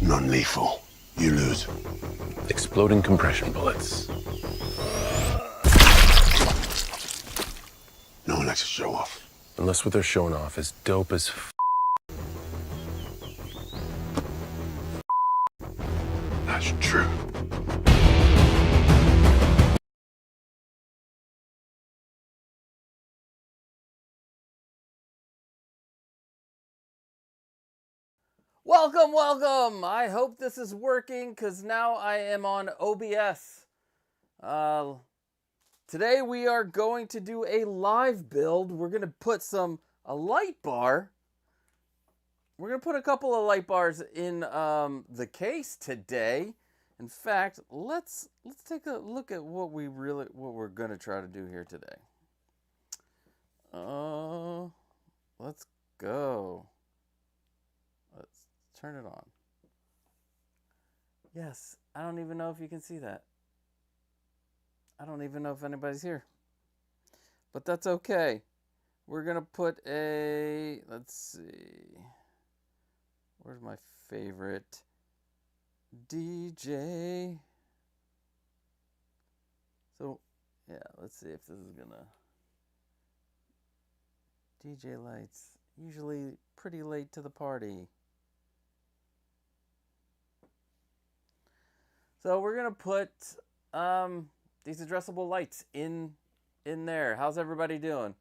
Non-lethal. You lose. Exploding compression bullets. No one likes to show off. Unless what they're showing off is dope as That's true. Welcome, welcome! I hope this is working because now I am on OBS. Today we are going to do a live build. We're going to put a light bar. We're going to put a couple of light bars in the case today. In fact, let's take a look at what we're going to try to do here today. Let's go. Let's turn it on. Yes, I don't even know if you can see that. I don't even know if anybody's here. But that's okay. We're going to put let's see. Where's my favorite DJ? So, yeah, let's see if this is going to... DJ lights. Usually pretty late to the party. So we're going to put these addressable lights in there. How's everybody doing?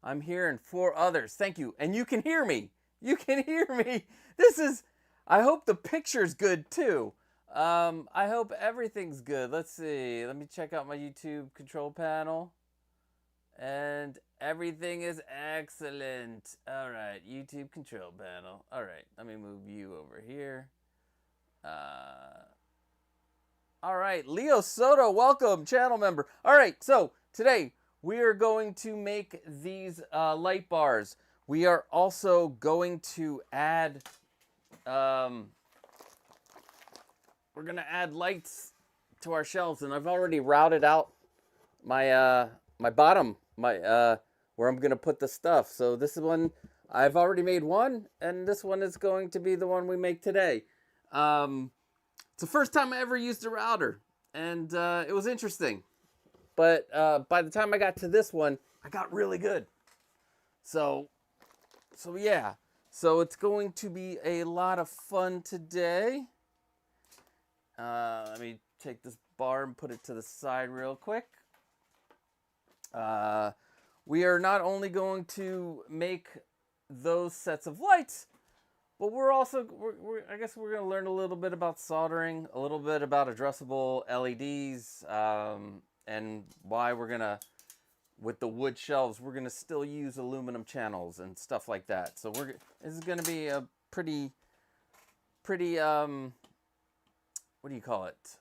I'm hearing 4 others. Thank you. And you can hear me. You can hear me. I hope the picture's good too. I hope everything's good. Let's see. Let me check out my YouTube control panel. And everything is excellent. All right, YouTube control panel. All right, let me move you over here. All right, Leo Soto, welcome, channel member. All right, so today we are going to make these light bars. We are also going to add, we're gonna add lights to our shelves, and I've already routed out my my bottom, where I'm gonna put the stuff. So this is one I've already made one, and this one is going to be the one we make today. It's the first time I ever used a router, and it was interesting. But by the time I got to this one, I got really good. So yeah. So it's going to be a lot of fun today. Let me take this bar and put it to the side real quick. We are not only going to make those sets of lights, but we're also, I guess we're going to learn a little bit about soldering, a little bit about addressable LEDs, and why we're going to, with the wood shelves, we're going to still use aluminum channels and stuff like that. So this is going to be a pretty, what do you call it?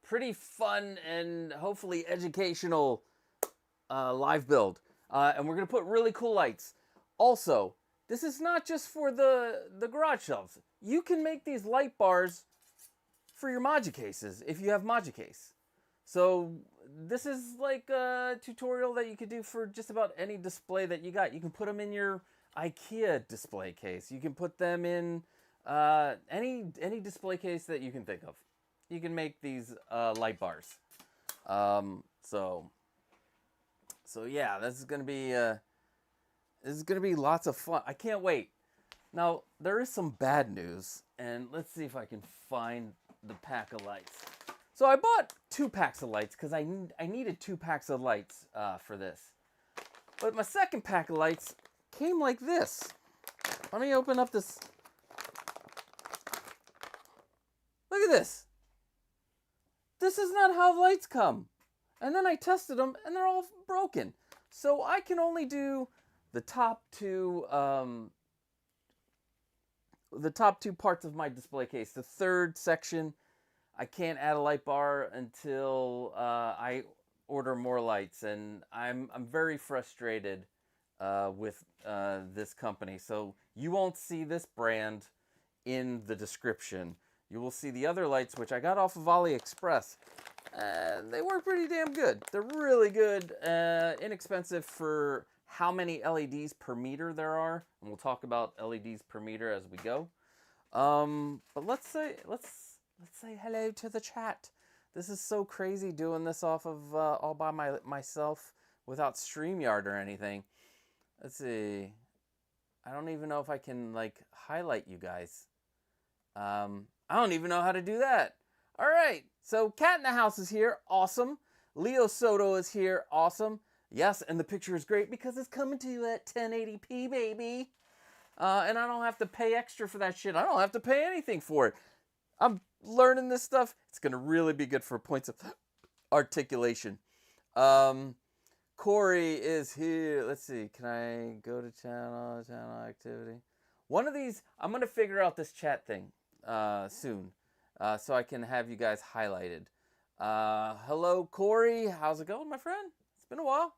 Pretty fun and hopefully educational live build. And we're going to put really cool lights. Also, this is not just for the garage shelves. You can make these light bars for your Moji cases if you have Moji case. So this is like a tutorial that you could do for just about any display that you got. You can put them in your IKEA display case. You can put them in any display case that you can think of. You can make these light bars. So yeah, this is gonna be lots of fun. I can't wait. Now there is some bad news, and let's see if I can find the pack of lights. So I bought 2 packs of lights because I needed 2 packs of lights for this. But my second pack of lights came like this. Let me open up this. Look at this. This is not how lights come. And then I tested them, and they're all broken. So I can only do the top 2 parts of my display case. The third section, I can't add a light bar until I order more lights, and I'm very frustrated with this company. So you won't see this brand in the description. You will see the other lights, which I got off of AliExpress. They work pretty damn good. They're really good, inexpensive for how many LEDs per meter there are. And we'll talk about LEDs per meter as we go. But let's say hello to the chat. This is so crazy doing this off of all by myself without StreamYard or anything. Let's see. I don't even know if I can like highlight you guys. I don't even know how to do that. All right. So Cat in the House is here. Awesome. Leo Soto is here. Awesome. Yes, and the picture is great because it's coming to you at 1080p, baby. And I don't have to pay extra for that shit. I don't have to pay anything for it. I'm learning this stuff. It's going to really be good for points of articulation. Corey is here. Let's see. Can I go to channel activity? One of these, I'm going to figure out this chat thing soon so I can have you guys highlighted. Hello, Corey. How's it going, my friend? It's been a while.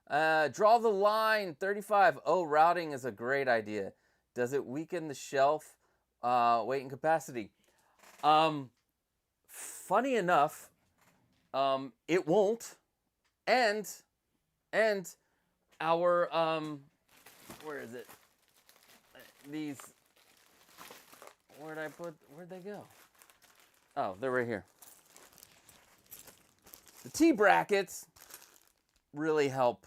Draw the line, 35. Oh, routing is a great idea. Does it weaken the shelf weight and capacity? Funny enough, it won't. And our, where is it? These, where'd they go? Oh, they're right here. The T-brackets really help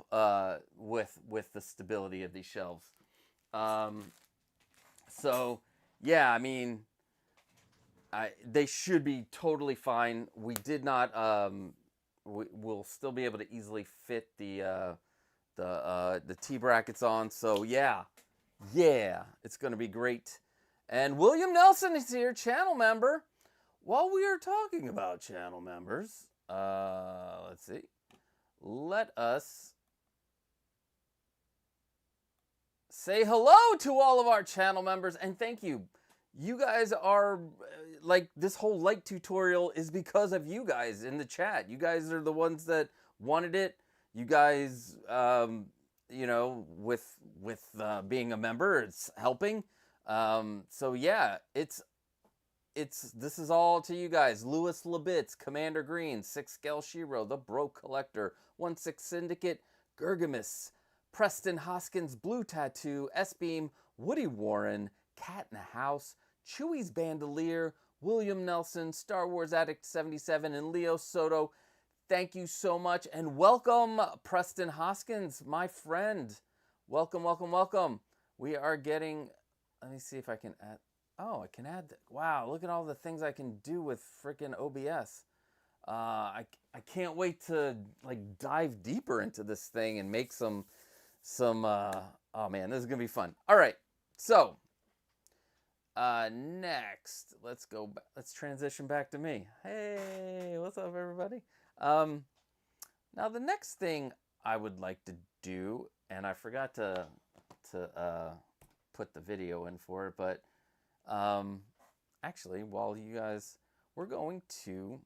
with the stability of these shelves. So yeah, I mean, they should be totally fine. We did not. We'll still be able to easily fit the T-brackets on. So yeah, it's gonna be great. And William Nelson is here, channel member. While we are talking about channel members, let's see. Let us say hello to all of our channel members and thank you. You guys are like, this whole light tutorial is because of you guys in the chat. You guys are the ones that wanted it. You guys, you know, with being a member, it's helping. So yeah, this is all to you guys. Lewis Labitz, Commander Green, 6 Scale Shiro, The Broke Collector, 1-6 Syndicate, Gergamus, Preston Hoskins, Blue Tattoo, S-Beam, Woody Warren, Cat in the House, Chewy's Bandolier, William Nelson, Star Wars Addict 77, and Leo Soto. Thank you so much, and welcome, Preston Hoskins, my friend. Welcome, welcome, welcome. We are getting, let me see if I can add, oh, I can add, wow, look at all the things I can do with freaking OBS. I can't wait to like dive deeper into this thing and make some oh man, this is gonna be fun. All right, so next, let's go back, let's transition back to me. Hey, what's up, everybody? Now the next thing I would like to do, and I forgot to put the video in for it, but actually, while you guys, we're going to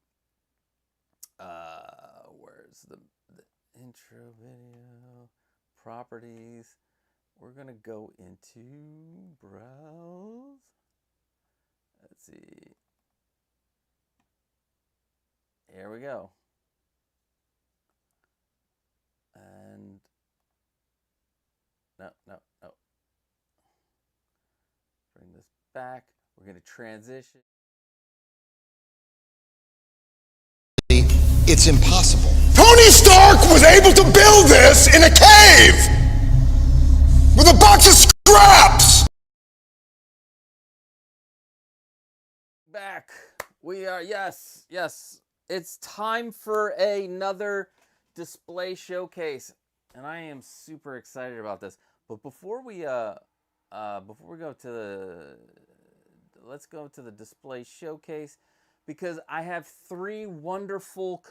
where's the intro video, properties. We're gonna go into browse. Let's see. Here we go. And no. Bring this back. We're gonna transition. It's impossible. Tony Stark was able to build this in a cave with a box of scraps. Back. We are, yes. It's time for another display showcase, and I am super excited about this. But before we go to let's go to the display showcase, because I have 3 wonderful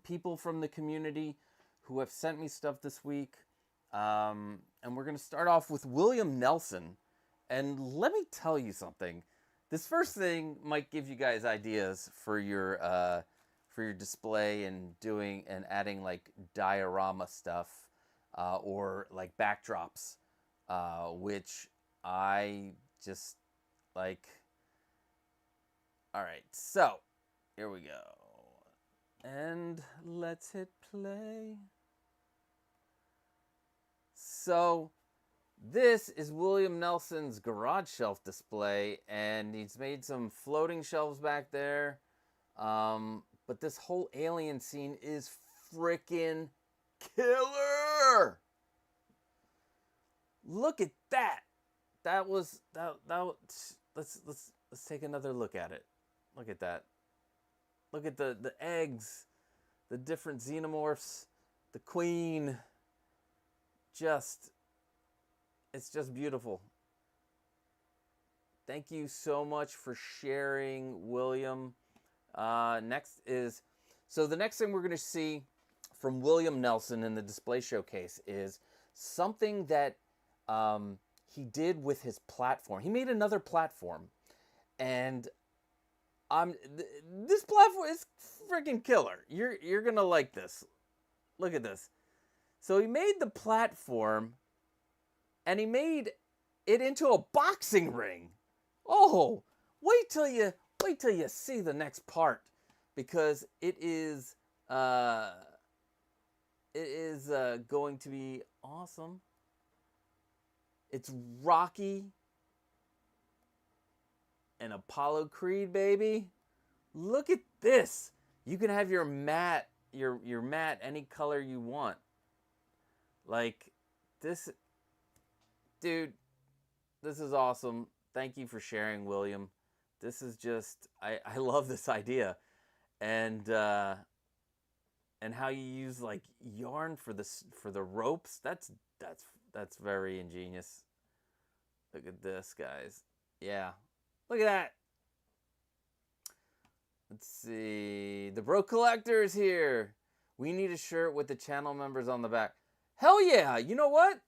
people from the community who have sent me stuff this week. And we're going to start off with William Nelson. And let me tell you something. This first thing might give you guys ideas for your display and doing and adding like diorama stuff or like backdrops, which I just like. All right, so here we go. And let's hit play. So This is William Nelson's garage shelf display, and he's made some floating shelves back there. But this whole alien scene is freaking killer. Look at that. Let's take another look at it. Look at that. Look at the eggs, the different xenomorphs, the queen. It's just beautiful. Thank you so much for sharing, William. The next thing we're going to see from William Nelson in the display showcase is something that he did with his platform. He made another platform, and this platform is freaking killer. You're gonna like this. Look at this. So he made the platform, and he made it into a boxing ring. Oh, wait till you see the next part, because it is going to be awesome. It's Rocky and Apollo Creed, baby. Look at this. You can have your mat, your mat any color you want. Like this, dude, this is awesome. Thank you for sharing, William. This is just, I love this idea. And how you use like yarn for the ropes. That's very ingenious. Look at this, guys. Yeah. Look at that. Let's see. The Bro Collector is here. We need a shirt with the channel members on the back. Hell yeah. You know what?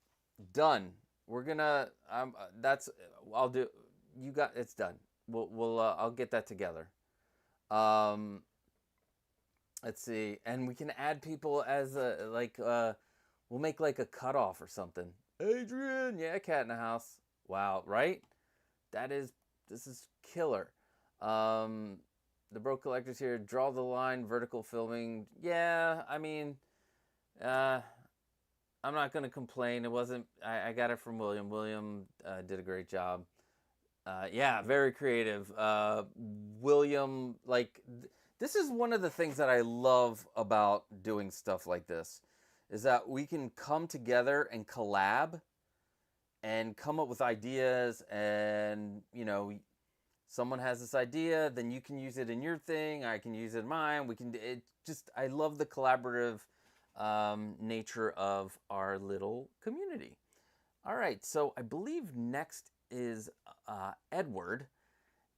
Done. We're gonna I'll do, you got, it's done. I'll get that together. Let's see. And we can add people as we'll make like a cutoff or something. Adrian, yeah, cat in the house. Wow, right? This is killer. The Bro Collector's here. Draw the line, vertical filming. Yeah, I mean, I'm not going to complain. It wasn't, I got it from William. William did a great job. Yeah, very creative. William, this is one of the things that I love about doing stuff like this, is that we can come together and collab and come up with ideas, and, someone has this idea, then you can use it in your thing, I can use it in mine. I love the collaborative nature of our little community. All right, so I believe next is Edward,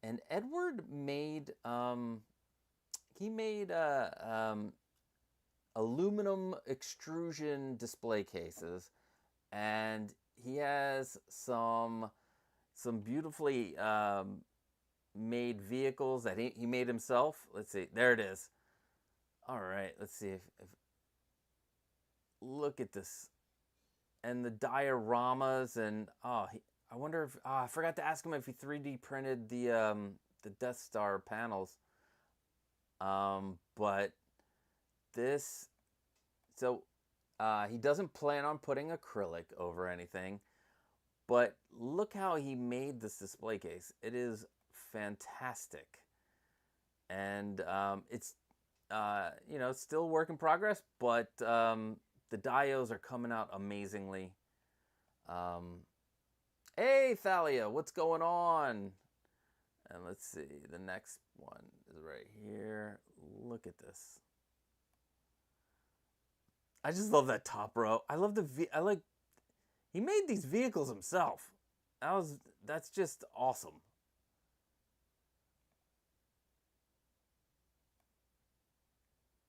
and Edward made aluminum extrusion display cases, and he has some beautifully made vehicles that he made himself. Let's see, there it is. All right, let's see if look at this, and the dioramas, and I wonder if I forgot to ask him if he 3D printed the Death Star panels. But this, so he doesn't plan on putting acrylic over anything, but look how he made this display case. It is fantastic, and it's still work in progress, but the dios are coming out amazingly. Hey Thalia, what's going on? And let's see, the next one is right here. Look at this. I just love that top row. I love he made these vehicles himself. That's just awesome.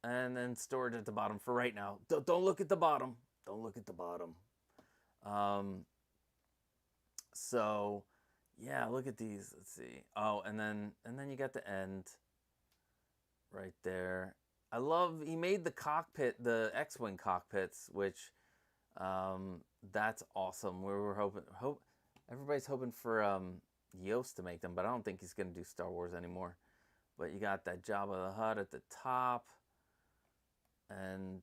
And then storage at the bottom for right now. Don't look at the bottom. Don't look at the bottom. So yeah, look at these. Let's see. Oh, and then you got the end right there. I love, he made the cockpit, the X-Wing cockpits, which that's awesome. We were everybody's hoping for Yost to make them, but I don't think he's going to do Star Wars anymore. But you got that Jabba the Hutt at the top, and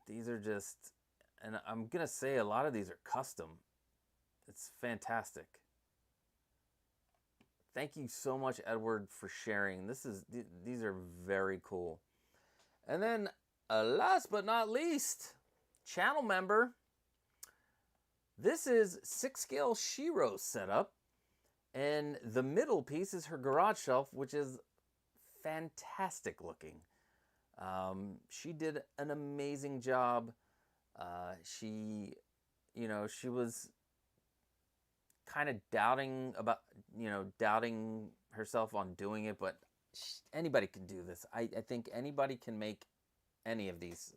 these are just, And I'm gonna say a lot of these are custom. It's fantastic. Thank you so much, Edward, for sharing. These are very cool. And then, last but not least, channel member. This is 6-scale Shiro setup, and the middle piece is her garage shelf, which is fantastic looking. She did an amazing job. She was kind of doubting herself on doing it, but anybody can do this. I think anybody can make any of these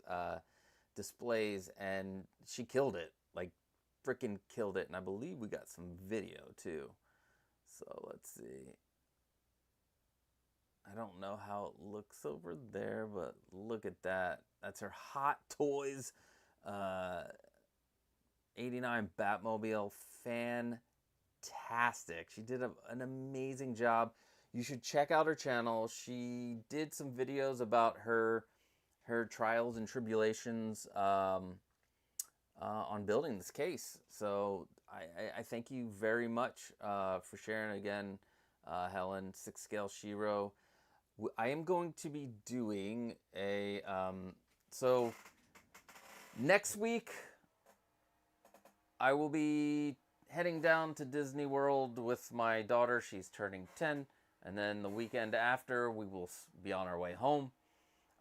displays, and she killed it. Like, freaking killed it. And I believe we got some video too. So let's see. I don't know how it looks over there, but look at that. That's her Hot Toys 89 Batmobile. Fantastic. She did an amazing job. You should check out her channel. She did some videos about her trials and tribulations on building this case. So I thank you very much for sharing again, Helen. 6-scale Shiro. I am going to be doing a so next week I will be heading down to Disney World with my daughter. She's turning 10, and then the weekend after we will be on our way home,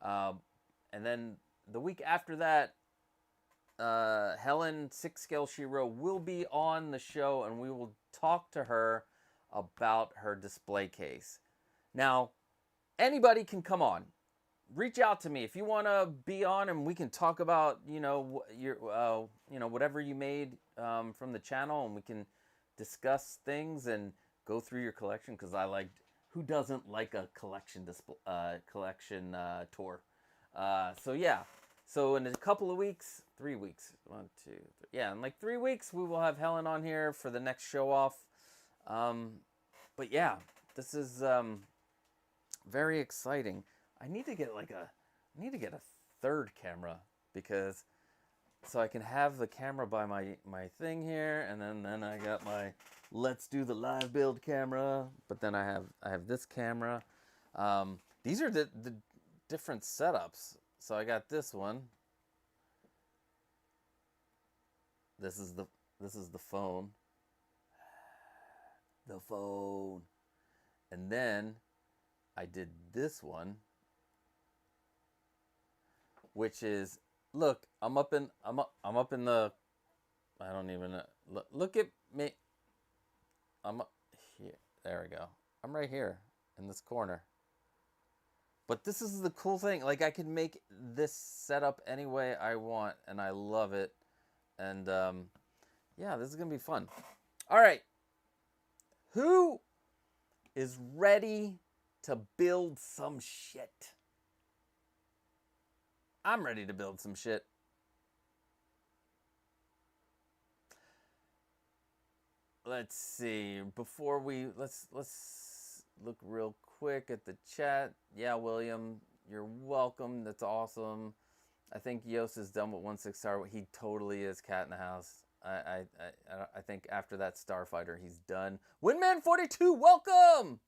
and then the week after that, Helen 6-scale Shiro will be on the show, and we will talk to her about her display case. Now, anybody can come on. Reach out to me if you want to be on, and we can talk about your whatever you made from the channel, and we can discuss things and go through your collection, because who doesn't like a collection tour? So yeah. So in a couple of weeks, 3 weeks, 1, 2, 3, yeah, in like 3 weeks, we will have Helen on here for the next show off. But yeah, this is very exciting. I need to get a third camera, because so I can have the camera by my thing here, and then I got my Let's Do the Live Build camera, but then I have this camera. These are the different setups. So I got this one. This is the phone. The phone. And then I did this one, which is, look, I'm up in the, I don't even know. Look at me. I'm up here. There we go. I'm right here in this corner. But this is the cool thing. Like, I can make this setup any way I want, and I love it. And yeah, this is gonna be fun. All right, who is ready to build some shit? I'm ready to build some shit. Let's see. Before let's look real quick at the chat. Yeah, William, you're welcome. That's awesome. I think Yos is done with 1/6 star. He totally is cat in the house. I think after that Starfighter, he's done. Windman42, welcome.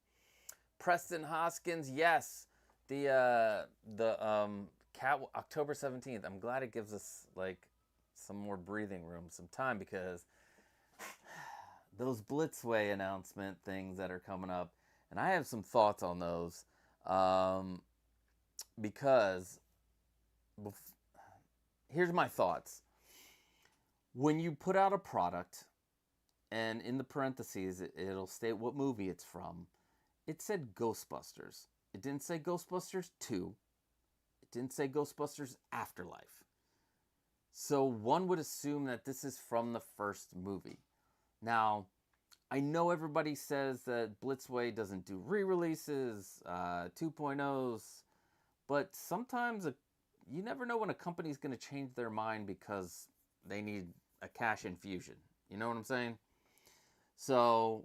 Preston Hoskins, yes. The cat October 17th. I'm glad it gives us like some more breathing room, some time, because those Blitzway announcement things that are coming up, and I have some thoughts on those, because here's my thoughts. When you put out a product, and in the parentheses, it'll state what movie it's from, it said Ghostbusters. It didn't say Ghostbusters 2. It didn't say Ghostbusters Afterlife. So one would assume that this is from the first movie. Now, I know everybody says that Blitzway doesn't do re-releases, 2.0s, but sometimes you never know when a company's going to change their mind because they need a cash infusion. You know what I'm saying? So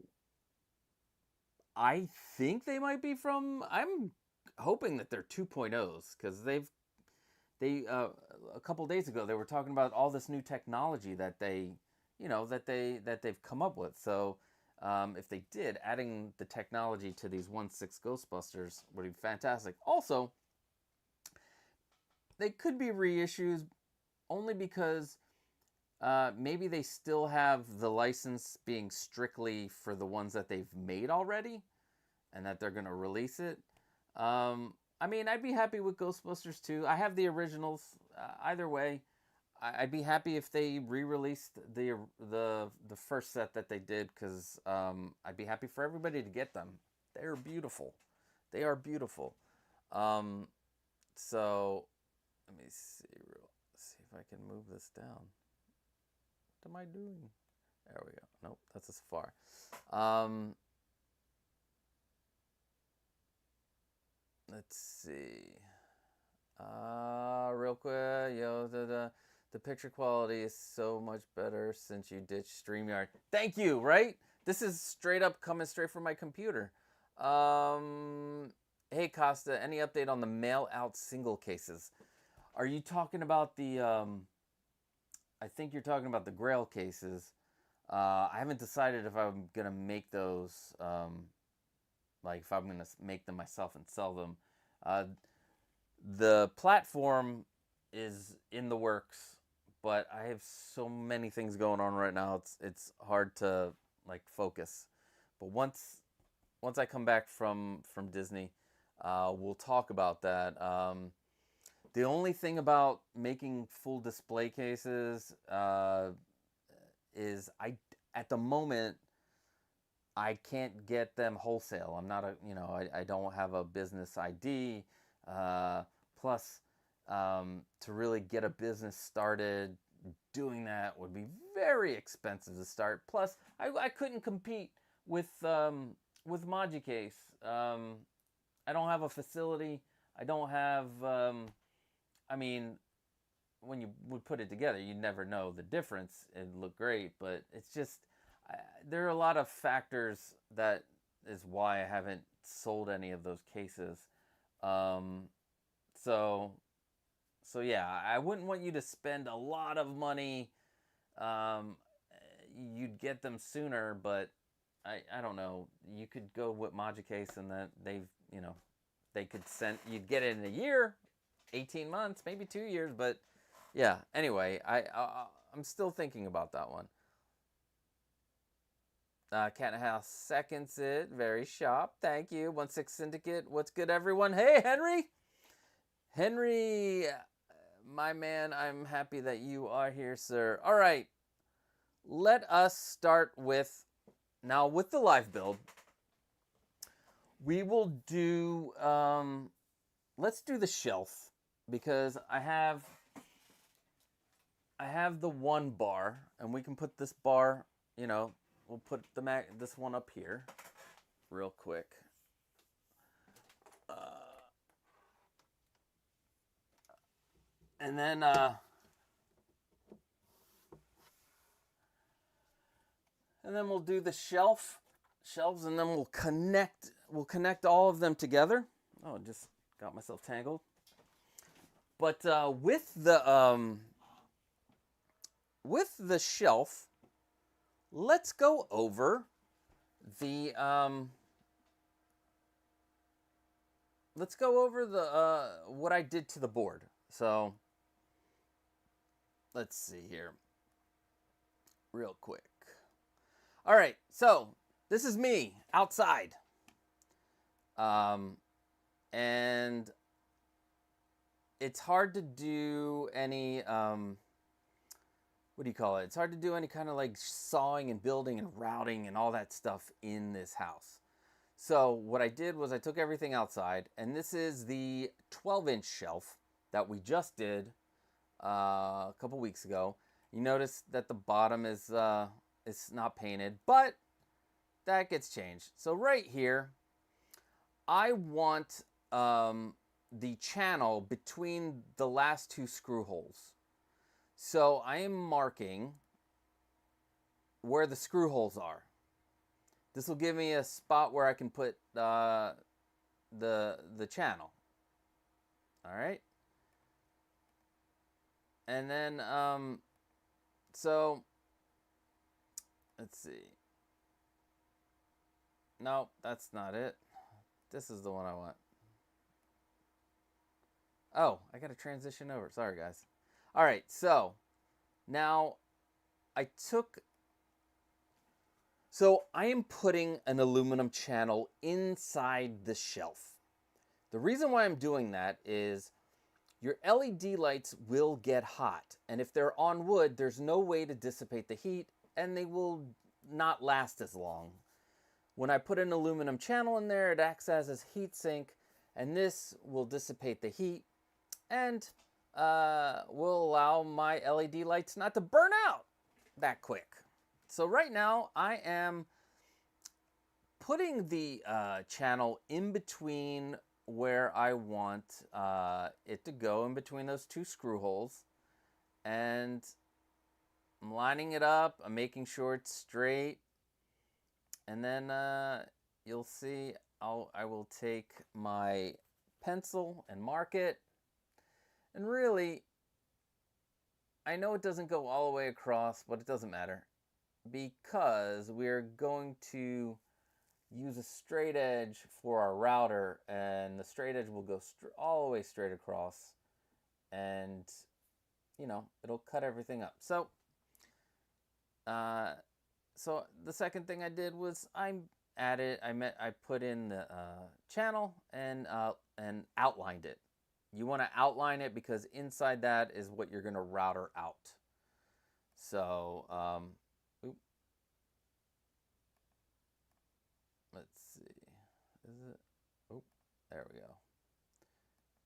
I think they might be I'm hoping that they're 2.0s, because they a couple days ago they were talking about all this new technology that they, that they've come up with. So if they did, adding the technology to these 1/6 Ghostbusters would be fantastic. Also, they could be reissues only because maybe they still have the license being strictly for the ones that they've made already, and that they're going to release it. I mean, I'd be happy with Ghostbusters 2. I have the originals. Either way, I'd be happy if they re-released the first set that they did, because I'd be happy for everybody to get them. They're beautiful. They are beautiful. So let me see if I can move this down. What am I doing? There we go. Nope, that's as far. Let's see. Real quick, the picture quality is so much better since you ditched StreamYard. Thank you, right? This is straight up coming straight from my computer. Hey Costa, any update on the mail out single cases? Are you talking about the I think you're talking about the Grail cases. I haven't decided if I'm gonna make those like if I'm gonna make them myself and sell them. The platform is in the works, but I have so many things going on right now. It's hard to like focus. But once I come back from Disney, we'll talk about that. The only thing about making full display cases is at the moment I can't get them wholesale. I'm not I don't have a business ID. Plus, to really get a business started, doing that would be very expensive to start. Plus, I couldn't compete with Magicase. I don't have a facility. I don't have. I mean, when you would put it together, you'd never know the difference. It'd look great, but it's just there are a lot of factors that is why I haven't sold any of those cases. So yeah, I wouldn't want you to spend a lot of money. You'd get them sooner, but I don't know. You could go with Magicase and that they could send, you'd get it in a year, 18 months, maybe 2 years, but yeah, anyway, I'm still thinking about that one. Cat and a House seconds it. Very sharp. Thank you. 1/6 Syndicate. What's good, everyone? Hey, Henry. Henry, my man, I'm happy that you are here, sir. All right. Let us start with the live build. We will do, let's do the shelf, because I have the one bar, and we can put this bar, we'll put this one up here real quick. And then we'll do the shelves, and then we'll connect all of them together. Oh, just got myself tangled. But with the shelf, let's go over the what I did to the board. So let's see here real quick. All right, so this is me outside. And it's hard to do any what do you call it? It's hard to do any kind of like sawing and building and routing and all that stuff in this house. So what I did was I took everything outside, and this is the 12-inch shelf that we just did a couple weeks ago. You notice that the bottom is it's not painted, but that gets changed. So right here, I want the channel between the last two screw holes. So I am marking where the screw holes are. This will give me a spot where I can put the channel. All right. And then, so, let's see. No, that's not it. This is the one I want. Oh, I got to transition over. Sorry, guys. All right, so now so I am putting an aluminum channel inside the shelf. The reason why I'm doing that is your LED lights will get hot. And if they're on wood, there's no way to dissipate the heat and they will not last as long. When I put an aluminum channel in there, it acts as a heat sink, and this will dissipate the heat and will allow my LED lights not to burn out that quick. So right now I am putting the channel in between where I want it to go, in between those two screw holes, and I'm lining it up. I'm making sure it's straight, and then you'll see I will take my pencil and mark it. And really, I know it doesn't go all the way across, but it doesn't matter, because we're going to use a straight edge for our router, and the straight edge will go all the way straight across, and you know, it'll cut everything up. So so the second thing I did was I put in the channel and outlined it. You want to outline it because inside that is what you're going to router out. So let's see. Is it? Oh, there we go.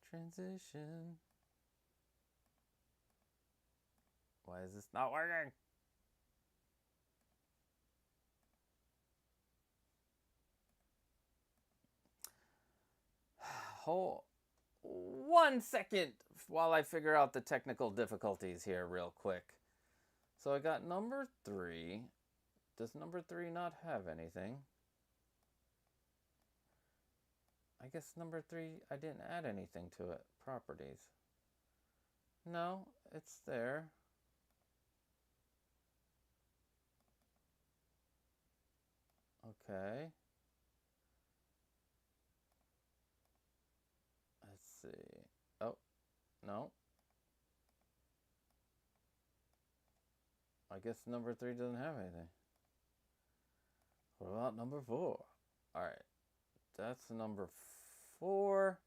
Transition. Why is this not working? Hold 1 second while I figure out the technical difficulties here real quick. So I got number 3. Does number 3 not have anything? I guess number 3, I didn't add anything to it. Properties. No, it's there. Okay. Let's see. Oh, no. I guess number 3 doesn't have anything. What about number 4? All right. That's number 4.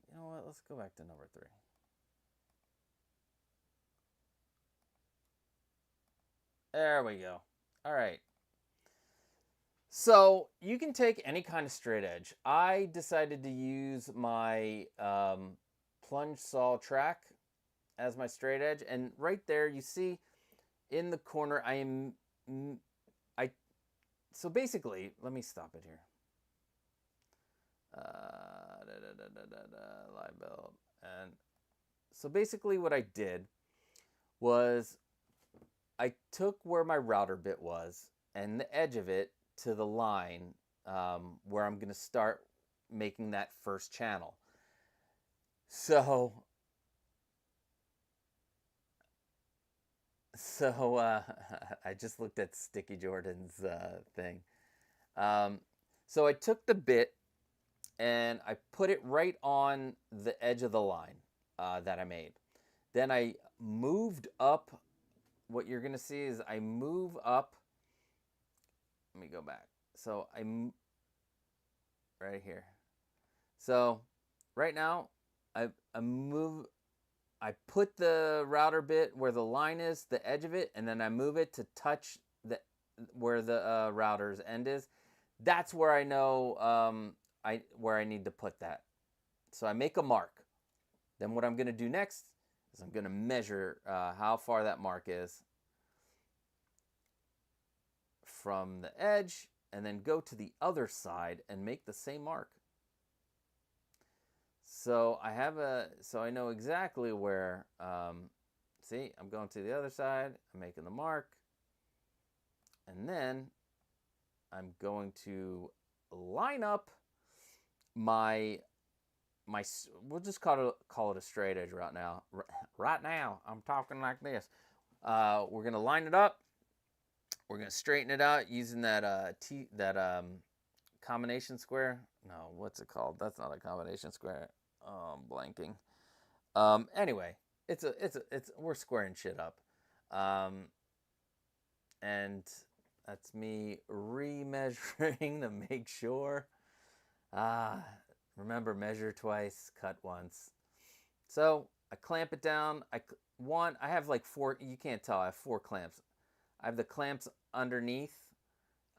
You know what? Let's go back to number 3. There we go. All right. So you can take any kind of straight edge. I decided to use my plunge saw track as my straight edge, and right there you see in the corner so basically, let me stop it here. Live build. And so basically what I did was I took where my router bit was and the edge of it to the line where I'm going to start making that first channel. So I just looked at Sticky Jordan's thing. So I took the bit and I put it right on the edge of the line that I made. Then I moved up. What you're going to see is I move up. Let me go back. So I'm right here. So right now I put the router bit where the line is, the edge of it, and then I move it to touch where the router's end is. That's where I know where I need to put that. So I make a mark. Then what I'm going to do next is I'm going to measure how far that mark is from the edge, and then go to the other side and make the same mark. So I know exactly where, see, I'm going to the other side, I'm making the mark, and then I'm going to line up my we'll just call it a straight edge right now. Right now, I'm talking like this. We're gonna line it up. We're gonna straighten it out using that combination square. No, what's it called? That's not a combination square. Oh, I'm blanking. Anyway, we're squaring shit up. And that's me remeasuring to make sure. Remember, measure twice, cut once. So I clamp it down. I have like 4. You can't tell. I have 4 clamps. I have the clamps underneath,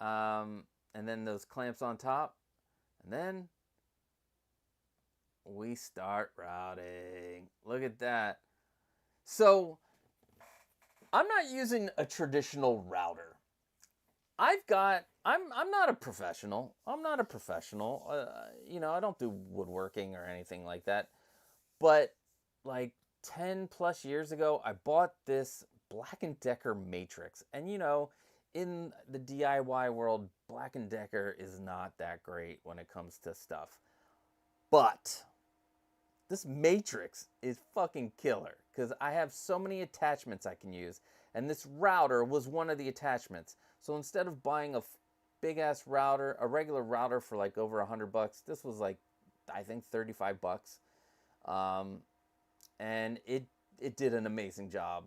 and then those clamps on top, and then we start routing. Look at that. So I'm not using a traditional router. I'm not a professional. I'm not a professional. I don't do woodworking or anything like that. But like 10 plus years ago, I bought this Black & Decker matrix. And in the DIY world, Black & Decker is not that great when it comes to stuff. But this matrix is fucking killer because I have so many attachments I can use. And this router was one of the attachments. So instead of buying a big ass router, a regular router for like over $100, this was like, I think $35. And it did an amazing job.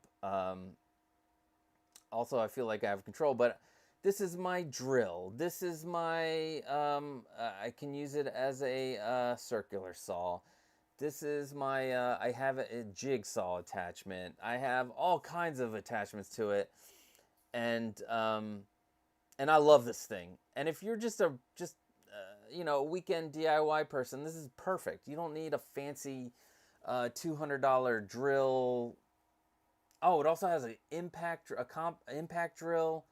Also, I feel like I have control, but this is my drill. This is my, I can use it as a circular saw. This is my, I have a jigsaw attachment. I have all kinds of attachments to it. And I love this thing. And if you're just a weekend DIY person, this is perfect. You don't need a fancy $200 drill. Oh, it also has an impact drill.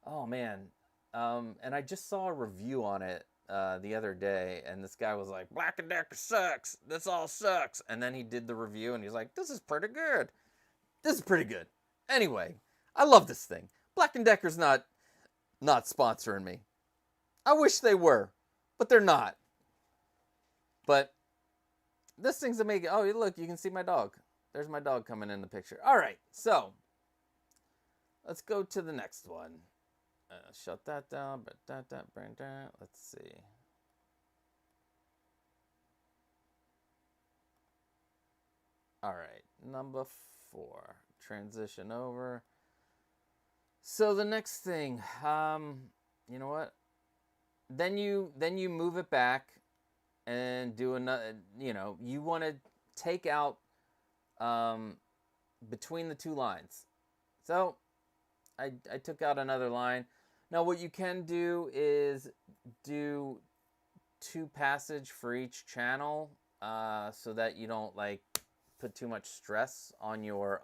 Oh man. And I just saw a review on it the other day, and this guy was like, Black & Decker sucks. This all sucks. And then he did the review, and he's like, this is pretty good. This is pretty good. Anyway, I love this thing. Black & Decker's not sponsoring me. I wish they were, but they're not. But this thing's amazing. Oh, look, you can see my dog. There's my dog coming in the picture. All right, so let's go to the next one. Shut that down. Let's see. All right, number 4. Transition over. So the next thing, you know what? Then you move it back and do another. You want to take out between the 2 lines. So I took out another line. Now what you can do is do 2 passage for each channel, so that you don't like put too much stress on your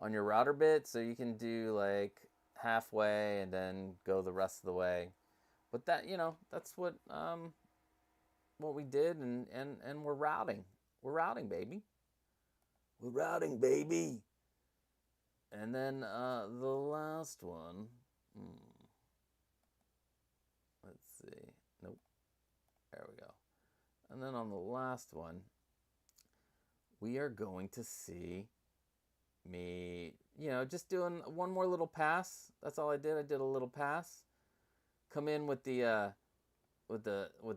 router bit. So you can do like halfway and then go the rest of the way. But that that's what we did, and we're routing. We're routing, baby. We're routing, baby. And then the last one. Let's see. Nope. There we go. And then on the last one, we are going to see me, just doing one more little pass. That's all I did. I did a little pass. Come in with the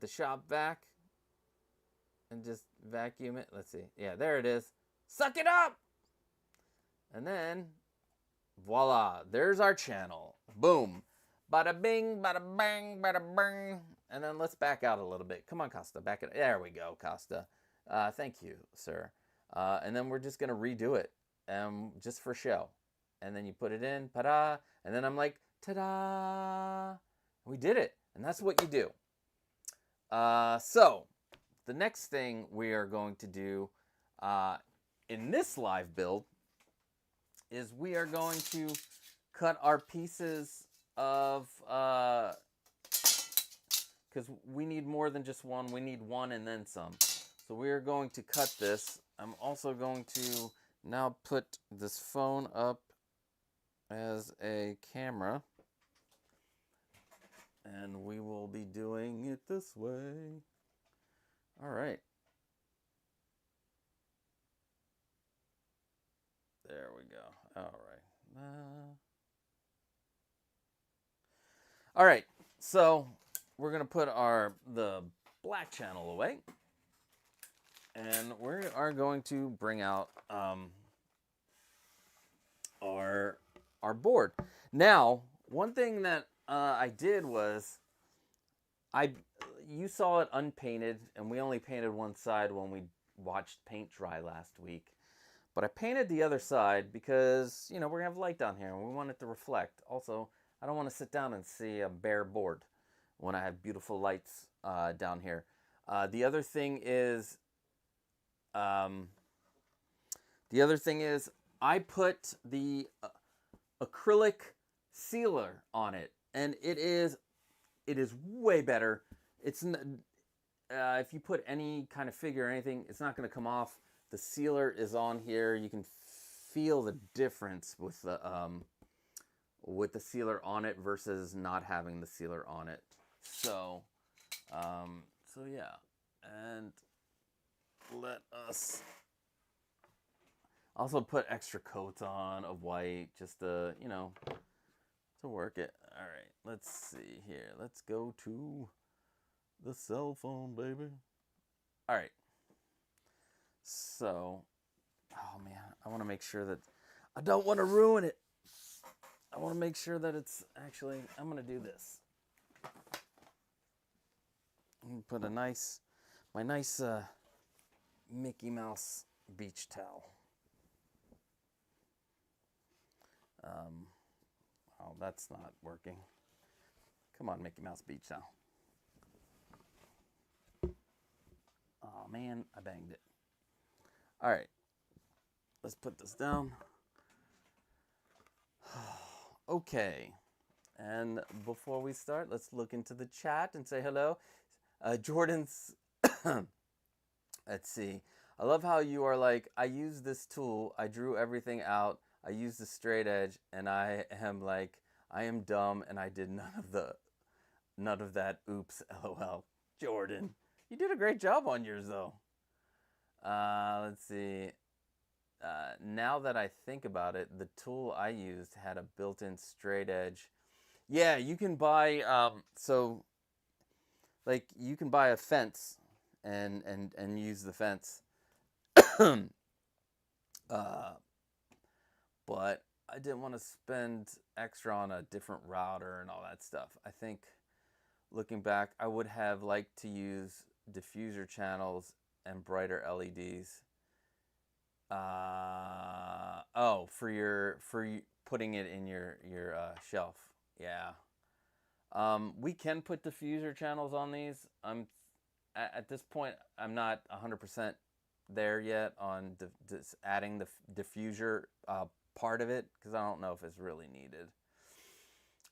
shop vac and just vacuum it. Let's see. Yeah, there it is. Suck it up. And then voila, there's our channel. Boom. Bada bing, bada bang, bada bang. And then let's back out a little bit. Come on, Costa, back it. There we go, Costa. Thank you, sir. And then we're just going to redo it just for show. And then you put it in, ta-da. And then I'm like, ta-da. We did it. And that's what you do. So the next thing we are going to do in this live build is we are going to cut our pieces of, because we need more than just one. We need one and then some. So we are going to cut this. I'm also going to now put this phone up as a camera. And we will be doing it this way. All right. There we go. All right. All right. So we're gonna put the black channel away, and we are going to bring out our board. Now, one thing that I did was you saw it unpainted, and we only painted one side when we watched paint dry last week. But I painted the other side because, we're going to have light down here and we want it to reflect. Also, I don't want to sit down and see a bare board when I have beautiful lights down here. The other thing is, I put the acrylic sealer on it, and it is way better. It's if you put any kind of figure or anything, it's not going to come off. The sealer is on here. You can feel the difference with the sealer on it versus not having the sealer on it. So yeah, and let us also put extra coats on of white just to to work it. All right, let's see here. Let's go to the cell phone, baby. All right. So, oh man, I want to make sure that I don't want to ruin it. I want to make sure that it's actually, I'm going to do this. I'm going to put my nice Mickey Mouse beach towel. Oh, that's not working. Come on, Mickey Mouse beach towel. Oh man, I banged it. All right, let's put this down. Okay, and before we start, let's look into the chat and say hello. Jordan's, let's see. I love how you are like, I use this tool, I drew everything out, I used the straight edge, and I am like, I am dumb, and I did none of that. Oops, lol. Jordan, you did a great job on yours though. Let's see. Now that I think about it, the tool I used had a built-in straight edge. Yeah, you can buy you can buy a fence and use the fence. But I didn't want to spend extra on a different router and all that stuff. I think looking back, I would have liked to use diffuser channels and brighter LEDs. For putting it in your shelf. Yeah. We can put diffuser channels on these. At this point, I'm not 100% there yet on adding the diffuser part of it because I don't know if it's really needed.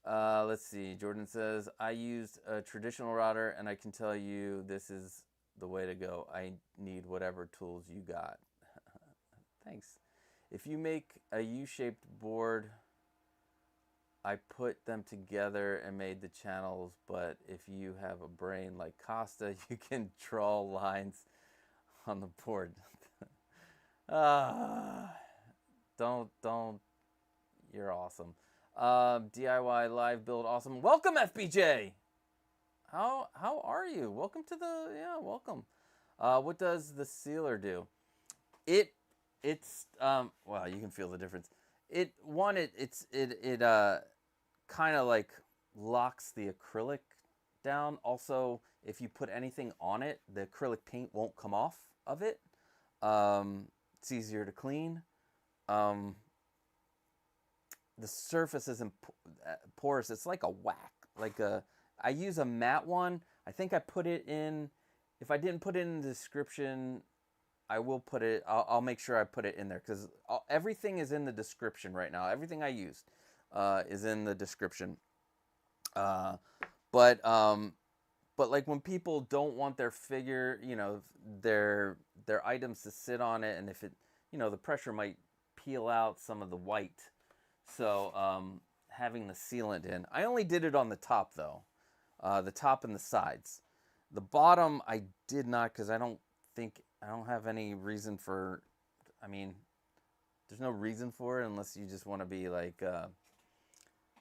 Let's see. Jordan says, I used a traditional router and I can tell you this is the way to go. I need whatever tools you got. Thanks. If you make a U-shaped board, I put them together and made the channels, but if you have a brain like Costa, you can draw lines on the board. Don't. You're awesome. DIY live build awesome. Welcome, FBJ. How are you? Welcome to welcome. What does the sealer do? It's wow, you can feel the difference. It kind of like locks the acrylic down. Also, if you put anything on it, the acrylic paint won't come off of it. It's easier to clean. The surface isn't porous. It's like a whack. I use a matte one. I think I put it in. If I didn't put it in the description, I will put it. I'll make sure I put it in there because everything is in the description right now. Everything I used is in the description. But like when people don't want their figure, their items to sit on it, and if it, the pressure might peel out some of the white. So having the sealant in. I only did it on the top though, the top and the sides. The bottom I did not, because I don't have any reason for. I mean, there's no reason for it unless you just want to be like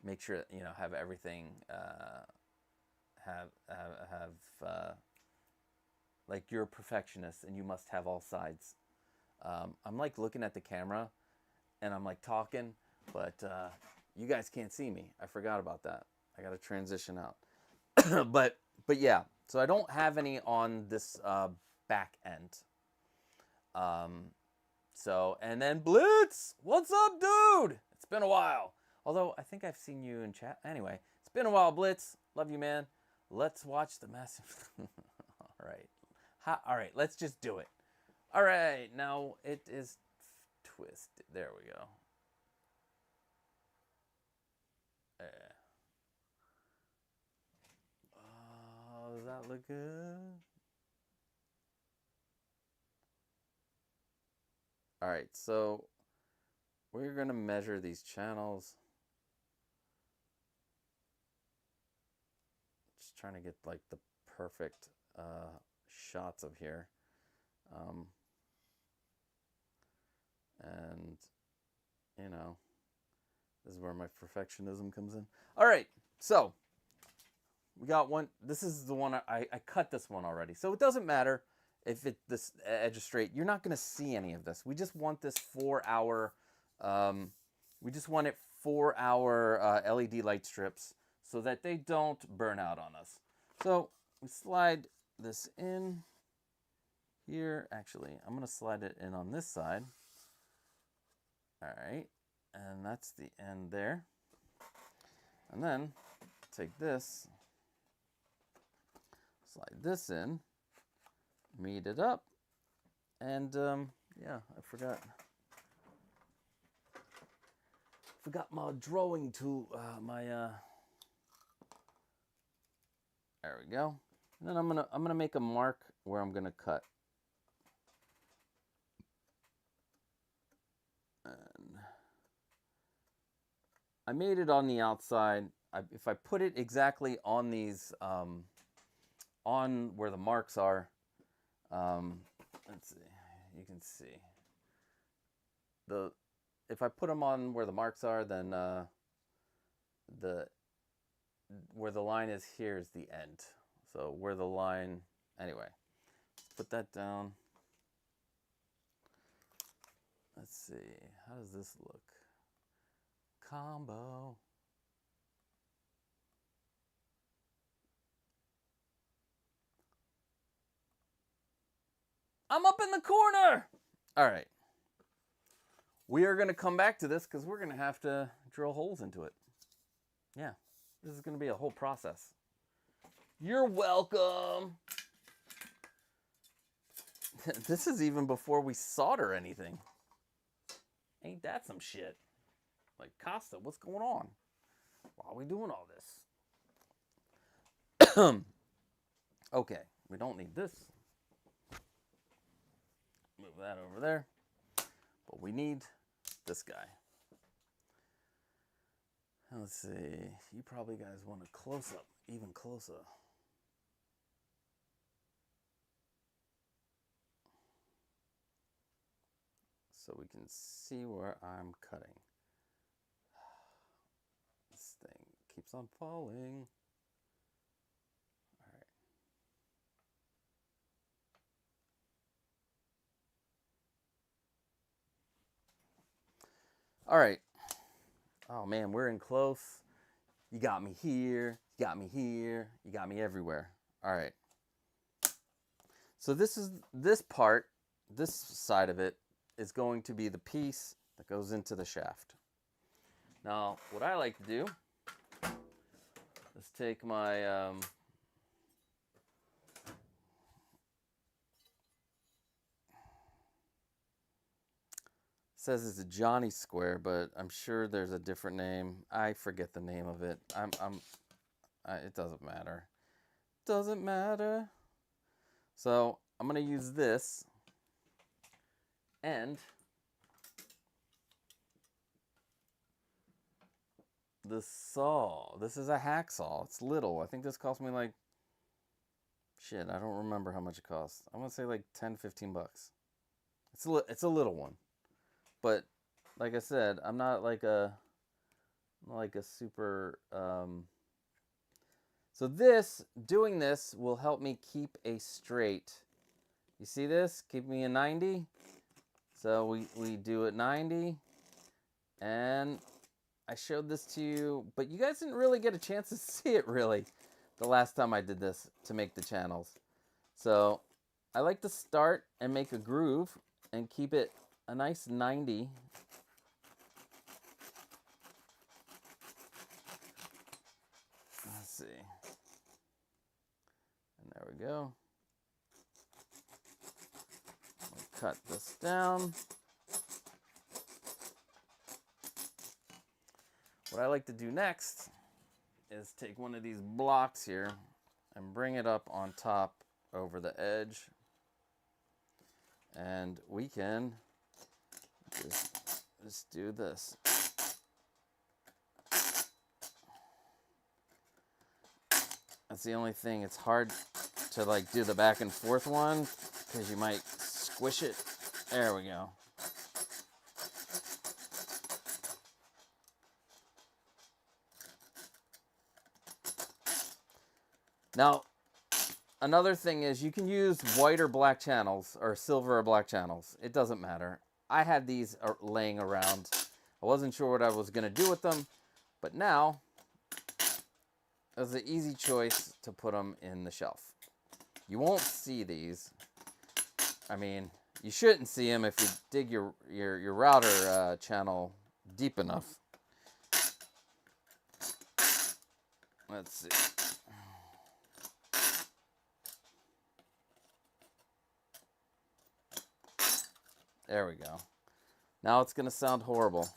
make sure have everything have like you're a perfectionist and you must have all sides. I'm like looking at the camera and I'm like talking, but you guys can't see me. I forgot about that. I got to transition out. but yeah, so I don't have any on this back end. So, and then Blitz, what's up, dude? It's been a while. Although I think I've seen you in chat. Anyway, it's been a while, Blitz. Love you, man. Let's watch the massive. All right. All right, let's just do it. All right, now it is twisted. There we go. Oh, does that look good? All right, so we're going to measure these channels. Just trying to get like the perfect shots of here. And, this is where my perfectionism comes in. All right, so we got one. This is the one I cut this one already. So it doesn't matter if this edge is straight. You're not going to see any of this. We just want this for our, we just want it for our LED light strips so that they don't burn out on us. So we slide this in here. Actually, I'm going to slide it in on this side. All right, and that's the end there. And then take this, slide this in, meet it up, and yeah, I forgot my drawing tool, there we go. And then I'm gonna make a mark where I'm gonna cut. And I made it on the outside. If I put it exactly on these, on where the marks are, let's see, you can see. If I put them on where the marks are, then where the line is here is the end. So where the line, anyway, let's put that down. Let's see, how does this look? Combo. I'm up in the corner. All right. We are going to come back to this because we're going to have to drill holes into it. Yeah, this is going to be a whole process. You're welcome. This is even before we solder anything. Ain't that some shit? Like, Costa, what's going on? Why are we doing all this? Okay, we don't need this. Move that over there. But we need this guy. Let's see. You probably guys want a close-up, even closer. So we can see where I'm cutting. This thing keeps on falling. All right. All right. Oh man, we're in close. You got me here, you got me here, you got me everywhere. All right. So this part, this side of it is going to be the piece that goes into the shaft. Now, what I like to do is take my says it's a Johnny square, but I'm sure there's a different name. I forget the name of it. It doesn't matter. Doesn't matter. So I'm gonna use this and the saw. This is a hacksaw. It's little. I think this cost me like Shit, I don't remember how much it costs. I'm gonna say like 10, 15 bucks. It's a little one, but like I said, I'm not like a super. So doing this will help me keep a straight. You see this? Keep me a 90. So we do it 90, and I showed this to you, but you guys didn't really get a chance to see it really the last time I did this to make the channels. So I like to start and make a groove and keep it a nice 90. Let's see. And there we go. We'll cut this down. What I like to do next is take one of these blocks here and bring it up on top over the edge. And we can just do this. That's the only thing. It's hard to like do the back and forth one because you might squish it. There we go. Now, another thing is you can use white or black channels or silver or black channels. It doesn't matter. I had these laying around. I wasn't sure what I was going to do with them, but now it was an easy choice to put them in the shelf. You won't see these. I mean, you shouldn't see them if you dig your router channel deep enough. Let's see. There we go. Now it's going to sound horrible.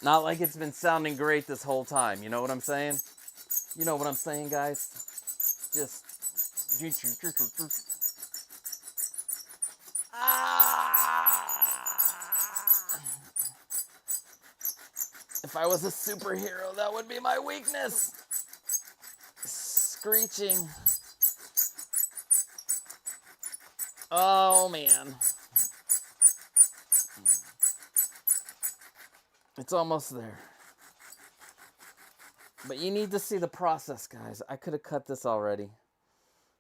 Not like it's been sounding great this whole time. You know what I'm saying? You know what I'm saying, guys? Just... If I was a superhero, that would be my weakness. Screeching. Oh, man. It's almost there. But you need to see the process, guys. I could have cut this already.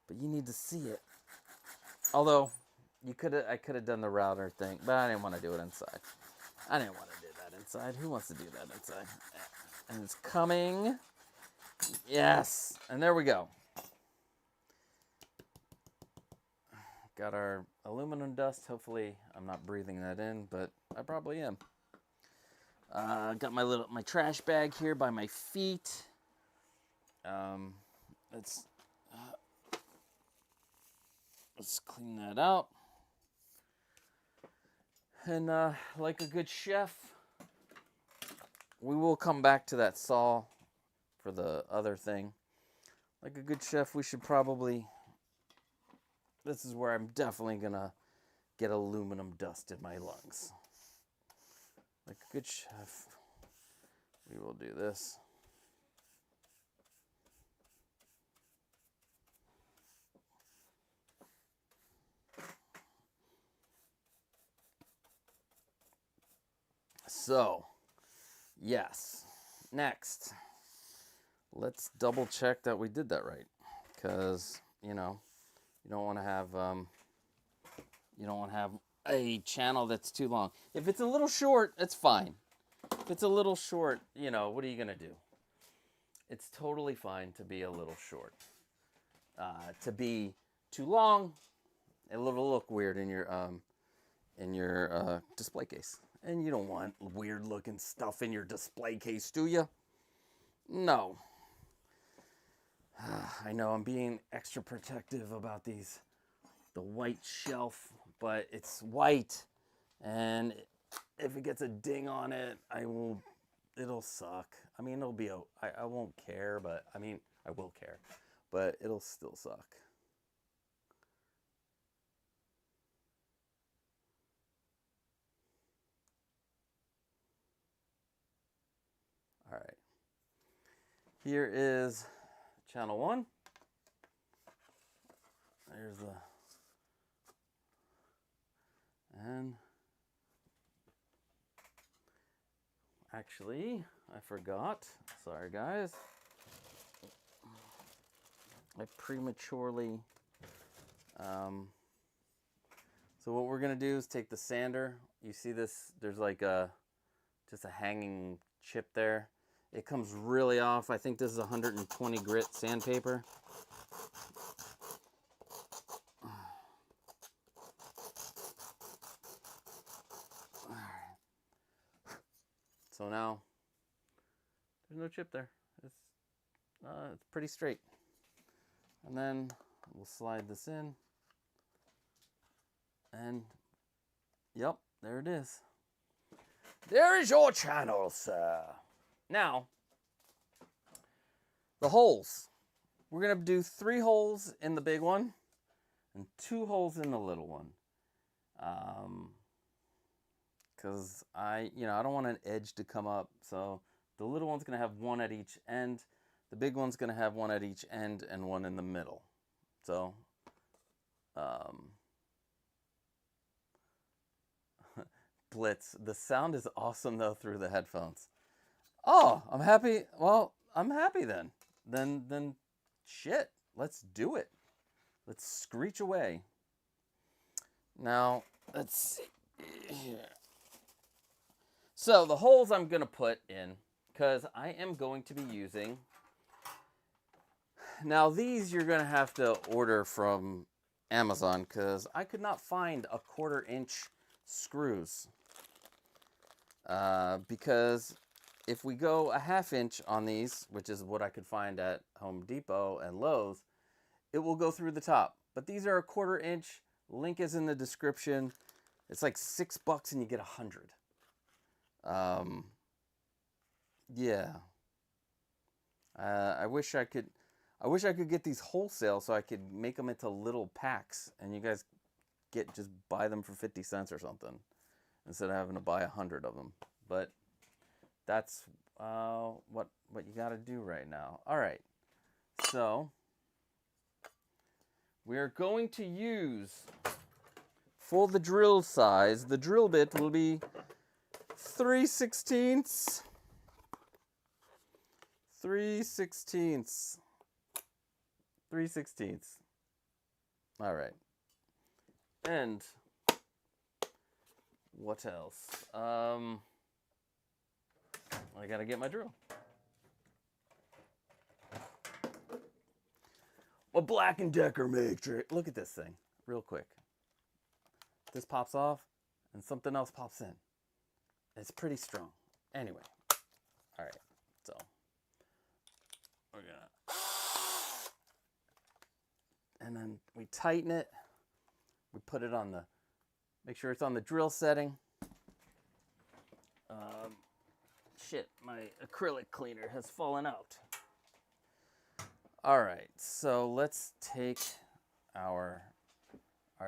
But you need to see it. Although, I could have done the router thing. But I didn't want to do it inside. I didn't want to do that inside. Who wants to do that inside? And it's coming. Yes. And there we go. Got our aluminum dust. Hopefully I'm not breathing that in, but I probably am. Got my trash bag here by my feet. Let's clean that out. And like a good chef, we will come back to that saw for the other thing. Like a good chef, we should probably... This is where I'm definitely going to get aluminum dust in my lungs. Like a good chef, we will do this. So, yes. Next, let's double check that we did that right. Because, you know, you don't want to have a channel that's too long. If it's a little short, it's fine. If it's a little short, you know, what are you gonna do? It's totally fine to be a little short. To be too long, it'll look weird in your display case. And you don't want weird looking stuff in your display case, do you? No. I know I'm being extra protective about the white shelf, but it's white, and if it gets a ding on it, it'll suck. I mean, I won't care, but I mean, I will care, but it'll still suck. All right. Here is channel 1. There's the... And... Actually, I forgot. Sorry, guys. I prematurely... So what we're going to do is take the sander. You see this? There's like just a hanging chip there. It comes really off. I think this is 120 grit sandpaper. So now, there's no chip there. It's pretty straight. And then we'll slide this in. And, yep, there it is. There is your channel, sir. Now, the holes. We're going to do 3 holes in the big one and 2 holes in the little one. Because I don't want an edge to come up. So the little one's going to have 1 at each end. The big one's going to have 1 at each end and 1 in the middle. So, Blitz. The sound is awesome though through the headphones. Oh, I'm happy. Well, I'm happy then. Then shit. Let's do it. Let's screech away. Now, let's see here. So the holes I'm going to put in, because I am going to be using... Now these you're going to have to order from Amazon, because I could not find a 1/4 inch screws. Because if we go a 1/2 inch on these, which is what I could find at Home Depot and Lowe's, it will go through the top. But these are a 1/4 inch. Link is in the description. It's like $6 and you get 100. Yeah. I wish I could get these wholesale so I could make them into little packs and you guys just buy them for 50 cents or something instead of having to buy 100 of them. But that's what you got to do right now. All right. So we're going to use, for the drill size, the drill bit will be 3/16. 3/16. 3/16. All right. And what else? I gotta get my drill. A Black & Decker matrix. Look at this thing, real quick. This pops off, and something else pops in. It's pretty strong. Anyway, all right. So we're gonna, and then we tighten it. We put it on the, make sure it's on the drill setting. Shit, my acrylic cleaner has fallen out. All right, so let's take our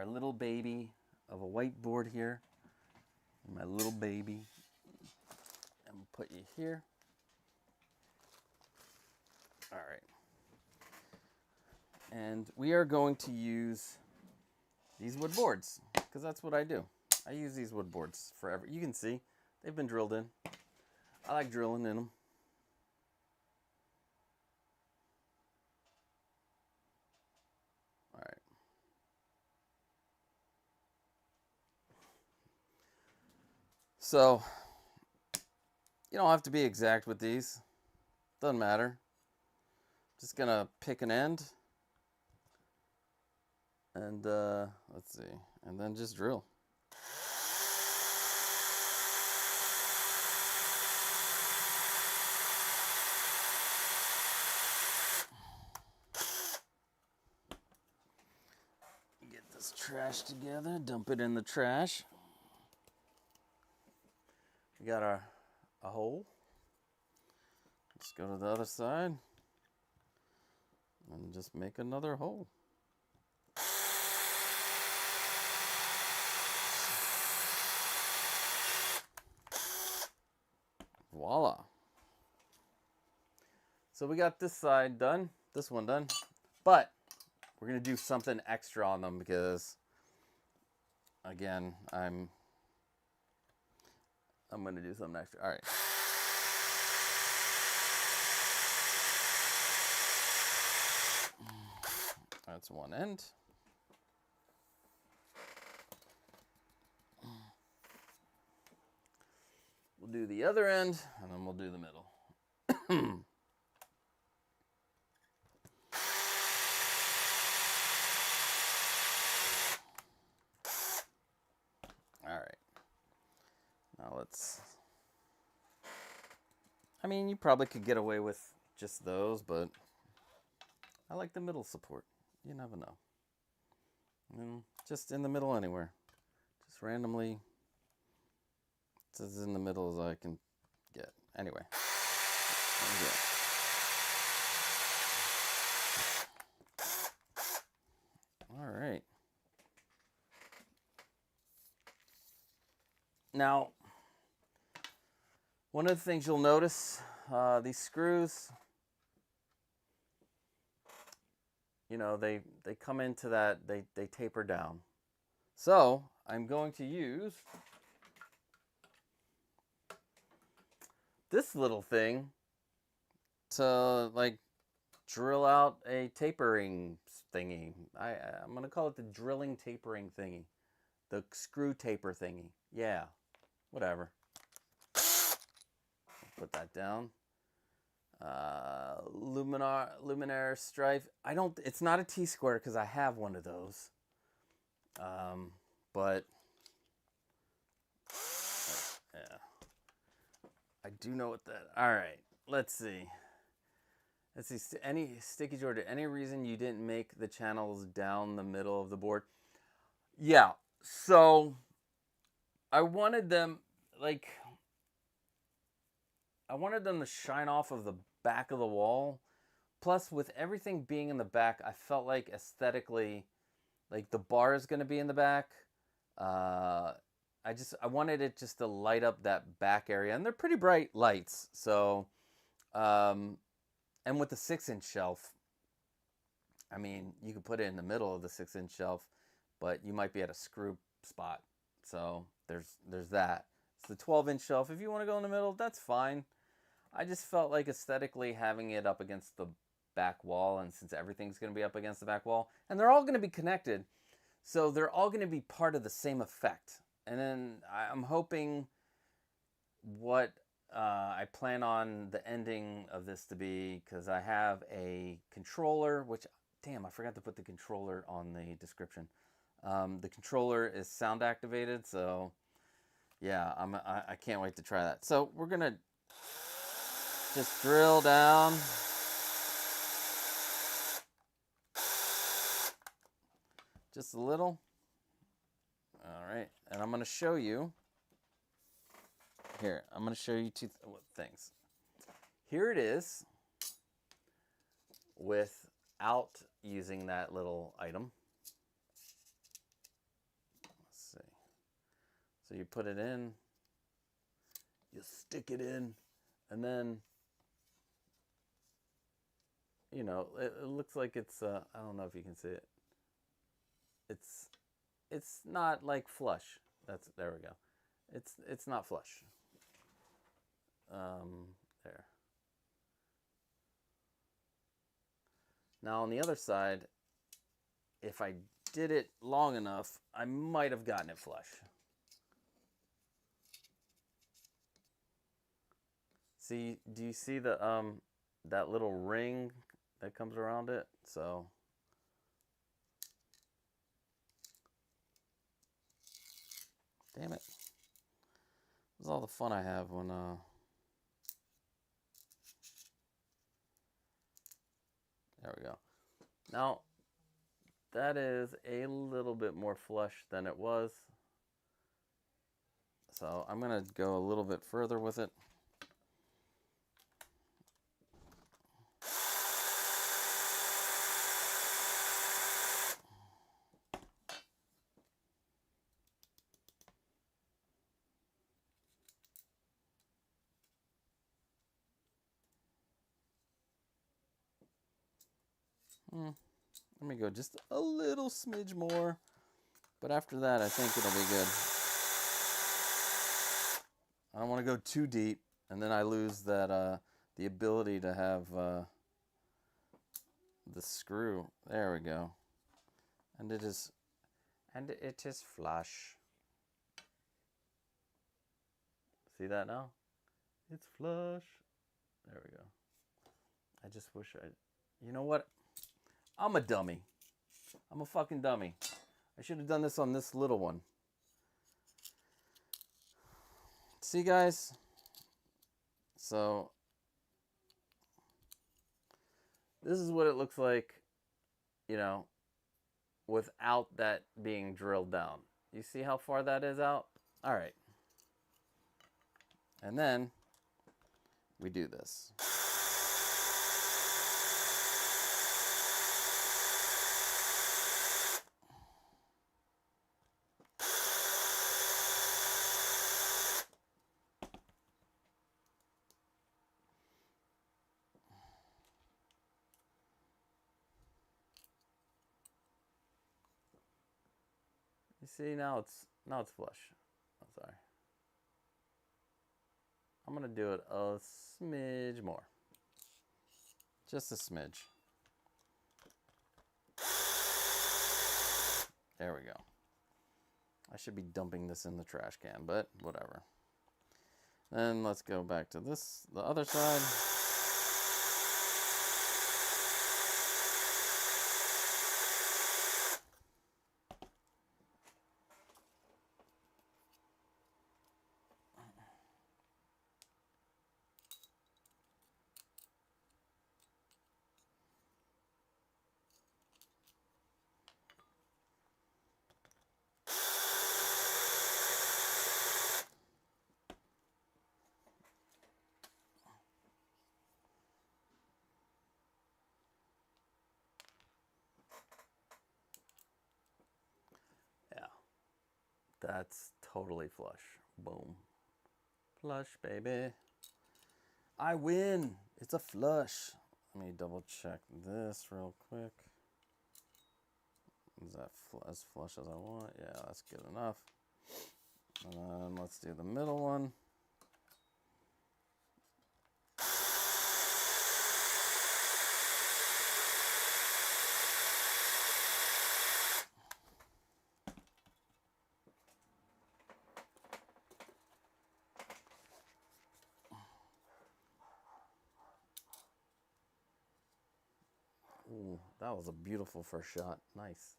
little baby of a whiteboard here, my little baby, and we'll put you here. All right, and we are going to use these wood boards because that's what I do. I use these wood boards forever. You can see they've been drilled in. I like drilling in them. All right. So, you don't have to be exact with these. Doesn't matter. Just gonna pick an end. And, let's see. And then just drill. Get this trash together, dump it in the trash. We got a hole. Let's go to the other side and just make another hole. Voila. So we got this side done, this one done, but we're gonna do something extra on them because, again, I'm gonna do something extra. All right. That's one end. We'll do the other end, and then we'll do the middle. All right. Now let's... I mean, you probably could get away with just those, but I like the middle support. You never know. Just in the middle anywhere. Just randomly. It's as in the middle as I can get. Anyway. All right. Now, one of the things you'll notice, these screws, you know, they come into that, they taper down. So I'm going to use this little thing to like drill out a tapering thingy. I'm going to call it the drilling tapering thingy. The screw taper thingy. Yeah, whatever. Put that down. Luminaire stripe. It's not a T-square because I have one of those. But yeah, I do know what that. All right, let's see. Any Sticky Georgia? Any reason you didn't make the channels down the middle of the board? Yeah. So I wanted them to shine off of the back of the wall. Plus, with everything being in the back, I felt like aesthetically, like the bar is going to be in the back. I wanted it just to light up that back area, and they're pretty bright lights. So, and with the 6-inch shelf, I mean, you could put it in the middle of the 6-inch shelf, but you might be at a screw spot. So there's that. It's the 12-inch shelf. If you want to go in the middle, that's fine. I just felt like aesthetically having it up against the back wall, and since everything's going to be up against the back wall, and they're all going to be connected, so they're all going to be part of the same effect. And then I'm hoping what I plan on the ending of this to be, because I have a controller, which, damn, I forgot to put the controller on the description. The controller is sound activated, so yeah, I can't wait to try that. So we're going to just drill down. Just a little. All right, and I'm going to show you. Here, I'm going to show you two things. Here it is without using that little item. Let's see. So you put it in, you stick it in, and then, you know, it looks like it's, I don't know if you can see it. It's not like flush. There we go. It's not flush. There. Now on the other side, if I did it long enough, I might have gotten it flush. See, do you see the that little ring that comes around it? So damn it. This is all the fun I have when there we go. Now that is a little bit more flush than it was. So I'm gonna go a little bit further with it. Let me go just a little smidge more. But after that, I think it'll be good. I don't want to go too deep, and then I lose that the ability to have the screw. There we go. And it is flush. See that now? It's flush. There we go. I just wish you know what? I'm a dummy. I'm a fucking dummy. I should have done this on this little one. See, guys? So, this is what it looks like, you know, without that being drilled down. You see how far that is out? All right. And then we do this. You see, now it's flush. I'm sorry. I'm gonna do it a smidge more. Just a smidge. There we go. I should be dumping this in the trash can, but whatever. Then let's go back to the other side. Yeah, that's totally flush. Boom. Flush, baby. I win. It's a flush. Let me double check this real quick. Is that as flush as I want? Yeah, that's good enough. And then let's do the middle one. Ooh, that was a beautiful first shot. Nice.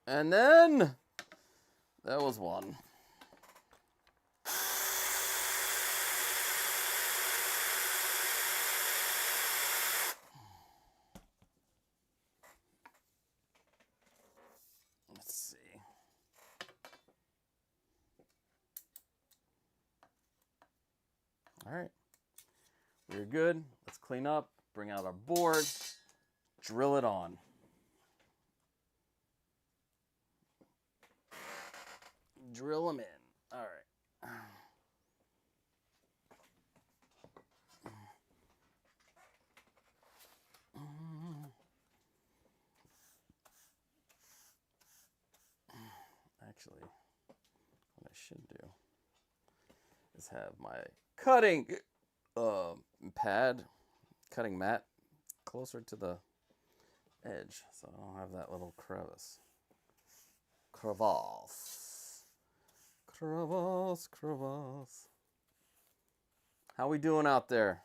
And then that was one. Let's see. All right. We're good. Let's clean up, bring out our board, drill it on. Drill them in. All right. Actually, what I should do is have my cutting pad, cutting mat, closer to the edge, so I don't have that little crevice. Crevasse. How we doing out there?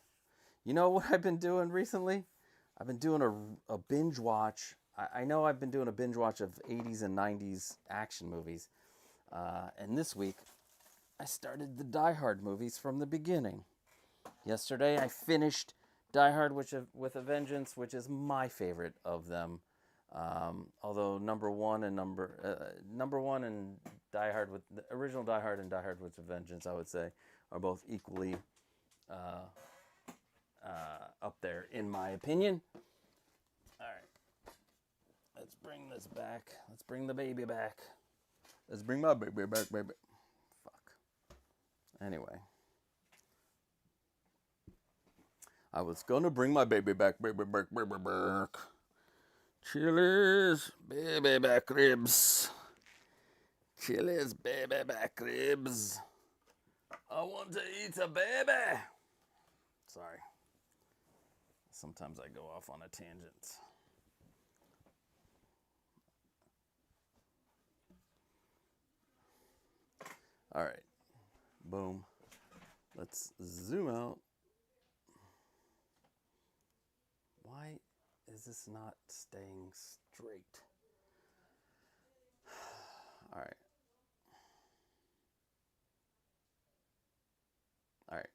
You know what I've been doing recently? I've been doing a binge watch. I know I've been doing a binge watch of 80s and 90s action movies. And this week, I started the Die Hard movies from the beginning. Yesterday, I finished Die Hard with a Vengeance, which is my favorite of them. Although number one and Die Hard with the original Die Hard and Die Hard with a Vengeance, I would say, are both equally up there in my opinion. All right, let's bring this back. Let's bring the baby back. Let's bring my baby back, baby. Fuck. Anyway, I was gonna bring my baby back, baby back, baby back. Chili's baby back ribs. Chili's baby back ribs. I want to eat a baby. Sorry. Sometimes I go off on a tangent. All right. Boom. Let's zoom out. Why is this not staying straight? All right. All right.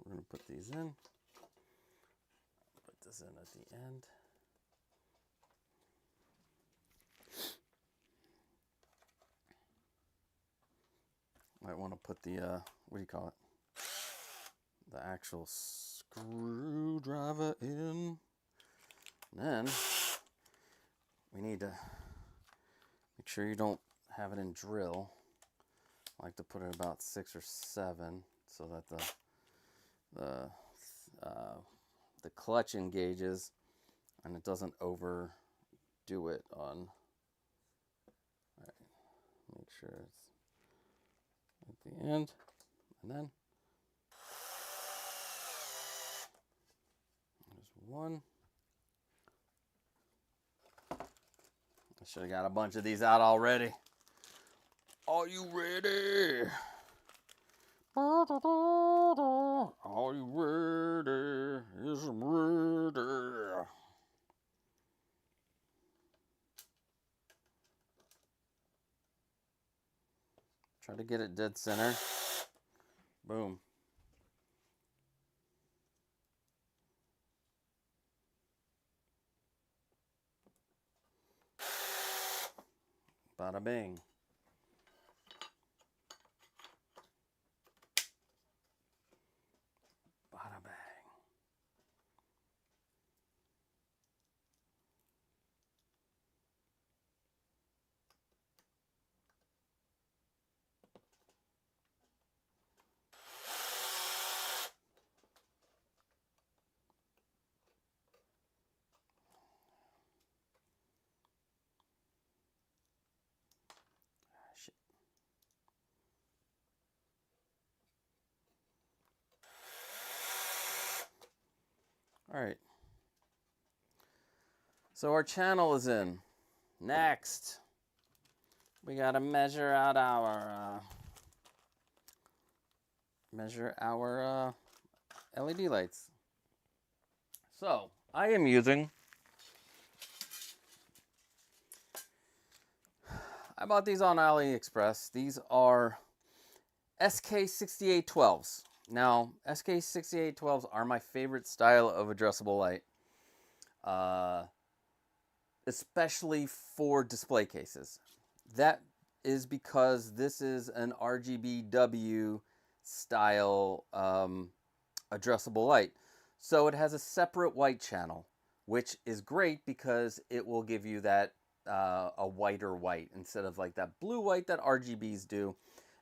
We're going to put these in. Put this in at the end. Might want to put the, what do you call it? The actual screwdriver in. And then we need to make sure you don't have it in drill. I like to put it about 6 or 7 so that the clutch engages and it doesn't overdo it on. All right, make sure it's at the end, and then there's one. I should have got a bunch of these out already. Are you ready? Are you ready? Yes, I'm ready. Try to get it dead center. Boom. Bada bing. Bada bang. Shit. All right. So our channel is in. Next, we gotta measure out our LED lights. So I am using. I bought these on AliExpress. These are SK6812s. Now, SK6812s are my favorite style of addressable light, especially for display cases. That is because this is an RGBW style addressable light. So it has a separate white channel, which is great because it will give you that a whiter white instead of like that blue white that RGBs do.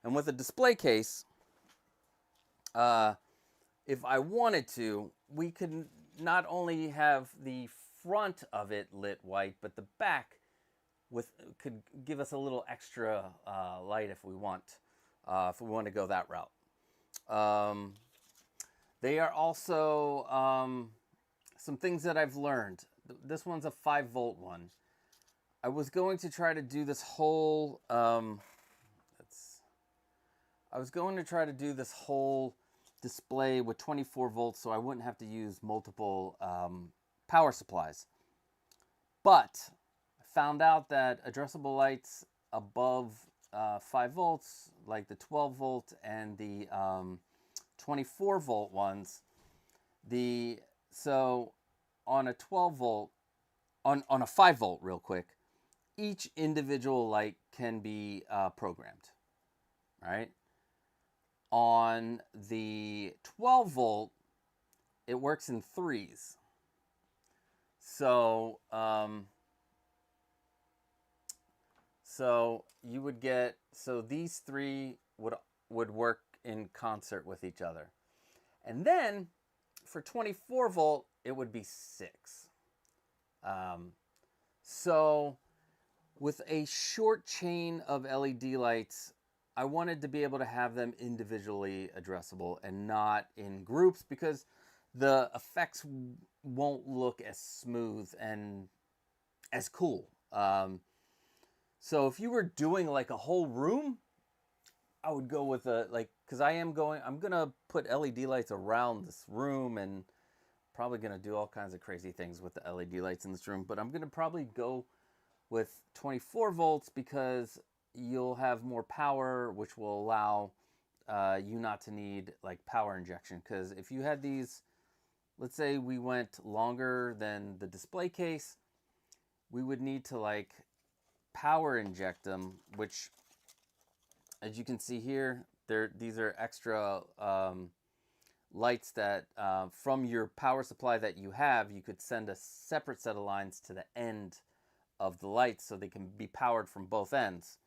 And with a display case, if I wanted to, we could not only have the front of it lit white, but the back could give us a little extra light if we want to go that route. They are also some things that I've learned. This one's a 5-volt one. I was going to try to do this whole display with 24 volts so I wouldn't have to use multiple power supplies. But I found out that addressable lights above 5 volts, like the 12 volt and the 24 volt ones, so on a 12 volt, on a 5 volt real quick, each individual light can be programmed, right? On the 12 volt, it works in 3s. So, you would get, so these 3 would work in concert with each other. And then for 24 volt, it would be 6. So with a short chain of LED lights, I wanted to be able to have them individually addressable and not in groups, because the effects won't look as smooth and as cool. So if you were doing like a whole room, I would go with because I'm gonna put LED lights around this room, and probably gonna do all kinds of crazy things with the LED lights in this room, but I'm gonna probably go with 24 volts because you'll have more power, which will allow you not to need like power injection. Because if you had these, let's say we went longer than the display case, we would need to like power inject them, which, as you can see here, these are extra lights that from your power supply that you have, you could send a separate set of lines to the end of the lights so they can be powered from both ends.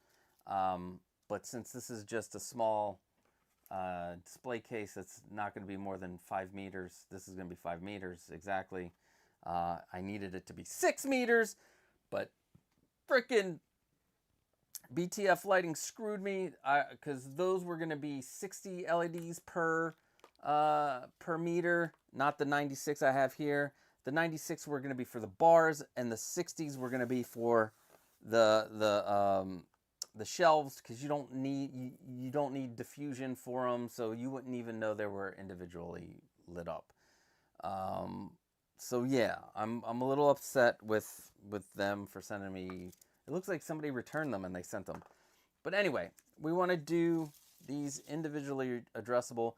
But since this is just a small display case, it's not going to be more than 5 meters. This is going to be 5 meters exactly. I needed it to be 6 meters, but frickin' BTF lighting screwed me, because those were going to be 60 LEDs per meter, not the 96 I have here. The 96 were going to be for the bars, and the 60s were going to be for the shelves, because you don't need diffusion for them, so you wouldn't even know they were individually lit up. So yeah, I'm a little upset with them for sending me. It looks like somebody returned them and they sent them. But anyway, we want to do these individually addressable.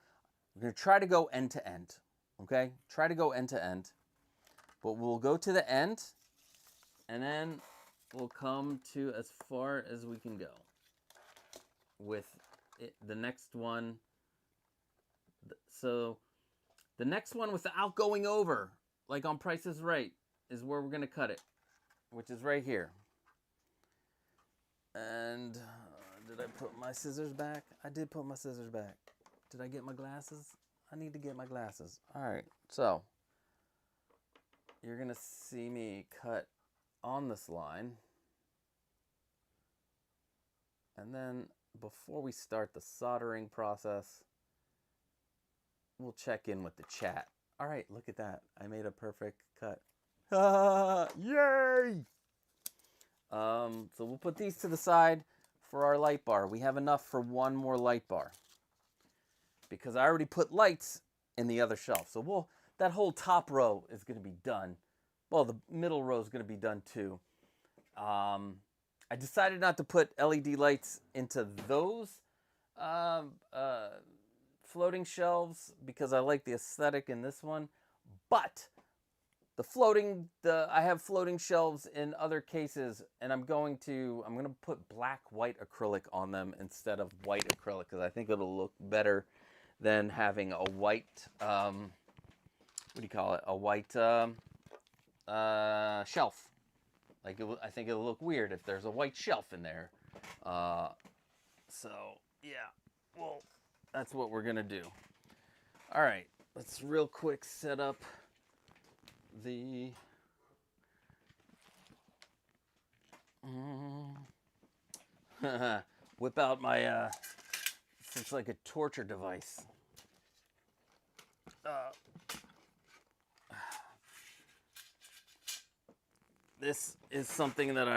We're going to try to go end to end. Okay? Try to go end to end. But we'll go to the end, and then we'll come to as far as we can go with the next one. So the next one without going over, like on Price is Right, is where we're going to cut it, which is right here. And did I put my scissors back? I did put my scissors back. Did I get my glasses? I need to get my glasses. All right, so you're going to see me cut on this line. And then before we start the soldering process, we'll check in with the chat. All right, look at that. I made a perfect cut. Yay! So we'll put these to the side for our light bar. We have enough for one more light bar, because I already put lights in the other shelf. So that whole top row is going to be done. Well, the middle row is going to be done too. I decided not to put LED lights into those floating shelves because I like the aesthetic in this one. But I have floating shelves in other cases, and I'm going to put black white acrylic on them instead of white acrylic, because I think it'll look better than having a white what do you call it? A white shelf. Like I think it'll look weird if there's a white shelf in there. So yeah, well, that's what we're gonna do. All right, let's real quick set up the whip out my it's like a torture device. This is something that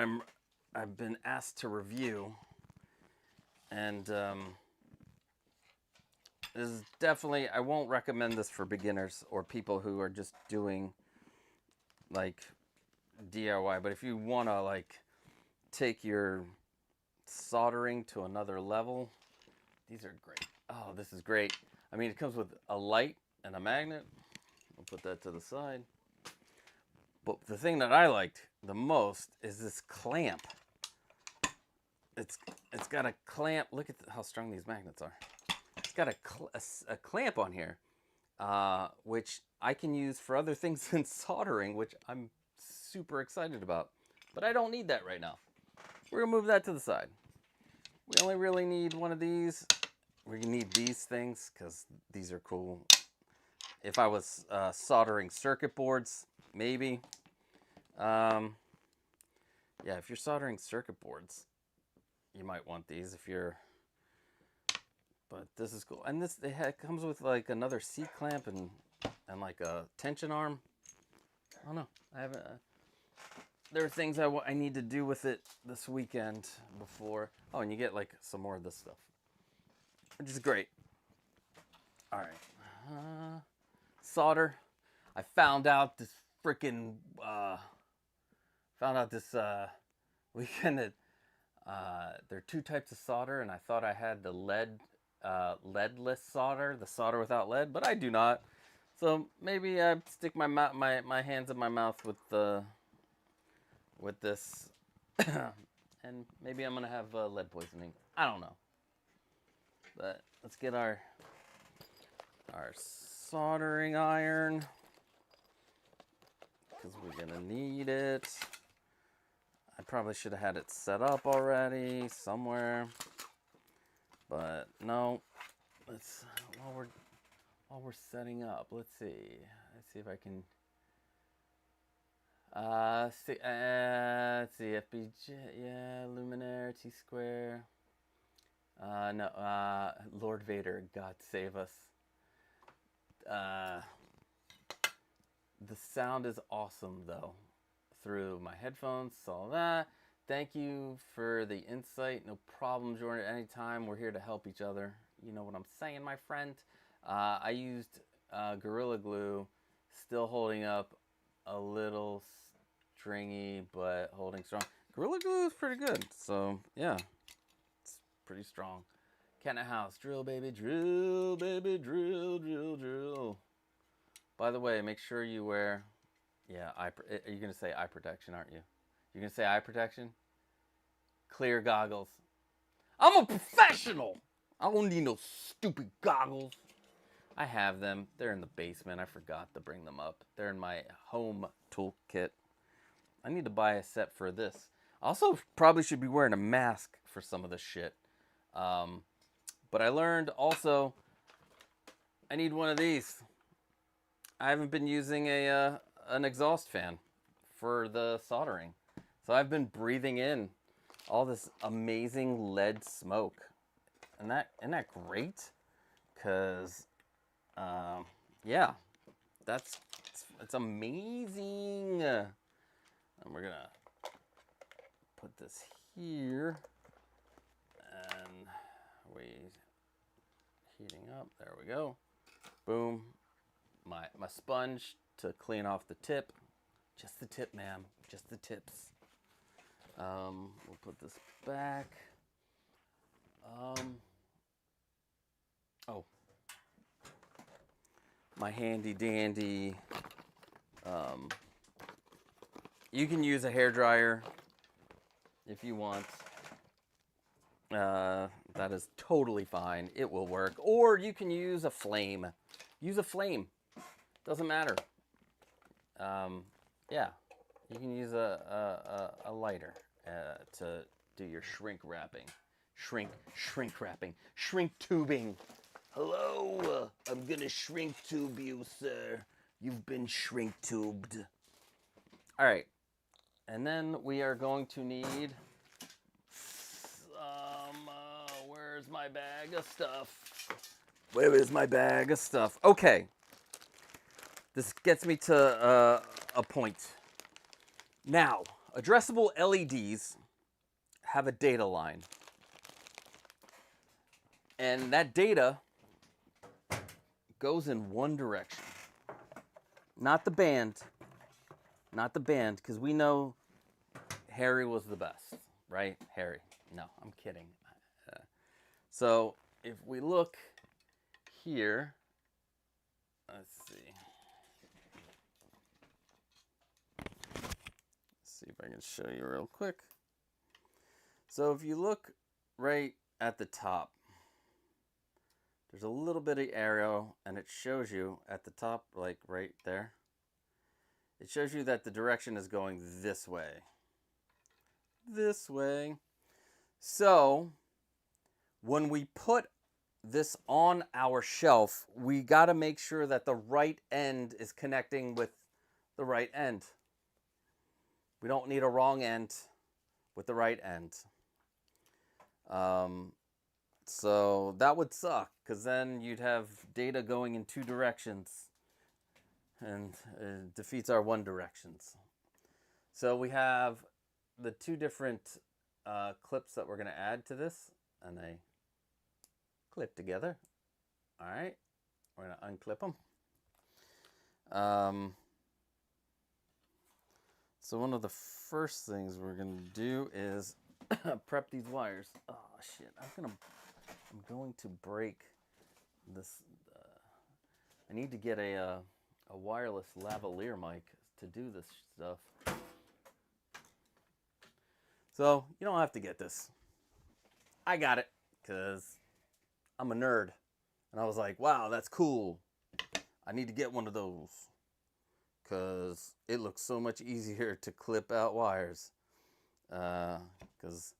I've been asked to review, and this is definitely, I won't recommend this for beginners or people who are just doing like DIY, but if you want to like take your soldering to another level, these are great. Oh, this is great. I mean, it comes with a light and a magnet. I'll put that to the side. But the thing that I liked the most is this clamp. It's got a clamp. Look at how strong these magnets are. It's got a clamp on here, which I can use for other things than soldering, which I'm super excited about. But I don't need that right now. We're going to move that to the side. We only really need one of these. We need these things because these are cool. If I was soldering circuit boards, maybe. Yeah, if you're soldering circuit boards, you might want these if you're... But this is cool. And this it comes with like another C-clamp and like a tension arm. I don't know. I haven't... there are things I need to do with it this weekend before... Oh, and you get like some more of this stuff, which is great. All right. Solder. I found out this freaking... weekend that there are two types of solder, and I thought I had the leadless solder, the solder without lead, but I do not. So maybe I stick my hands in my mouth with this, and maybe I'm gonna have lead poisoning. I don't know. But let's get our soldering iron, because we're gonna need it. I probably should have had it set up already somewhere, but no. Let's while we're setting up, let's see if I can. Let's see, FBJ, yeah, Luminaire, T-square. No, Lord Vader, God save us. The sound is awesome though. Through my headphones, saw that. Thank you for the insight. No problem, Jordan. Anytime, we're here to help each other. You know what I'm saying, my friend. I used Gorilla Glue, still holding up, a little stringy, but holding strong. Gorilla Glue is pretty good, so yeah, it's pretty strong. Cat in a house, drill baby, drill baby, drill, drill, drill. By the way, make sure you wear... Yeah, you're going to say eye protection, aren't you? You're going to say eye protection? Clear goggles. I'm a professional! I don't need no stupid goggles. I have them. They're in the basement. I forgot to bring them up. They're in my home toolkit. I need to buy a set for this. I also probably should be wearing a mask for some of this shit. But I learned also I need one of these. I haven't been using an exhaust fan for the soldering. So I've been breathing in all this amazing lead smoke. Isn't that great? Because, yeah, it's amazing. And we're going to put this here. And we heating up. There we go. Boom. My sponge to clean off the tip. Just the tip, ma'am. Just the tips. We'll put this back. Oh. My handy dandy. You can use a hairdryer if you want. That is totally fine. It will work. Or you can use a flame. Use a flame. Doesn't matter. Yeah, you can use a lighter to do your shrink wrapping. Shrink wrapping. Shrink tubing. Hello, I'm gonna shrink tube you, sir. You've been shrink tubed. All right, and then we are going to need some, where's my bag of stuff? Where is my bag of stuff? Okay. This gets me to a point. Now, addressable LEDs have a data line. And that data goes in one direction. Not the band. Not the band, because we know Harry was the best, right? Harry. No, I'm kidding. So, if we look here, let's see. See if I can show you real quick. So if you look right at the top, there's a little bitty arrow, and it shows you at the top, like right there, it shows you that the direction is going this way. This way. So when we put this on our shelf, we got to make sure that the right end is connecting with the right end. We don't need a wrong end with the right end. So that would suck, because then you'd have data going in two directions, and it defeats our one directions. So we have the two different clips that we're going to add to this, and they clip together. All right, we're going to unclip them. So one of the first things we're going to do is prep these wires. Oh shit! I'm going to break this. I need to get a wireless lavalier mic to do this stuff. So you don't have to get this. I got it because I'm a nerd, and I was like, "Wow, that's cool. I need to get one of those because it looks so much easier to clip out wires. Because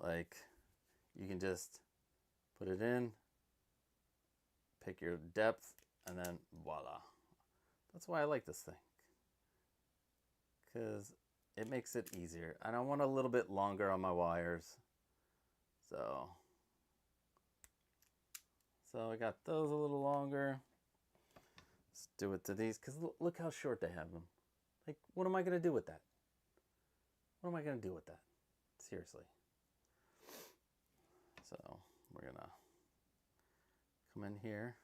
like you can just put it in, pick your depth, and then voila. That's why I like this thing, because it makes it easier. And I want a little bit longer on my wires. So I got those a little longer. Let's do it to these, because look how short they have them. Like, what am I going to do with that? What am I going to do with that? Seriously. So we're going to come in here.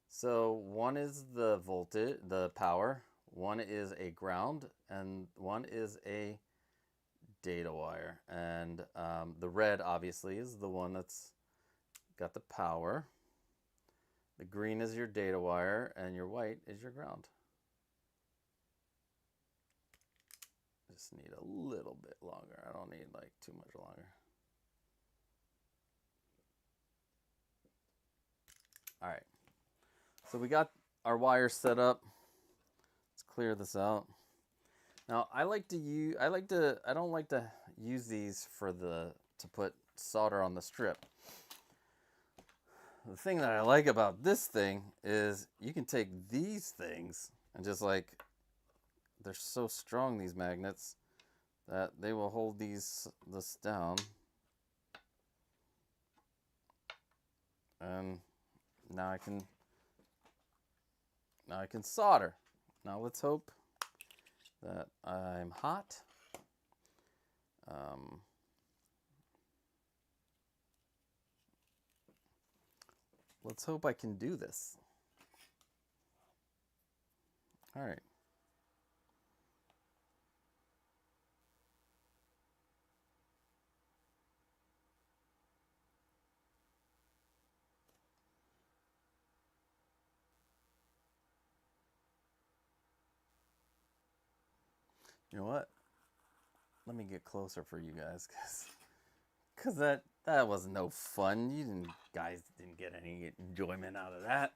So one is the voltage, the power. One is a ground, and one is a data wire. And the red, obviously, is the one that's got the power. The green is your data wire, and your white is your ground. Just need a little bit longer. I don't need like too much longer. All right. So we got our wires set up. Let's clear this out. Now I don't like to use these to put solder on the strip. The thing that I like about this thing is you can take these things and just like, they're so strong, these magnets, that they will hold this down. And now I can solder. Now let's hope that I'm hot. Let's hope I can do this. All right. You know what? Let me get closer for you guys, because that was no fun. You guys didn't get any enjoyment out of that.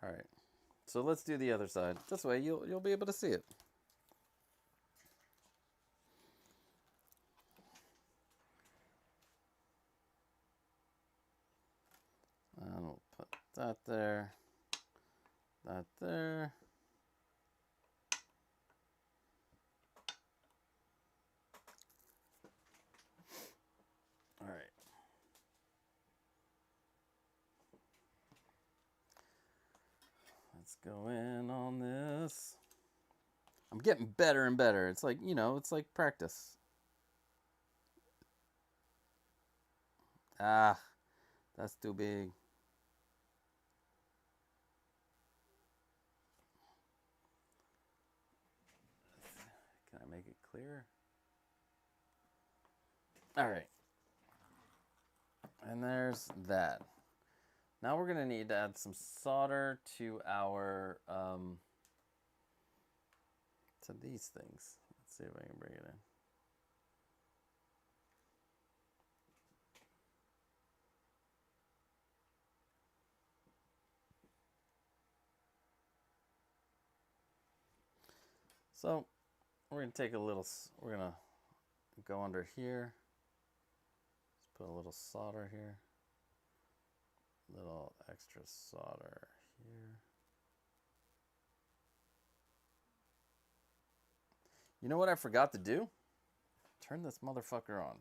All right. So let's do the other side. This way you'll be able to see it. And we'll put that there. That there. All right. Let's go in on this. I'm getting better and better. It's like, it's like practice. Ah, that's too big. Can I make it clearer? All right. And there's that. Now we're going to need to add some solder to our, to these things. Let's see if I can bring it in. So we're going to take we're going to go under here. put a little solder here. Little extra solder here. You know what I forgot to do? Turn this motherfucker on.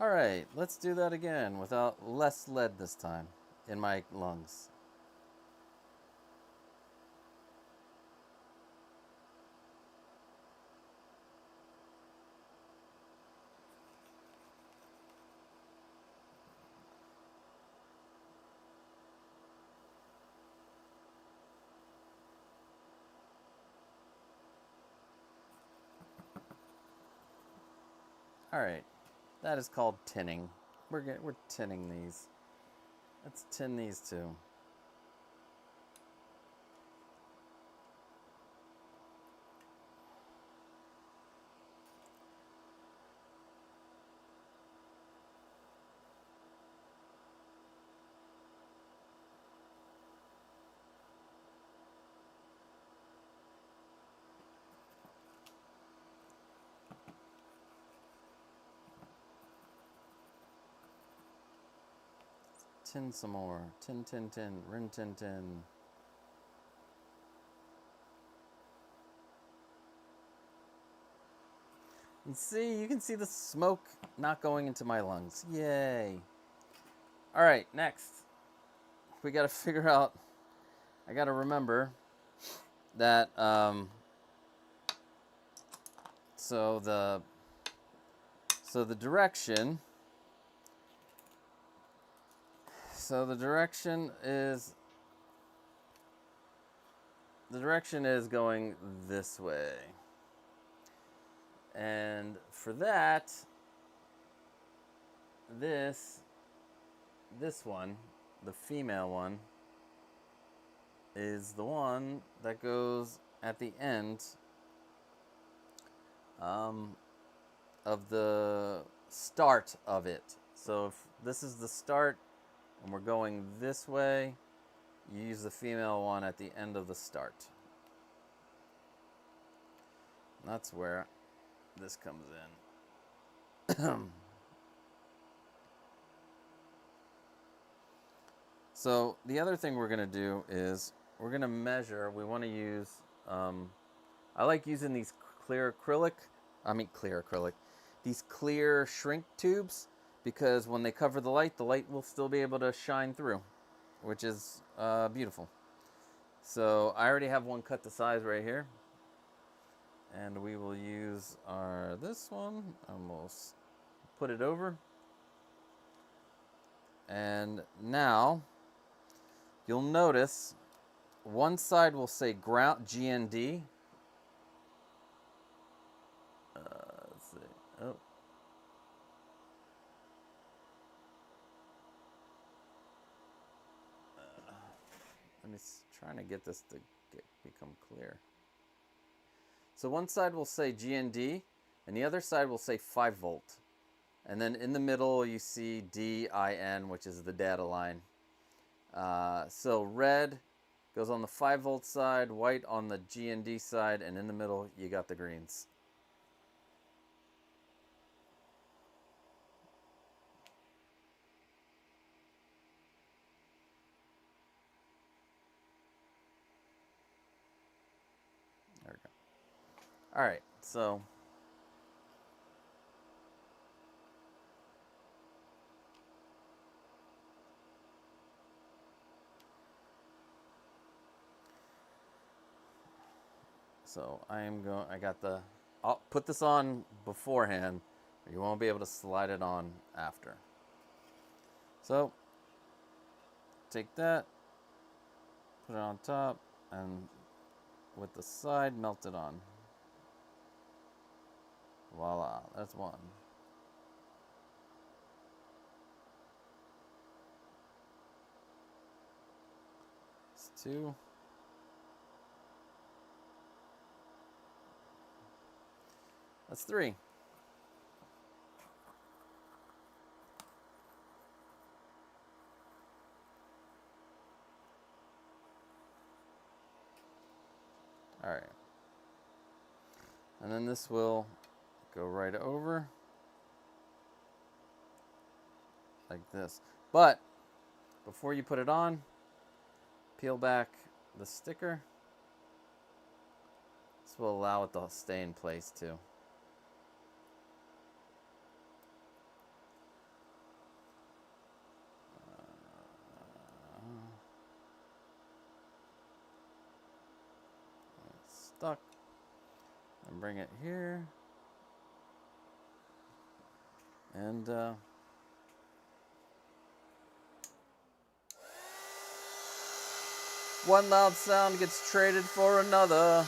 All right, let's do that again without less lead this time in my lungs. All right, that is called tinning. We're tinning these. Let's tin these too. Tin some more. Tin, tin, tin. Rin, tin, tin. You can see the smoke not going into my lungs. Yay. All right, next. We got to figure out, I got to remember that, so the direction, the direction is going this way. And for that, this one, the female one, is the one that goes at the end of the start of it. So if this is the start and we're going this way, you use the female one at the end of the start. That's where this comes in. So the other thing we're going to do is we're going to measure. We want to use, I like using these clear acrylic, these clear shrink tubes, because when they cover the light will still be able to shine through, which is beautiful. So I already have one cut to size right here. And we will use this one, and we'll put it over. And now, you'll notice one side will say ground GND. Let's see. Oh. Let me trying to get this to become clear. So one side will say GND, and the other side will say 5 volt. And then in the middle you see DIN, which is the data line. So red goes on the 5 volt side, white on the GND side, and in the middle you got the greens. There we go. All right, so I'll put this on beforehand, or you won't be able to slide it on after. So, take that, put it on top, and with the side, melt it on. Voila, that's one. That's 2. That's 3. All right. And then this will go right over like this. But before you put it on, peel back the sticker. This will allow it to stay in place too. It's stuck. And bring it here. And one loud sound gets traded for another.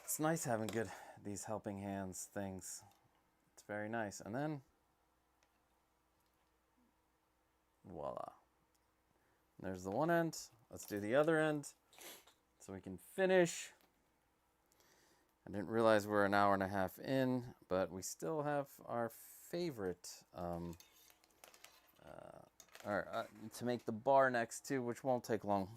It's nice having these helping hands things. It's very nice. And then, voila. There's the one end. Let's do the other end so we can finish. I didn't realize we're an hour and a half in, but we still have our favorite to make the bar next to, which won't take long.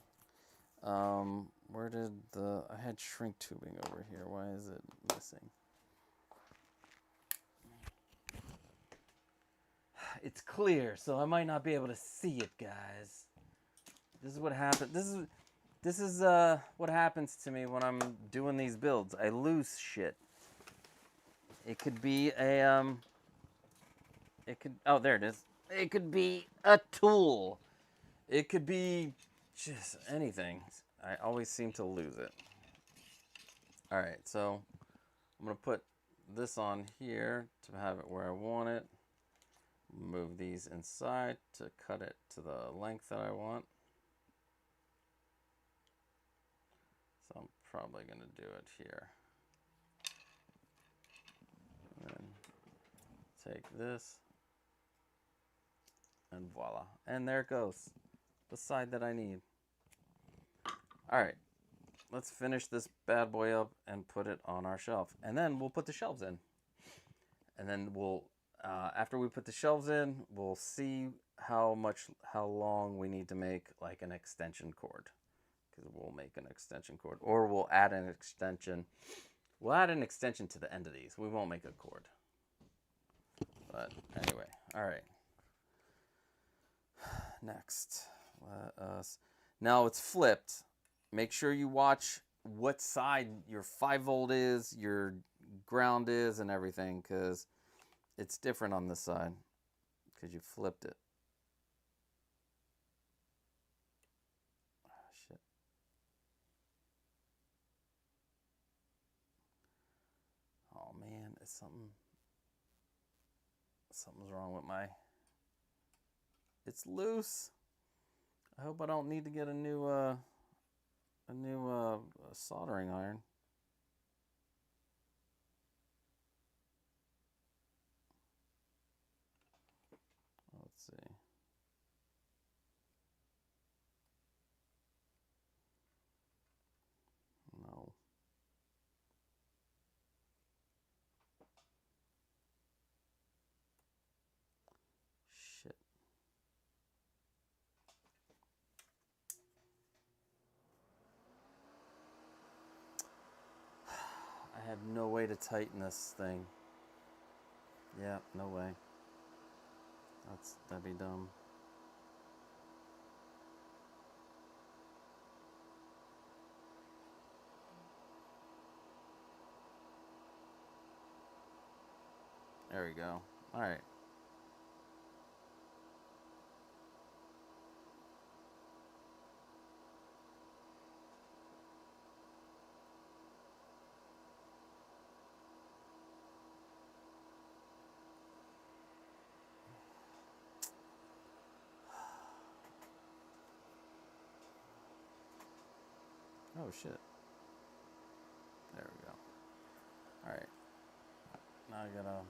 Where did I had shrink tubing over here. Why is it missing? It's clear, so I might not be able to see it, guys. This is what happens. This is what happens to me when I'm doing these builds. I lose shit. It could be a oh, there it is. It could be a tool. It could be just anything. I always seem to lose it. All right, so I'm gonna put this on here to have it where I want it. Move these inside to cut it to the length that I want. So I'm probably gonna do it here. And then take this, and voila. And there it goes, the side that I need. All right, let's finish this bad boy up and put it on our shelf. And then we'll put the shelves in. And then we'll, after we put the shelves in, we'll see how long we need to make like an extension cord. Because we'll make an extension cord. Or we'll add an extension. We'll add an extension to the end of these. We won't make a cord. But anyway, all right. Next, let us. Now it's flipped. Make sure you watch what side your 5-volt is, your ground is, and everything, because it's different on this side because you flipped it. Oh, shit. Oh man, it's something's wrong with my. It's loose. I hope I don't need to get a new soldering iron. Let's see. No. Shit. I have no way to tighten this thing. Yeah, no way. That'd be dumb. There we go. All right. Oh shit. There we go. Alright. Now I gotta...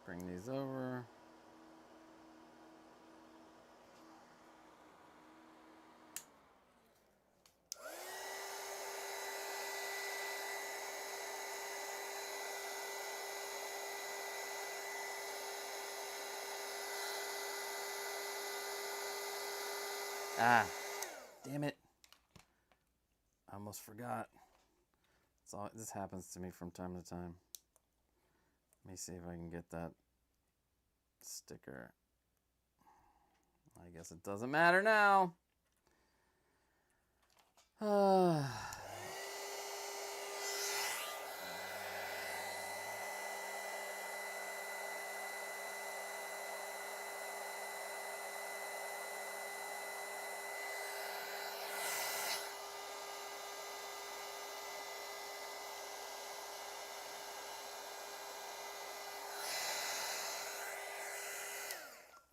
bring these over. Ah, damn it. I almost forgot. This happens to me from time to time. Let me see if I can get that sticker. I guess it doesn't matter now.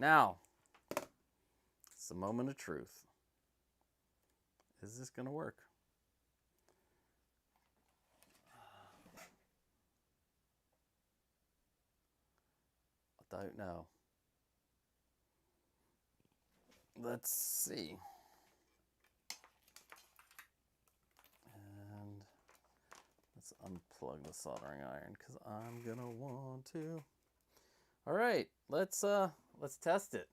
Now, it's the moment of truth. Is this going to work? I don't know. Let's see. And let's unplug the soldering iron because I'm going to want to. All right, let's test it.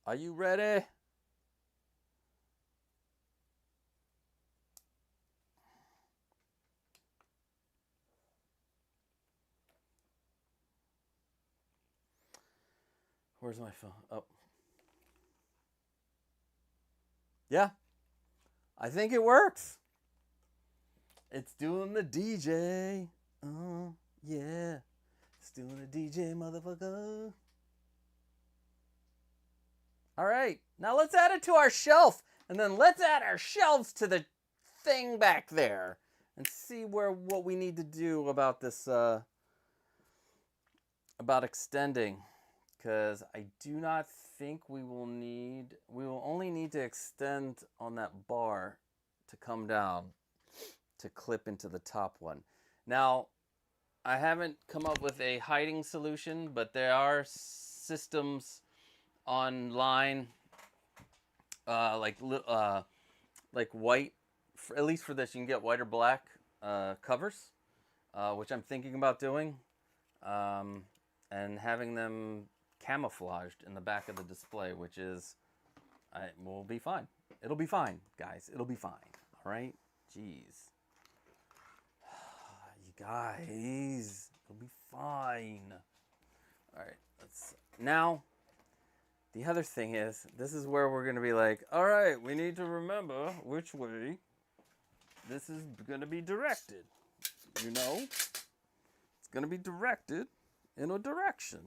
Are you ready? Where's my phone? Oh. Yeah. I think it works. It's doing the DJ. Oh, yeah. It's doing the DJ, motherfucker. All right. Now let's add it to our shelf. And then let's add our shelves to the thing back there. And see what we need to do about this, about extending. Because I do not think we will only need to extend on that bar to come down to clip into the top one. Now, I haven't come up with a hiding solution, but there are systems online, like white, at least for this, you can get white or black covers, which I'm thinking about doing, and having them camouflaged in the back of the display, which is, will be fine. It'll be fine, guys. It'll be fine. All right? Jeez. You guys, it'll be fine. All right. Now, the other thing is, this is where we're going to be like, all right, we need to remember which way this is going to be directed. You know? It's going to be directed in a direction.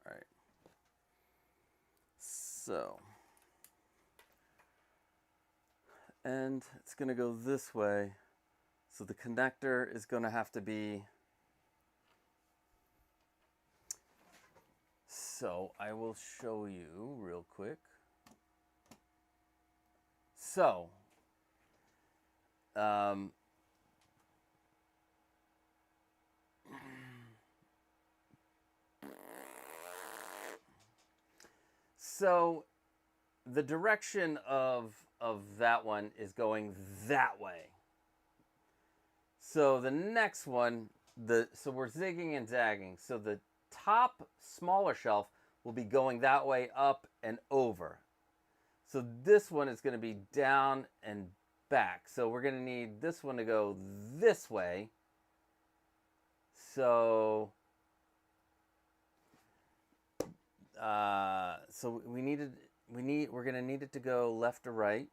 All right. So, and it's going to go this way. So the connector is going to have to be, so I will show you real quick. So, so the direction of that one is going that way. So the next one, so we're zigging and zagging. So the top smaller shelf will be going that way up and over. So this one is going to be down and back. So we're going to need this one to go this way. So we're going to need it to go left or right.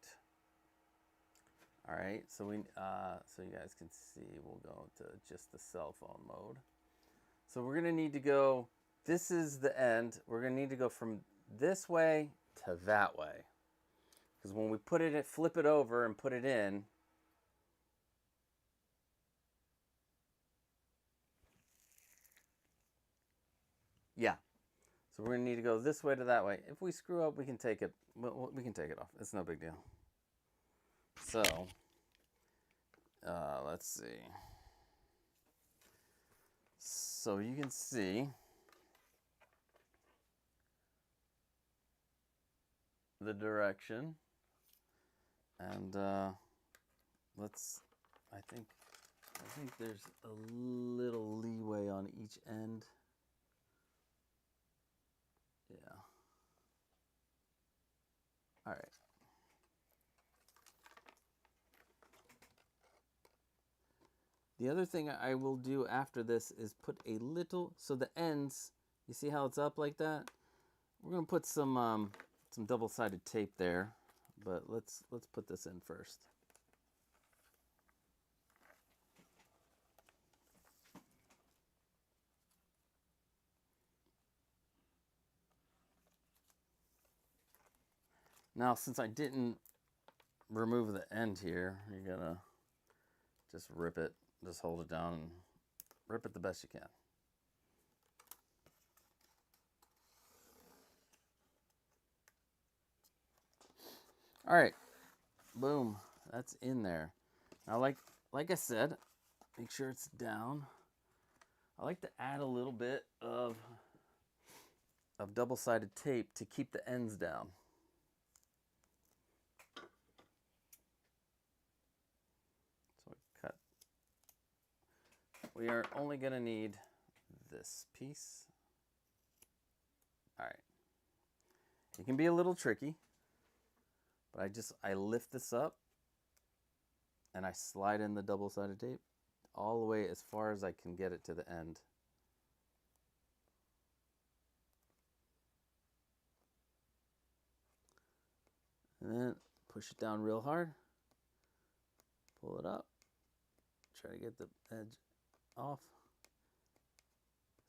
All right, so so you guys can see, we'll go to just the cell phone mode. So we're gonna need to go, this is the end. We're gonna need to go from this way to that way. Because when we put it in, flip it over and put it in, yeah. So we're gonna need to go this way to that way. If we screw up, we can take it. We can take it off. It's no big deal. So let's see. So you can see the direction, and I think there's a little leeway on each end. Yeah. All right. The other thing I will do after this is put a little, so the ends, you see how it's up like that? We're gonna put some double-sided tape there, but let's put this in first. Now, since I didn't remove the end here, you're gonna just rip it, just hold it down and rip it the best you can. All right, boom, that's in there. Now, like I said, make sure it's down. I like to add a little bit of double-sided tape to keep the ends down. So cut. We are only gonna need this piece. All right. It can be a little tricky, but I lift this up and I slide in the double-sided tape all the way as far as I can get it to the end. And then push it down real hard, pull it up, try to get the edge off.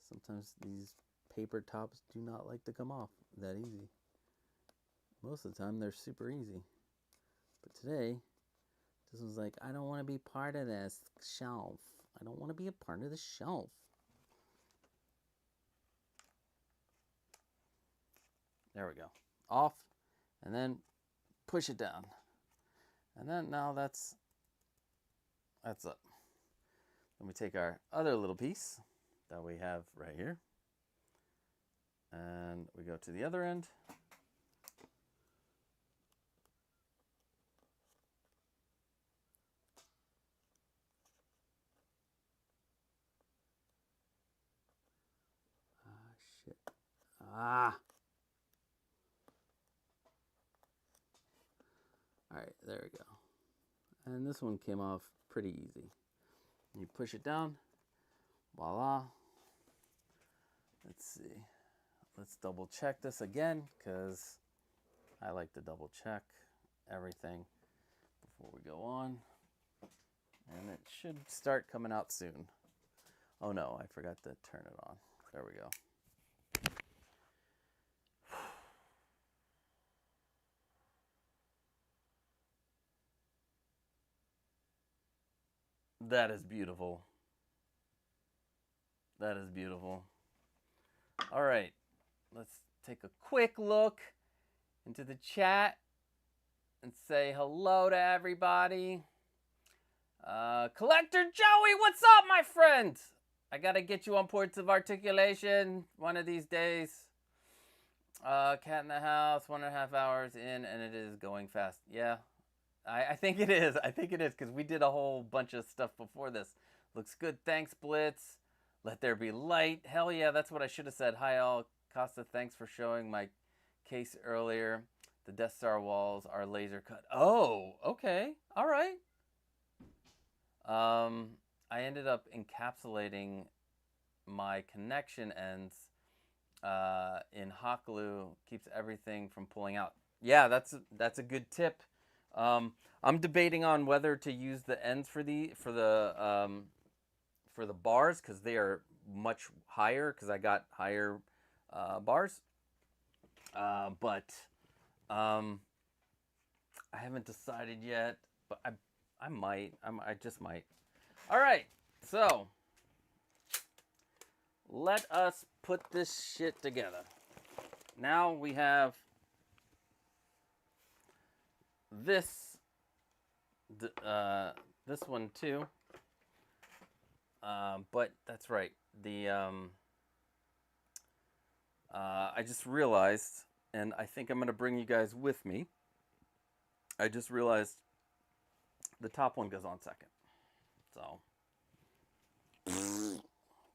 Sometimes these paper tops do not like to come off that easy. Most of the time they're super easy. But today, this was like, I don't want to be part of this shelf. I don't want to be a part of the shelf. There we go. Off, and then push it down. And then now that's up. Then we take our other little piece that we have right here, and we go to the other end. Shit. All right, there we go. And this one came off pretty easy. You push it down, voila. Let's see. Let's double check this again, because I like to double check everything before we go on. And it should start coming out soon. Oh no, I forgot to turn it on. There we go. That is beautiful. That is beautiful. All right, let's take a quick look into the chat and say hello to everybody. Collector Joey, what's up, my friend? I gotta get you on points of articulation one of these days. Cat in the House, 1.5 hours in, and it is going fast. Yeah, I think it is. I think it is, because we did a whole bunch of stuff before this. Looks good. Thanks, Blitz. Let there be light. Hell yeah, that's what I should have said. Hi, all. Costa, thanks for showing my case earlier. The Death Star walls are laser cut. Oh, okay. All right. I ended up encapsulating my connection ends in hot glue. Keeps everything from pulling out. Yeah, that's a good tip. I'm debating on whether to use the ends for the bars because they are much higher because I got higher bars. But I haven't decided yet. But I might. I just might. All right. So let us put this shit together. Now we have this this one too. But that's right. I just realized, and I think I'm going to bring you guys with me. I just realized the top one goes on second. So,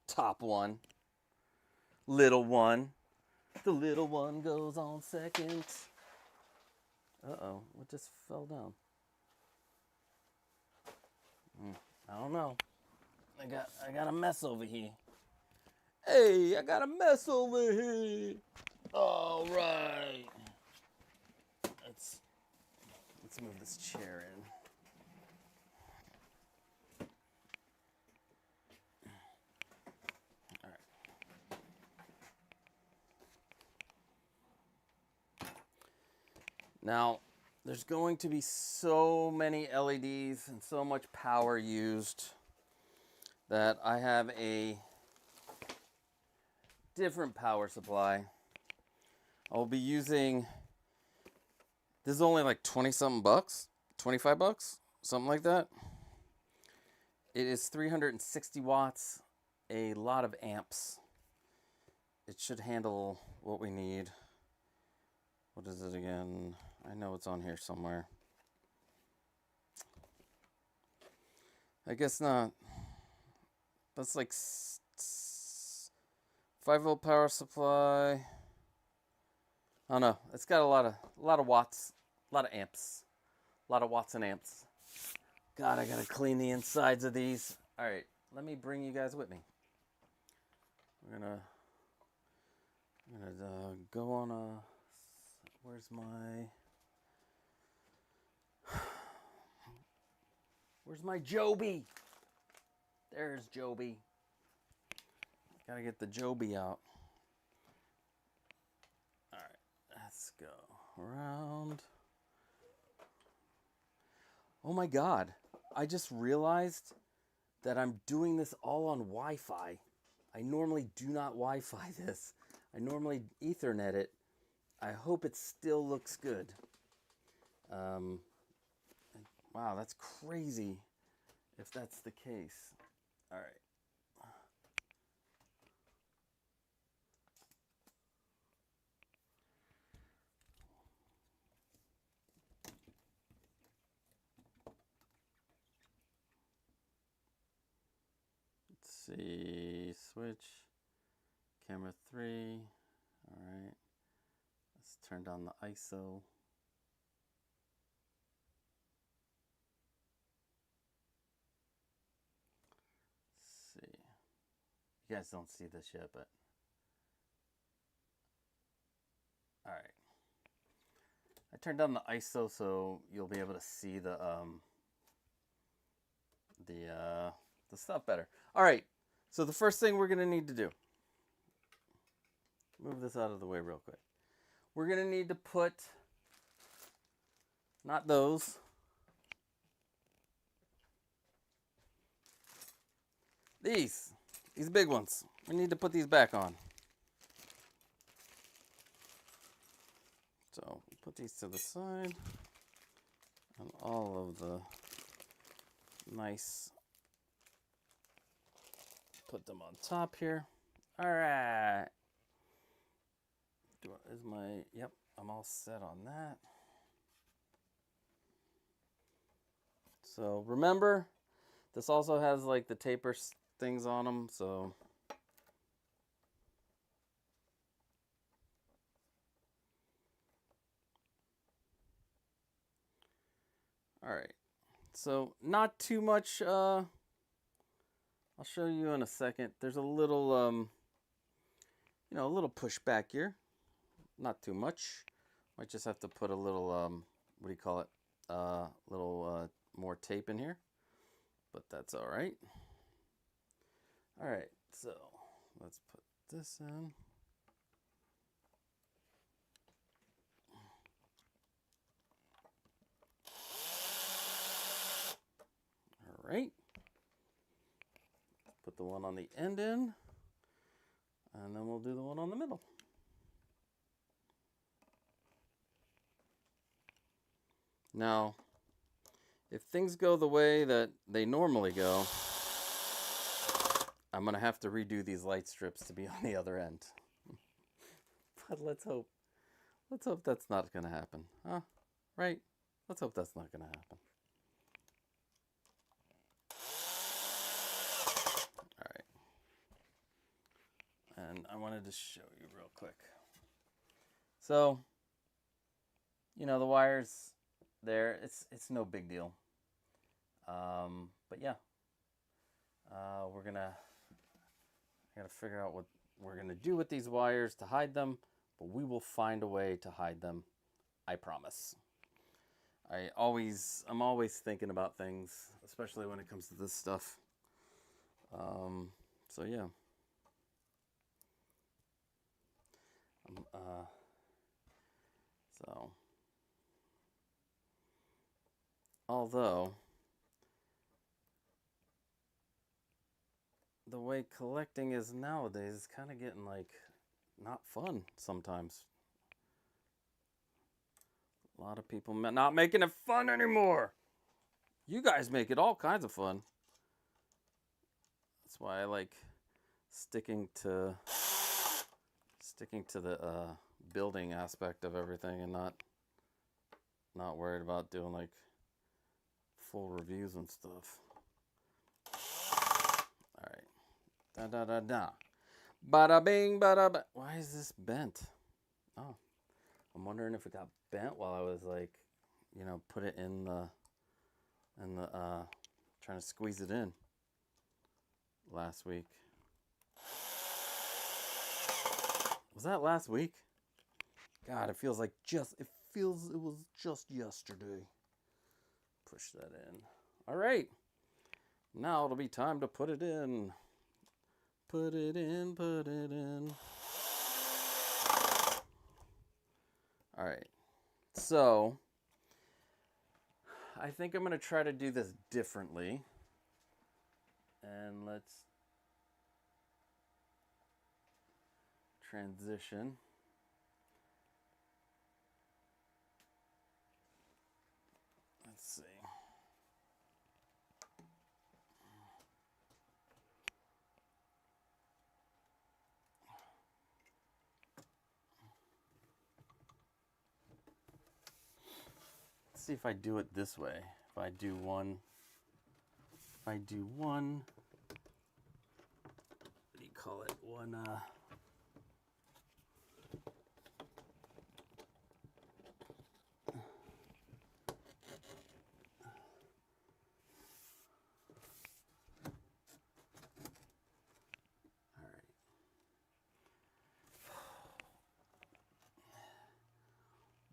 top one, little one. The little one goes on second. Uh-oh, what just fell down? I don't know. I got a mess over here. Hey, I got a mess over here. All right. Let's move this chair in. All right. Now, there's going to be so many LEDs and so much power used that I have a different power supply. I'll be using, this is only like 20 something bucks, 25 bucks, something like that. It is 360 watts, a lot of amps. It should handle what we need. What is it again? I know it's on here somewhere. I guess not. That's like 5-volt power supply. I don't know. It's got a lot of watts, a lot of amps, a lot of watts and amps. God, I gotta clean the insides of these. All right, let me bring you guys with me. We're gonna go on a. Where's my Joby? There's Joby. Gotta get the Joby out. All right, let's go around. Oh my God, I just realized that I'm doing this all on Wi-Fi. I normally do not Wi-Fi this. I normally Ethernet it. I hope it still looks good. Wow, that's crazy if that's the case. All right. Let's see, switch, camera 3. All right. Let's turn down the ISO. Let's see. You guys don't see this yet, but all right. I turned down the ISO so you'll be able to see the stuff better. All right. So the first thing we're gonna need to do. Move this out of the way real quick. We're gonna need to put not those. These big ones. We need to put these back on. So put these to the side. And all of the nice, put them on top here. All right. Yep, I'm all set on that. So remember, this also has like the taper things on them, so. All right, so not too much, I'll show you in a second. There's a little, a little push back here. Not too much. Might just have to put a little, what do you call it? little more tape in here, but that's all right. All right, so let's put this in. All right. Put the one on the end in, and then we'll do the one on the middle. Now, if things go the way that they normally go, I'm going to have to redo these light strips to be on the other end. But let's hope that's not going to happen. Huh? Right? Let's hope that's not going to happen. All right. And I wanted to show you real quick. So, you know, the wires there, it's no big deal. But yeah, I gotta figure out what we're gonna do with these wires to hide them, but we will find a way to hide them. I promise. I'm always thinking about things, especially when it comes to this stuff. So yeah. So, although the way collecting is nowadays, it's kind of getting like not fun sometimes. A lot of people not making it fun anymore. You guys make it all kinds of fun. That's why I like sticking to the building aspect of everything and not worried about doing like full reviews and stuff. All right. Da da da da. Bada bing, bada ba. Why is this bent? Oh, I'm wondering if it got bent while I was like, you know, put it in the trying to squeeze it in last week. Was that last week? God, it feels like it was just yesterday. Push that in. All right. Now it'll be time to put it in. Put it in, put it in. All right. So, I think I'm going to try to do this differently. And let's transition. Let's see. Let's see if I do it this way. If I do one, what do you call it? One,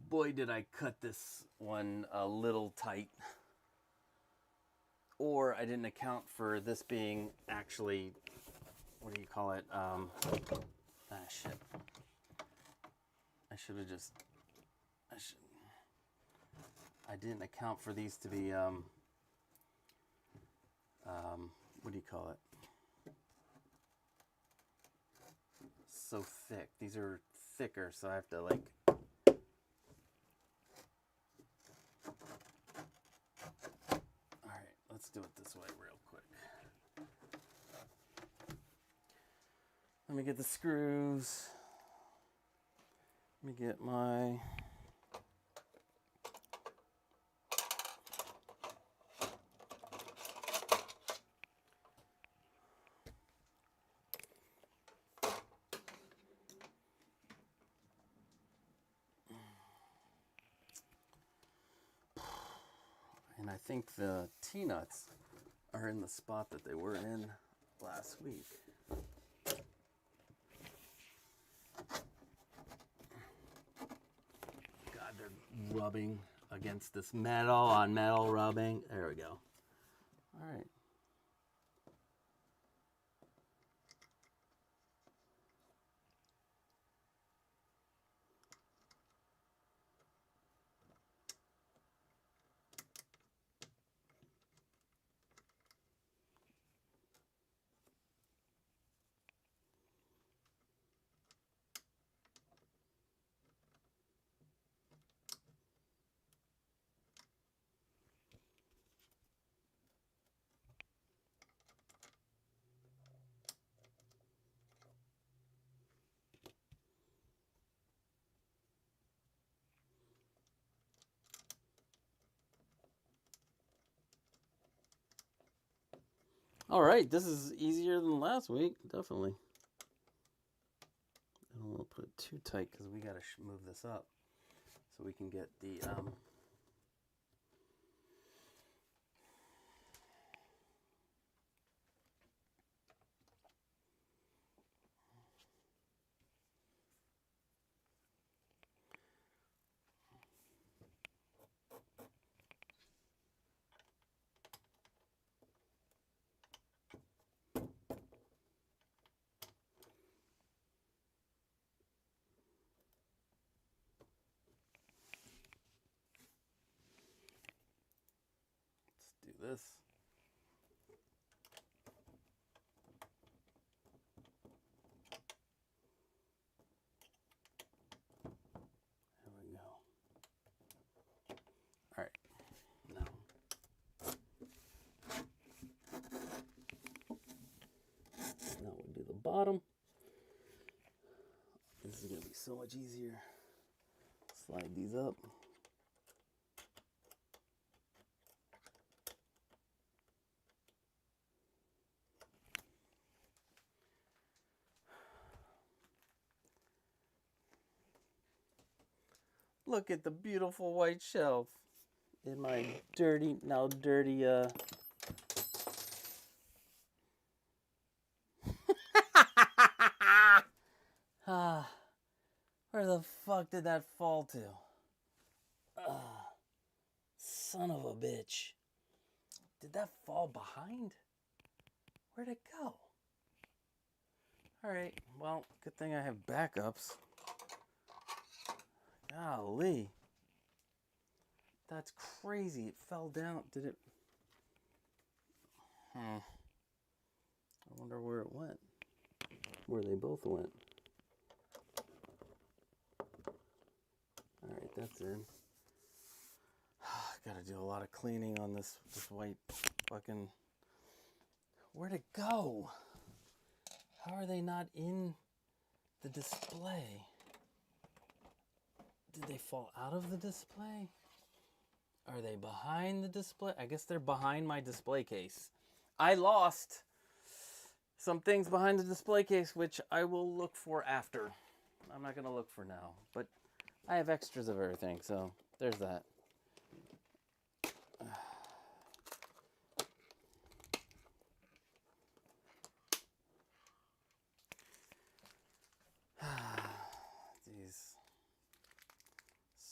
boy, did I cut this one a little tight. Or I didn't account for this being actually, what do you call it? Shit. I didn't account for these to be, what do you call it? So thick. These are thicker, so I have to like, let's do it this way real quick. Let me get the screws. Let me get my... And I think the T-nuts are in the spot that they were in last week. God, they're rubbing against this metal on metal rubbing. There we go. All right. All right, this is easier than last week, definitely. I don't want to put it too tight because we got to move this up so we can get the let's do this. There we go. All right. Now we'll do the bottom. This is going to be so much easier. Slide these up. Look at the beautiful white shelf in my dirty, where the fuck did that fall to? Son of a bitch. Did that fall behind? Where'd it go? Alright, well, good thing I have backups. Golly. That's crazy. It fell down. Did it? I wonder where it went. Where they both went. Alright, that's in. Gotta do a lot of cleaning on this white fucking... Where'd it go? How are they not in the display? Did they fall out of the display? Are they behind the display? I guess they're behind my display case. I lost some things behind the display case, which I will look for after. I'm not going to look for now, but I have extras of everything, so there's that.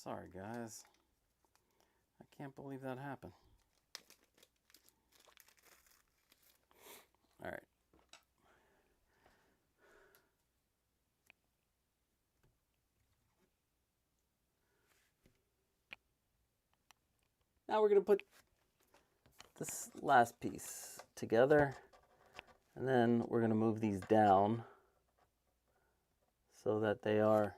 Sorry, guys. I can't believe that happened. All right. Now we're going to put this last piece together, and then we're going to move these down so that they are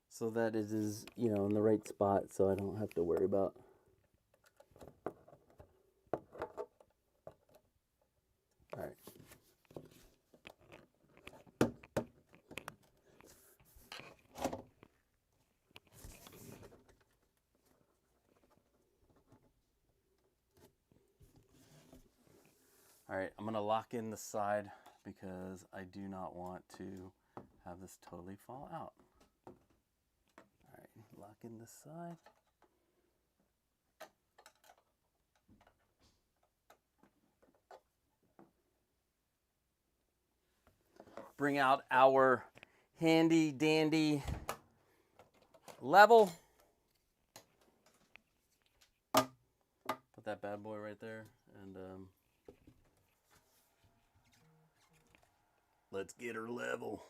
so that it is, you know, in the right spot, so I don't have to worry about all right. All right, I'm going to lock in the side because I do not want to have this totally fall out. All right, lock in this side. Bring out our handy dandy level. Put that bad boy right there, and let's get her level.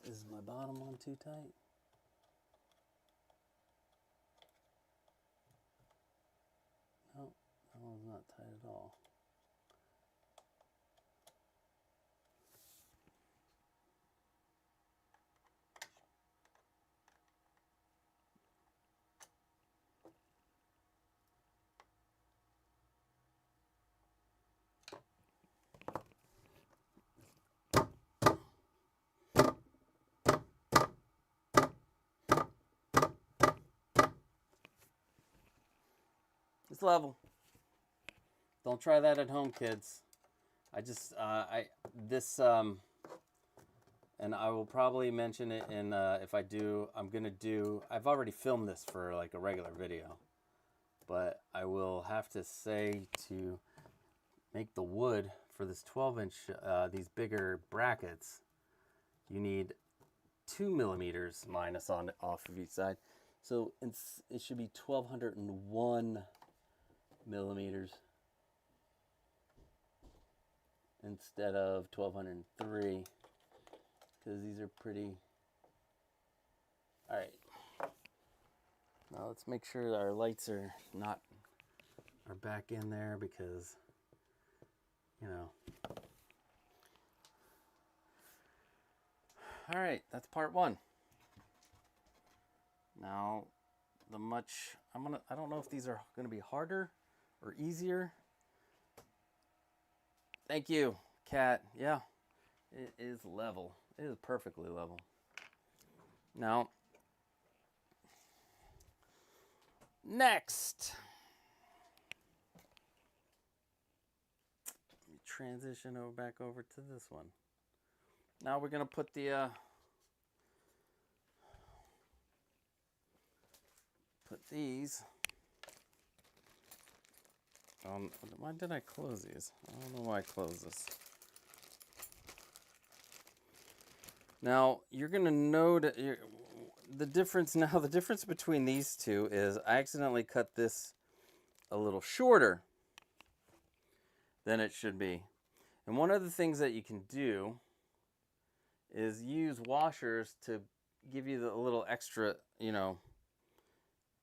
Is my bottom one too tight? No, that one's not tight at all. It's level. Don't try that at home, kids. And I will probably mention it in, if I do, I've already filmed this for like a regular video. But I will have to say, to make the wood for this 12-inch, these bigger brackets, you need 2 millimeters minus off of each side. So it should be 1,201 millimeters instead of 1,203, because these are pretty. All right, now let's make sure our lights are back in there, because all right, that's part one. Now I don't know if these are gonna be harder or easier. Thank you, Cat. Yeah, it is level. It is perfectly level. Now, next, let me transition back over to this one. Now we're gonna put these. Why did I close these? I don't know why I closed this. Now you're gonna note the difference. Now the difference between these two is I accidentally cut this a little shorter than it should be. And one of the things that you can do is use washers to give you a little extra,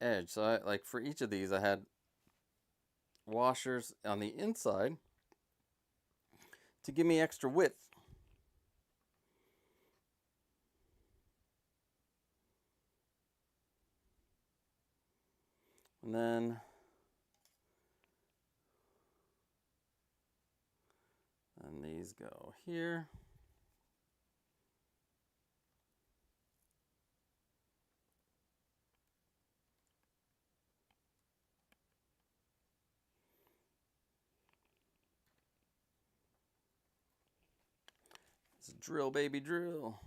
edge. So like for each of these, I had washers on the inside to give me extra width. And then these go here. It's a drill, baby, drill.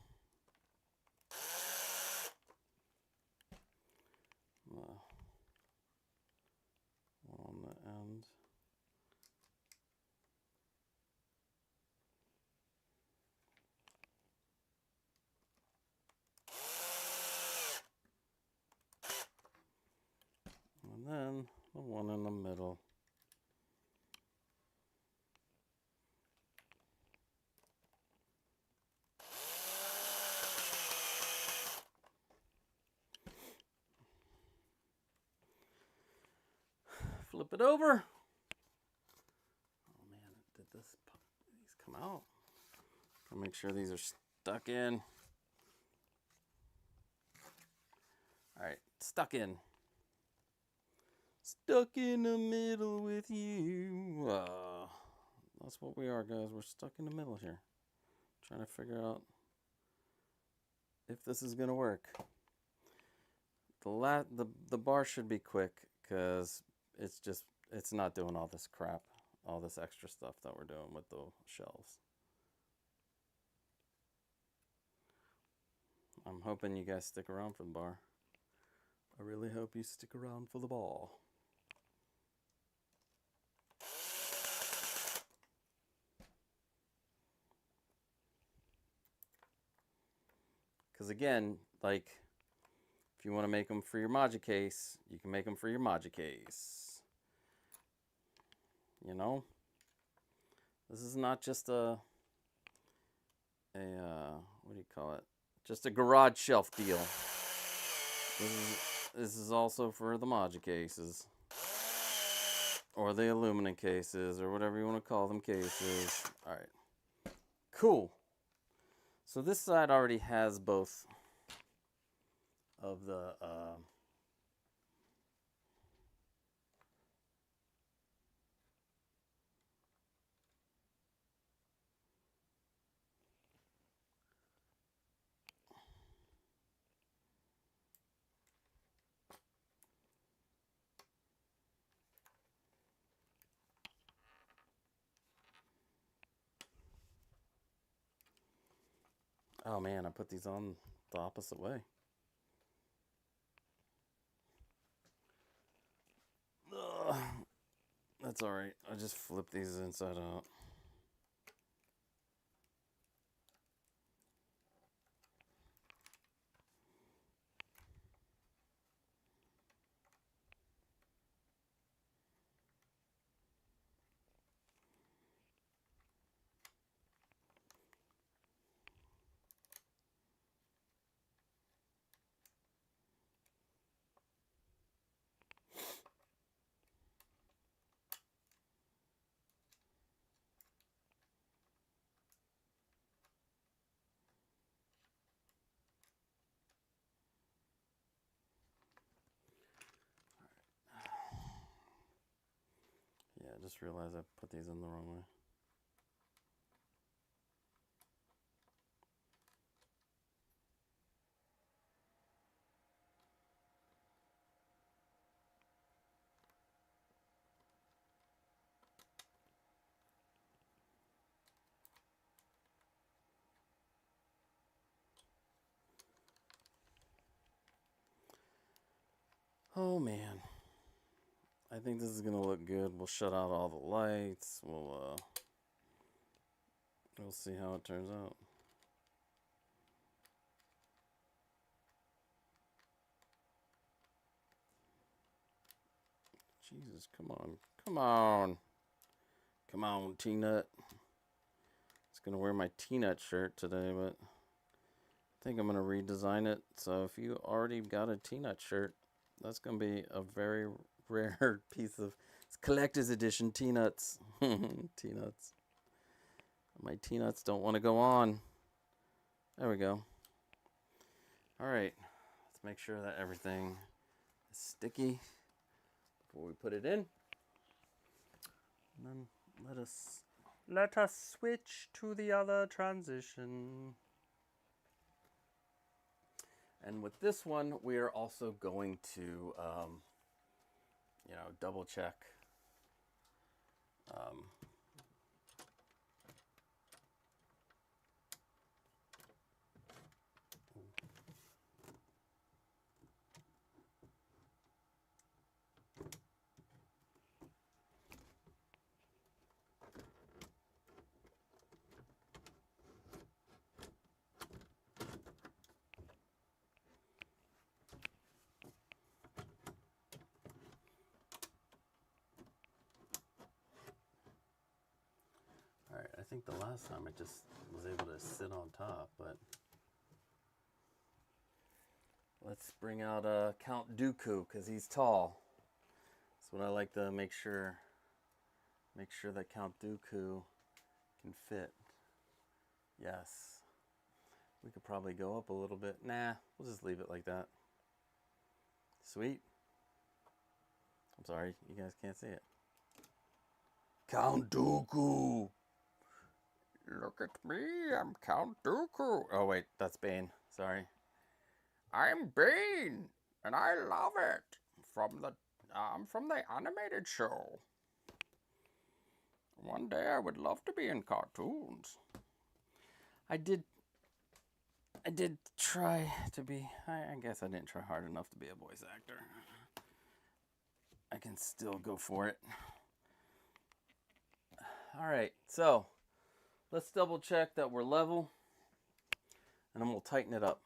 On the end. And then the one in the middle. Flip it over. Oh man, did these come out? I'll make sure these are stuck in. All right, stuck in. Stuck in the middle with you. That's what we are, guys. We're stuck in the middle here. Trying to figure out if this is gonna work. The bar should be quick because it's not doing all this crap, all this extra stuff that we're doing with the shelves. I'm hoping you guys stick around for the bar. I really hope you stick around for the ball. Because again, like, if you want to make them for your Maja case, you can make them for your Maja case. You know? This is not just a what do you call it? Just a garage shelf deal. This is also for the Maja cases. Or the aluminum cases, or whatever you want to call them cases. Alright. Cool. So this side already has both of the oh man, I put these on the opposite way. Ugh. That's alright. I just flip these inside out. Yeah, I just realized I put these in the wrong way. Oh man. I think this is gonna look good. We'll shut out all the lights. We'll see how it turns out. Jesus, come on. Come on. Come on, T-Nut. I was gonna wear my T-Nut shirt today, but I think I'm gonna redesign it. So if you already got a T-Nut shirt, that's gonna be a very rare piece of collector's edition T-Nuts. T-Nuts. My T-Nuts don't want to go on. There we go. Alright, let's make sure that everything is sticky before we put it in. And then let us switch to the other transition. And with this one, we are also going to, double check. Alright, I think the last time it just was able to sit on top, but let's bring out Count Dooku because he's tall. That's what I like to make sure that Count Dooku can fit. Yes. We could probably go up a little bit. Nah, we'll just leave it like that. Sweet. I'm sorry, you guys can't see it. Count Dooku! Look at me, I'm Count Dooku. Oh wait, that's Bane. Sorry. I'm Bean, and I love it. I'm from the animated show. One day I would love to be in cartoons. I did try to be. I guess I didn't try hard enough to be a voice actor. I can still go for it. All right, so let's double check that we're level, and then we'll tighten it up.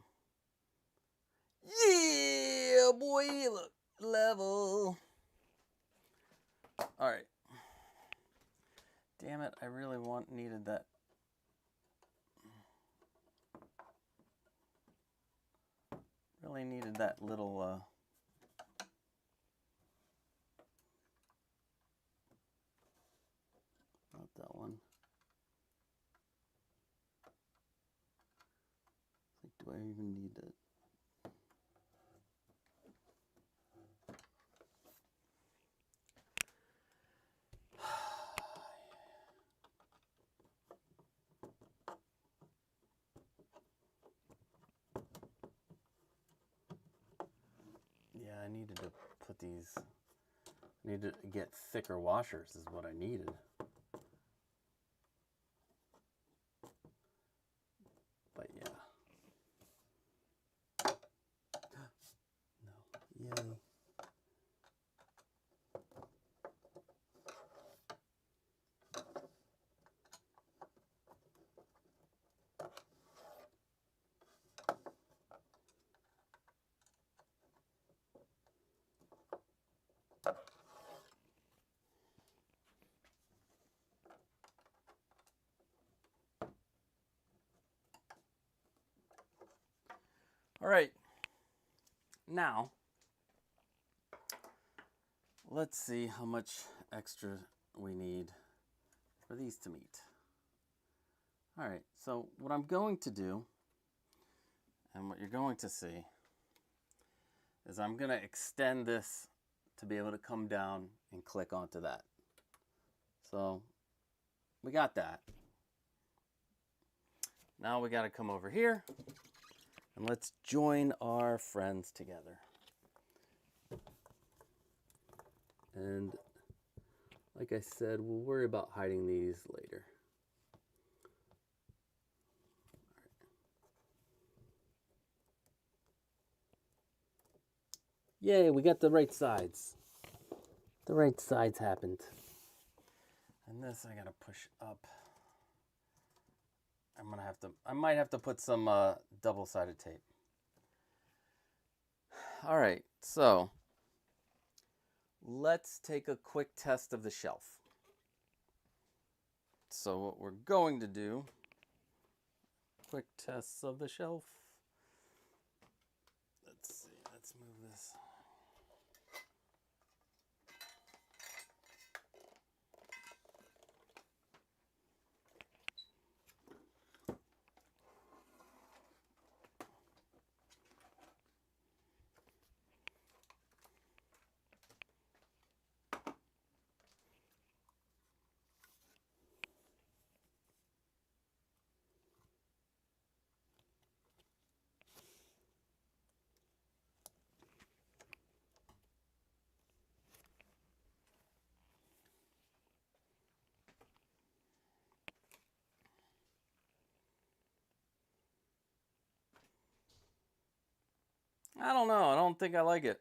Yeah, boy, look, level. All right. Damn it, I really needed that. Really needed that little, not that one. Like, do I even need that? Yeah, I needed to put these, I needed to get thicker washers is what I needed. But yeah. No, yay. All right, now let's see how much extra we need for these to meet. All right, so what I'm going to do, and what you're going to see, is I'm going to extend this to be able to come down and click onto that. So we got that. Now we got to come over here. And let's join our friends together. And like I said, we'll worry about hiding these later. Yay, we got the right sides. The right sides happened. And this I gotta push up. I might have to put some double-sided tape. All right, so let's take a quick test of the shelf. So what we're going to do, quick tests of the shelf. Let's see, let's move this. I don't know. I don't think I like it.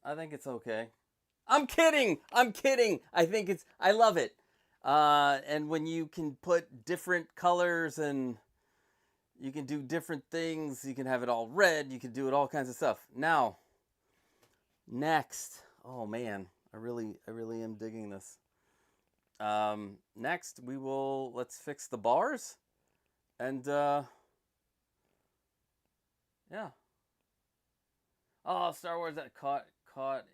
I think it's okay. I'm kidding. I'm kidding. I love it. And when you can put different colors and you can do different things, you can have it all red, you can do it all kinds of stuff. Now, next, oh man, I really am digging this. Next, let's fix the bars and, yeah. Oh, Star Wars that caught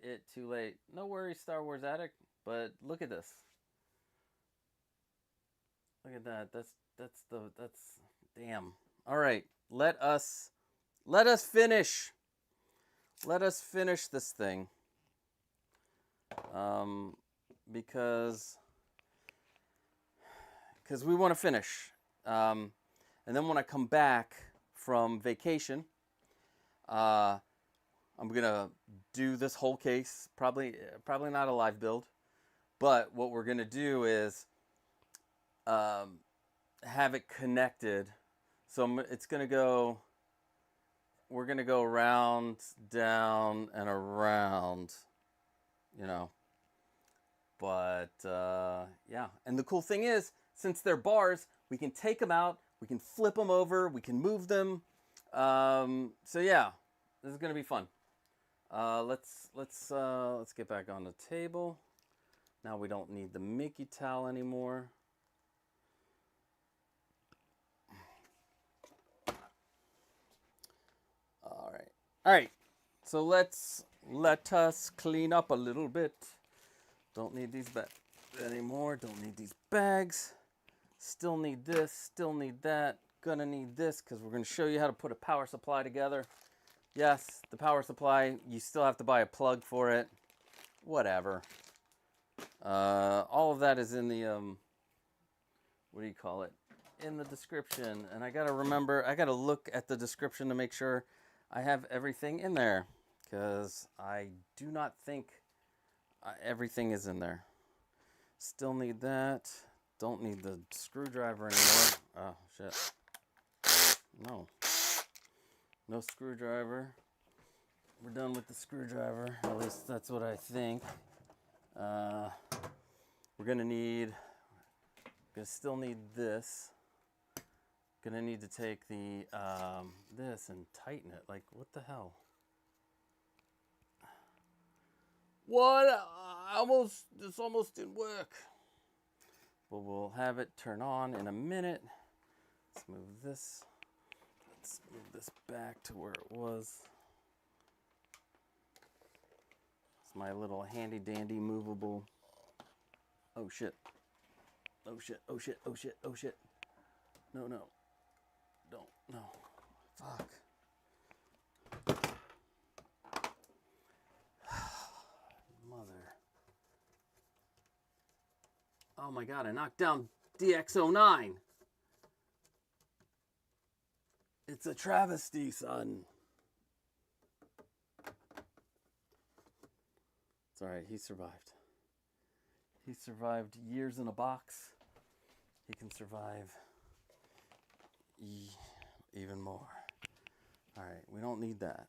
it too late. No worries, Star Wars Addict, but look at this. Look at that. That's damn. All right. Let us finish. Let us finish this thing. Because we want to finish. And And then when I come back from vacation, I'm gonna do this whole case. Probably not a live build, but what we're gonna do is have it connected. So it's gonna go. We're gonna go around, down, and around. You know. But yeah, and the cool thing is, since they're bars, we can take them out, we can flip them over, we can move them. So yeah, this is gonna be fun. Let's get back on the table. Now we don't need the Mickey towel anymore. All right. So let us clean up a little bit. Don't need these bags anymore. Don't need these bags. Still need this. Still need that. Gonna need this because we're gonna show you how to put a power supply together. Yes, the power supply, you still have to buy a plug for it. Whatever. All of that is in the, what do you call it? In the description. And I gotta remember, I gotta look at the description to make sure I have everything in there. Because I do not think everything is in there. Still need that. Don't need the screwdriver anymore. Oh, shit. No. No screwdriver. We're done with the screwdriver. At least that's what I think. We're gonna still need this. Gonna need to take the this and tighten it. Like, what the hell? What? This almost didn't work. But we'll have it turn on in a minute. Let's move this. Let's move this back to where it was. It's my little handy dandy movable. Oh shit. Oh shit. Oh shit. Oh shit. Oh shit. No. Don't. No. Fuck. Mother. Oh my god, I knocked down DX09. It's a travesty, son. It's alright, he survived. He survived years in a box. He can survive even more. Alright, we don't need that.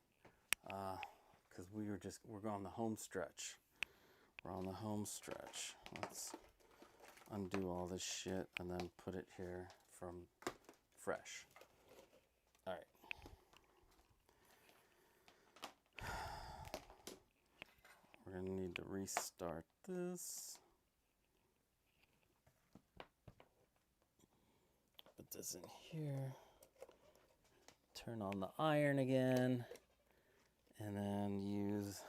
Because we're on the home stretch. We're on the home stretch. Let's undo all this shit and then put it here from fresh. All right. We're gonna need to restart this. Put this in here. Turn on the iron again. And then use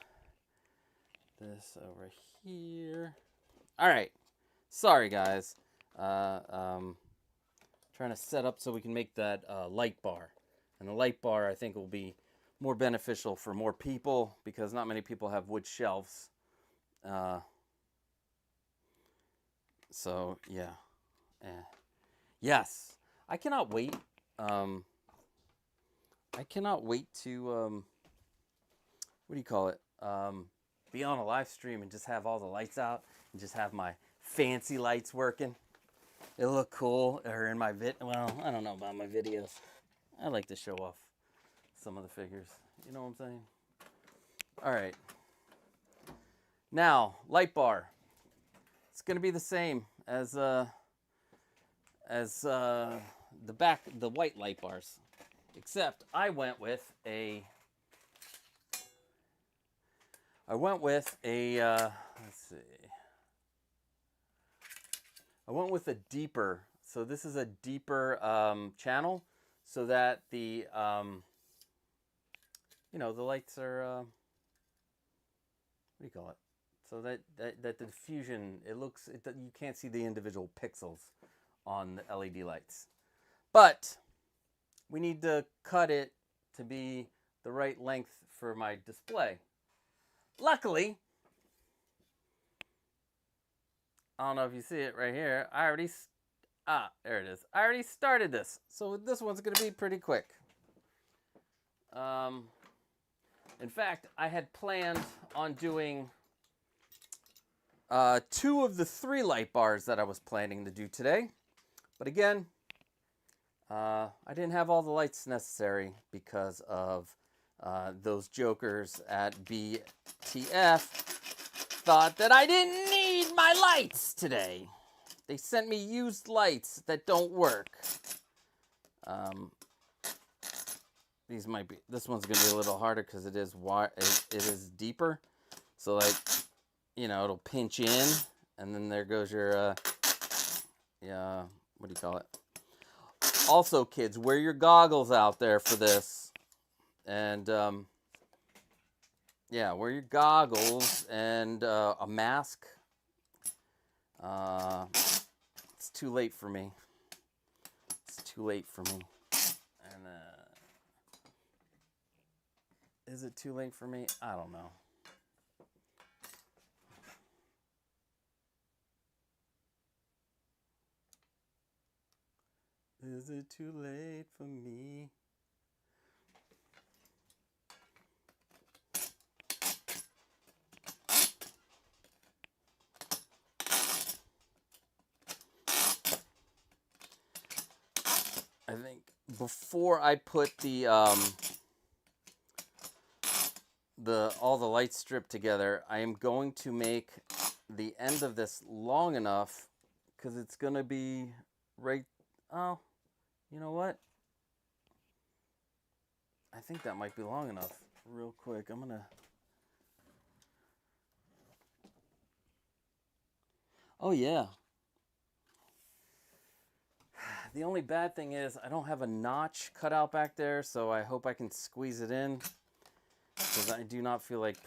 this over here. All right. Sorry, guys. Trying to set up so we can make that light bar. And the light bar, I think, will be more beneficial for more people because not many people have wood shelves. So, yeah. Yes. I cannot wait. I cannot wait to, what do you call it? Be on a live stream and just have all the lights out and just have my fancy lights working. It'll look cool. Or in my well, I don't know about my videos. I like to show off some of the figures. You know what I'm saying? All right. Now, light bar. It's gonna be the same as the white light bars, except I went with a. Let's see. I went with a deeper. So this is a deeper channel, so that the the lights are what do you call it? So that the diffusion, you can't see the individual pixels on the LED lights. But we need to cut it to be the right length for my display. Luckily, I don't know if you see it right here. I Ah, there it is. I already started this, so this one's going to be pretty quick. In fact, I had planned on doing 2 of the 3 light bars that I was planning to do today. But again, I didn't have all the lights necessary because of those jokers at BTF thought that I didn't need my lights today. They sent me used lights that don't work. This one's gonna be a little harder because it is deeper. So like, you know, it'll pinch in, and then there goes your what do you call it? Also, kids, wear your goggles out there for this, and yeah, wear your goggles and a mask. It's too late for me. It's too late for me. And is it too late for me? I don't know. Is it too late for me? I think before I put all the light strip together, I am going to make the end of this long enough because it's gonna be right. Oh, you know what? I think that might be long enough. Real quick, I'm gonna. Oh yeah. The only bad thing is I don't have a notch cut out back there, so I hope I can squeeze it in, because I do not feel like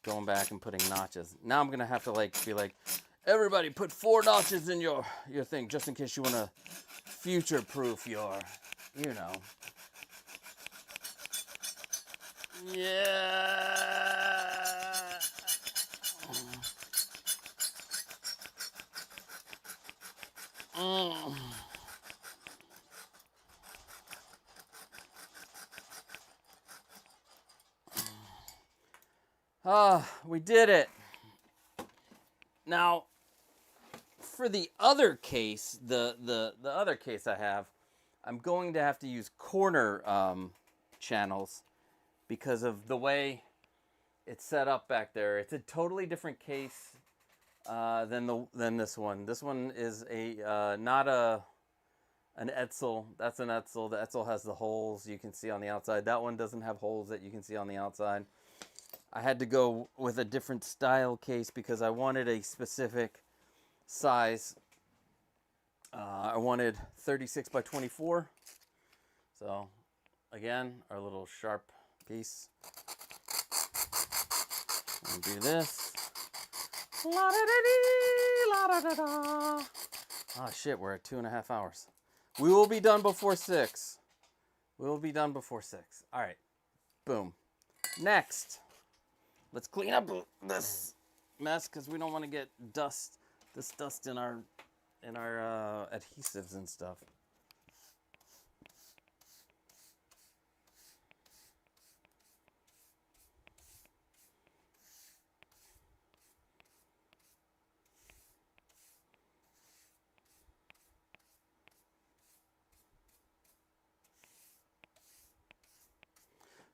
going back and putting notches. Now I'm going to have to be like, everybody put 4 notches in your thing, just in case you want to future-proof your, you know. Yeah. We did it. Now, for the other case, the other case I have, I'm going to have to use corner channels because of the way it's set up back there. It's a totally different case than this one. This one is not an Edsel. That's an Edsel. The Edsel has the holes you can see on the outside. That one doesn't have holes that you can see on the outside. I had to go with a different style case because I wanted a specific size. I wanted 36 by 24. So, again, our little sharp piece. And do this. La-da-da-dee, oh shit, we're at 2.5 hours. We will be done before 6. We will be done before 6. All right. Boom. Next. Let's clean up this mess because we don't want to get dust in our adhesives and stuff.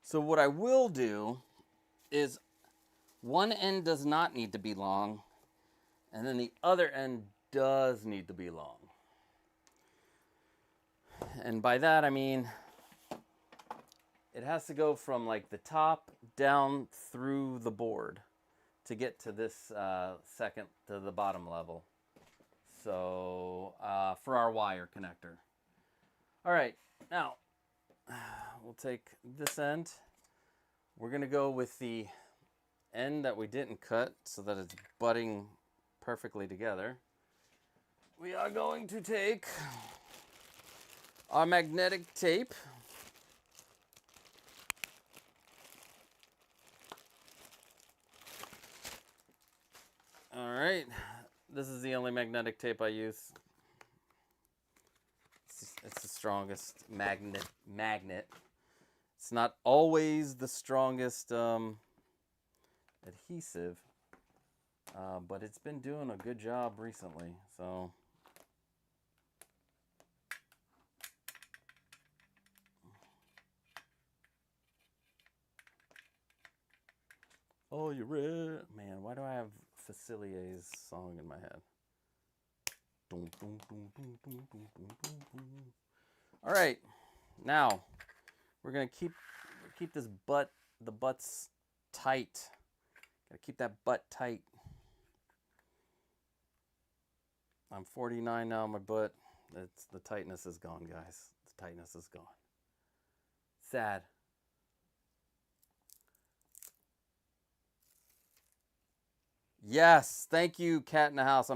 So what I will do is one end does not need to be long, and then the other end does need to be long. And by that I mean it has to go from like the top down through the board to get to this second to the bottom level. So for our wire connector. All right, now we'll take this end. We're gonna go with the end that we didn't cut so that it's butting perfectly together. We are going to take our magnetic tape. All right, this is the only magnetic tape I use. strongest magnet. It's not always the strongest adhesive, but it's been doing a good job recently. So oh, you're red. Man, why do I have Facilier's song in my head? All right, now we're gonna keep this the butts tight. Gotta keep that butt tight. I'm 49 now, my butt. The tightness is gone, guys. The tightness is gone. Sad. Yes, thank you, Cat in the House.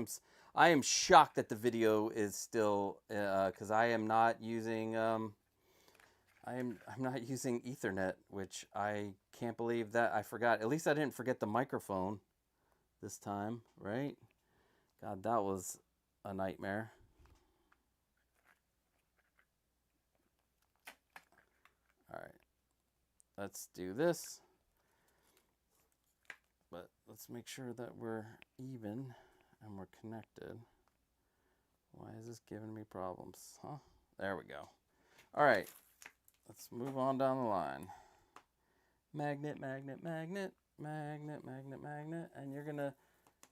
I am shocked that the video is still because I am not using I'm not using Ethernet, which I can't believe that I forgot. At least I didn't forget the microphone this time, right? God, that was a nightmare. All right, let's do this. But let's make sure that we're even and we're connected. Why is this giving me problems? Huh? There we go. All right, let's move on down the line. Magnet, magnet, magnet, magnet, magnet, magnet. And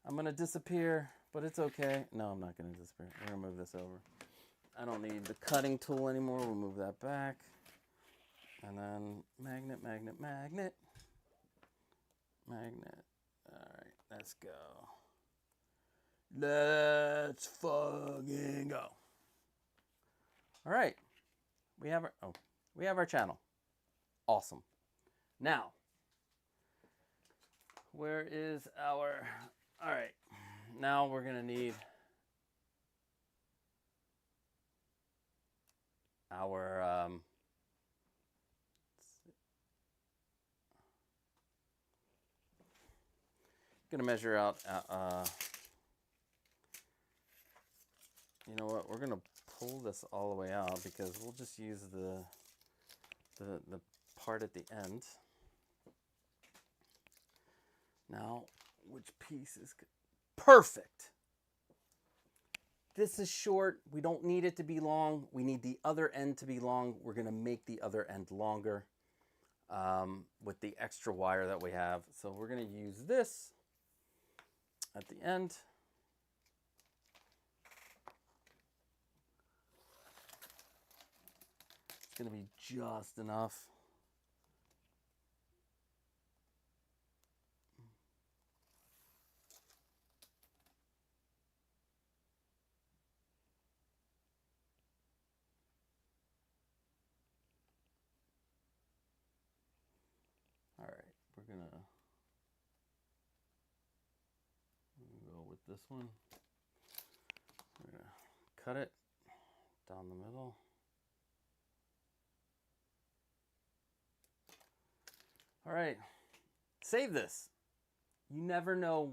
I'm gonna disappear, but it's okay. No, I'm not gonna disappear. We're gonna move this over. I don't need the cutting tool anymore. We'll move that back. And then magnet, magnet, magnet. Magnet. All right, let's go. Let's fucking go. All right, we have our channel. Awesome. Now, where is our? All right, now we're gonna need our gonna measure out. You know what? We're gonna pull this all the way out because we'll just use the part at the end. Now, which piece is good? Perfect. This is short. We don't need it to be long. We need the other end to be long. We're gonna make the other end longer with the extra wire that we have. So we're gonna use this at the end. It's gonna be just enough. All right, we're gonna go with this one. We're gonna cut it down the middle. All right, save this. You never know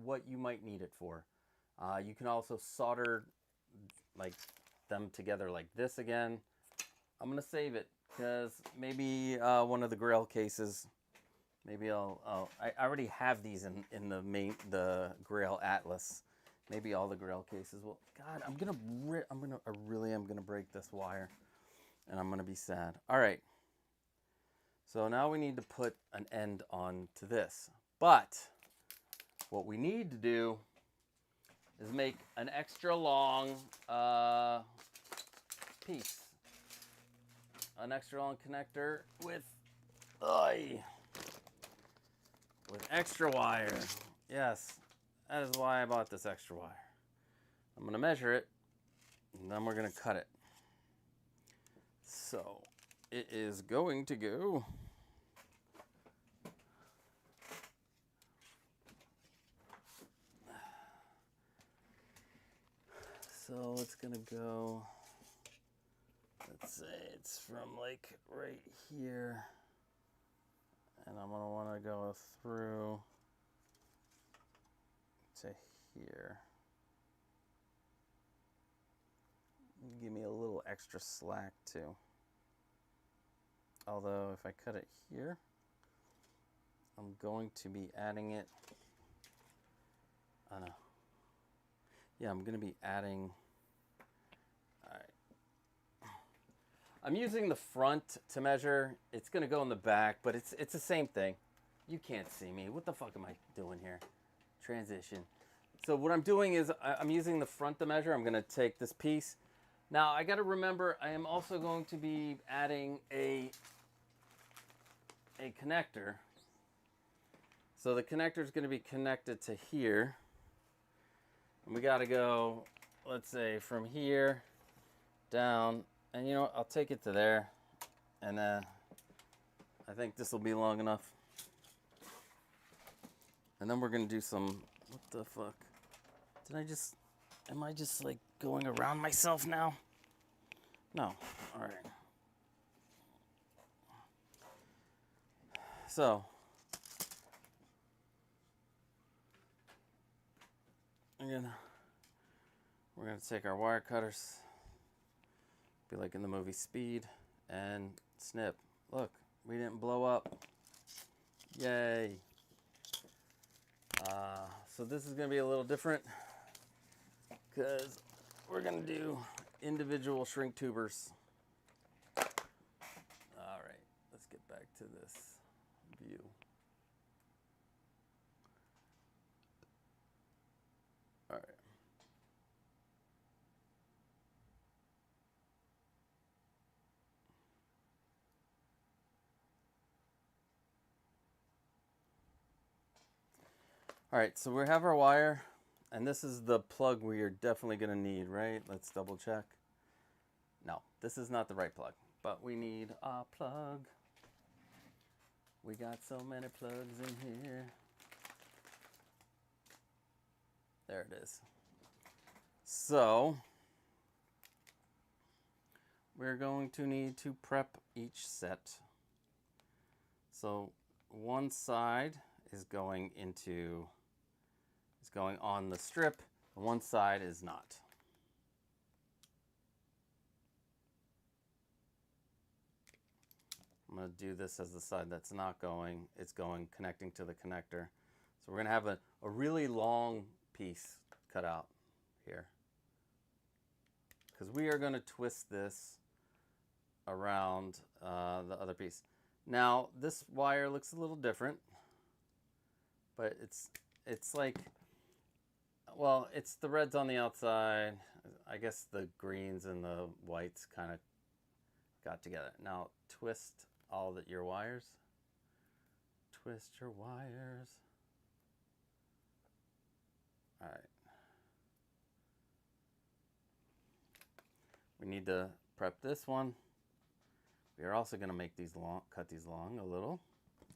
what you might need it for. You can also solder like them together like this again. I'm gonna save it because maybe one of the grill cases. Maybe I already have these in the Grail Atlas. Maybe all the Grail cases will. God, I really am gonna break this wire, and I'm gonna be sad. All right. So now we need to put an end on to this. But what we need to do is make an extra long piece, an extra long connector with extra wire. Yes, that is why I bought this extra wire. I'm gonna measure it, and then we're gonna cut it. So it is going to go so it's gonna go, let's say it's from like right here, and I'm gonna want to go through to here. Give me a little extra slack too. Although if I cut it here, I'm going to be adding it. I don't know. Yeah, I'm going to be adding. All right. I'm using the front to measure. It's going to go in the back, but it's the same thing. You can't see me. What the fuck am I doing here? Transition. So what I'm doing is I'm using the front to measure. I'm going to take this piece. Now I got to remember I am also going to be adding a connector. So the connector is going to be connected to here. And we got to go, let's say, from here down. And you know what? I'll take it to there. And I think this will be long enough. And then we're going to do some, what the fuck? Am I just like going around myself now? No. All right. So, we're gonna take our wire cutters, be like in the movie Speed, and snip. Look, we didn't blow up. Yay. So this is gonna be a little different because we're gonna do individual shrink tubers. All right, let's get back to this view. All right. All right, so we have our wire, and this is the plug we are definitely gonna need, right? Let's double check. No, this is not the right plug, but we need a plug. We got so many plugs in here. There it is. So, we're going to need to prep each set. So, one side is going on the strip, and one side is not. I'm going to do this as the side that's not going. It's going connecting to the connector. So we're going to have a really long piece cut out here, because we are going to twist this around the other piece. Now this wire looks a little different, but it's like, well, it's the reds on the outside. I guess the greens and the whites kind of got together. Now twist all your wires. Twist your wires. All right. We need to prep this one. We are also going to make these long, cut these long a little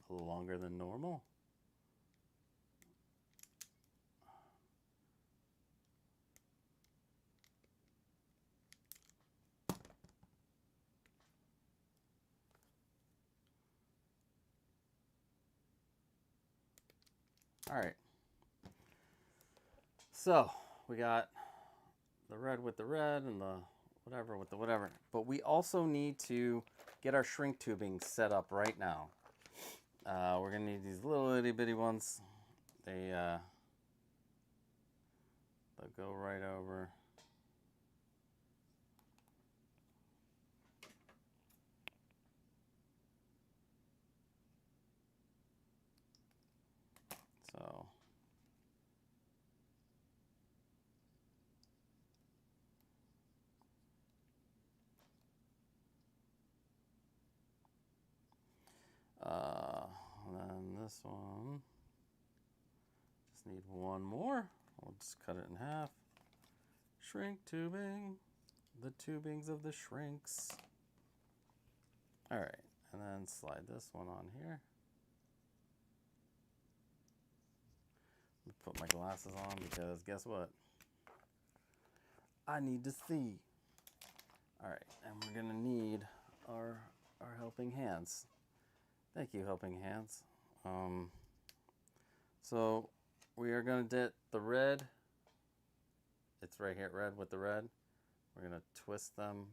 longer than normal. All right. So we got the red with the red and the whatever with the whatever. But we also need to get our shrink tubing set up right now. We're going to need these little itty bitty ones. They'll go right over. So and then this one, just need one more. We'll just cut it in half. Shrink tubing, the tubings of the shrinks. All right, and then slide this one on here. Put my glasses on because guess what? I need to see. All right, and we're gonna need our helping hands. Thank you, helping hands. So we are gonna get the red. It's right here, red with the red. We're going to twist them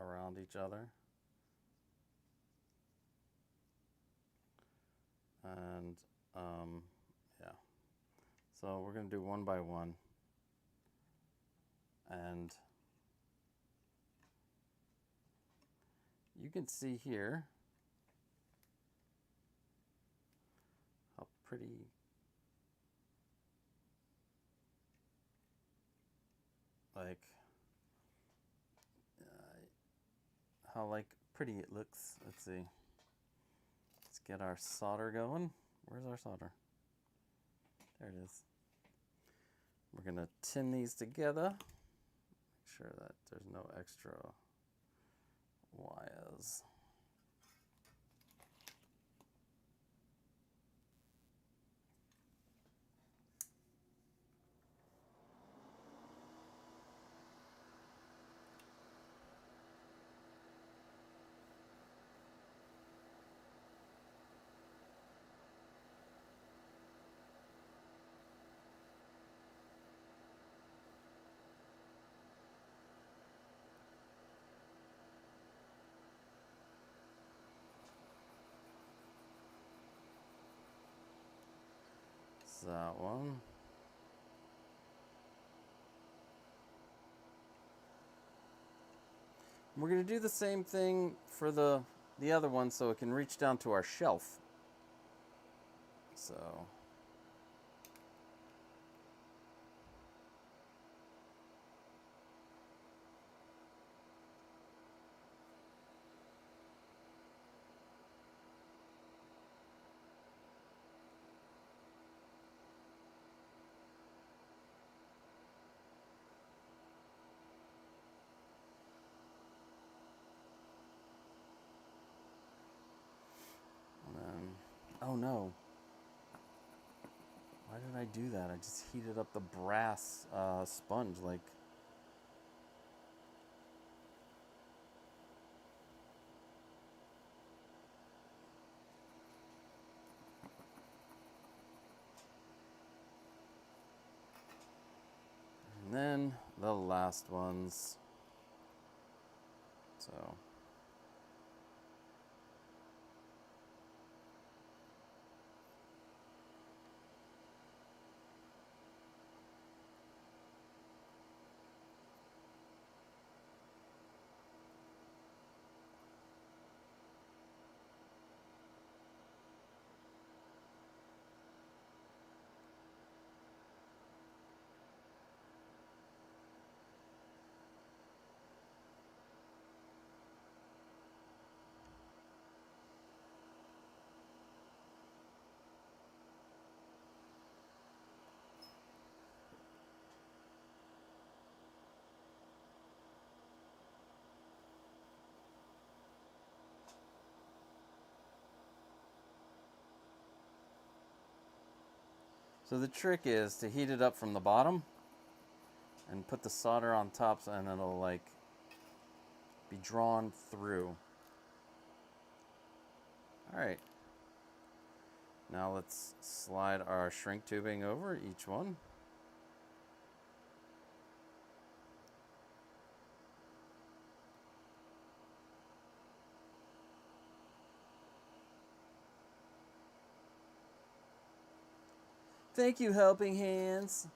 around each other. And yeah, so we're going to do one by one. And you can see here how pretty pretty it looks. Let's see. Let's get our solder going. Where's our solder? There it is. We're gonna tin these together. Make sure that there's no extra wires. That one. We're going to do the same thing for the other one so it can reach down to our shelf. So oh no. Why did I do that? I just heated up the brass sponge like. And then the last ones. So. So the trick is to heat it up from the bottom and put the solder on top and it'll like be drawn through. All right. Now let's slide our shrink tubing over each one. Thank you, helping hands.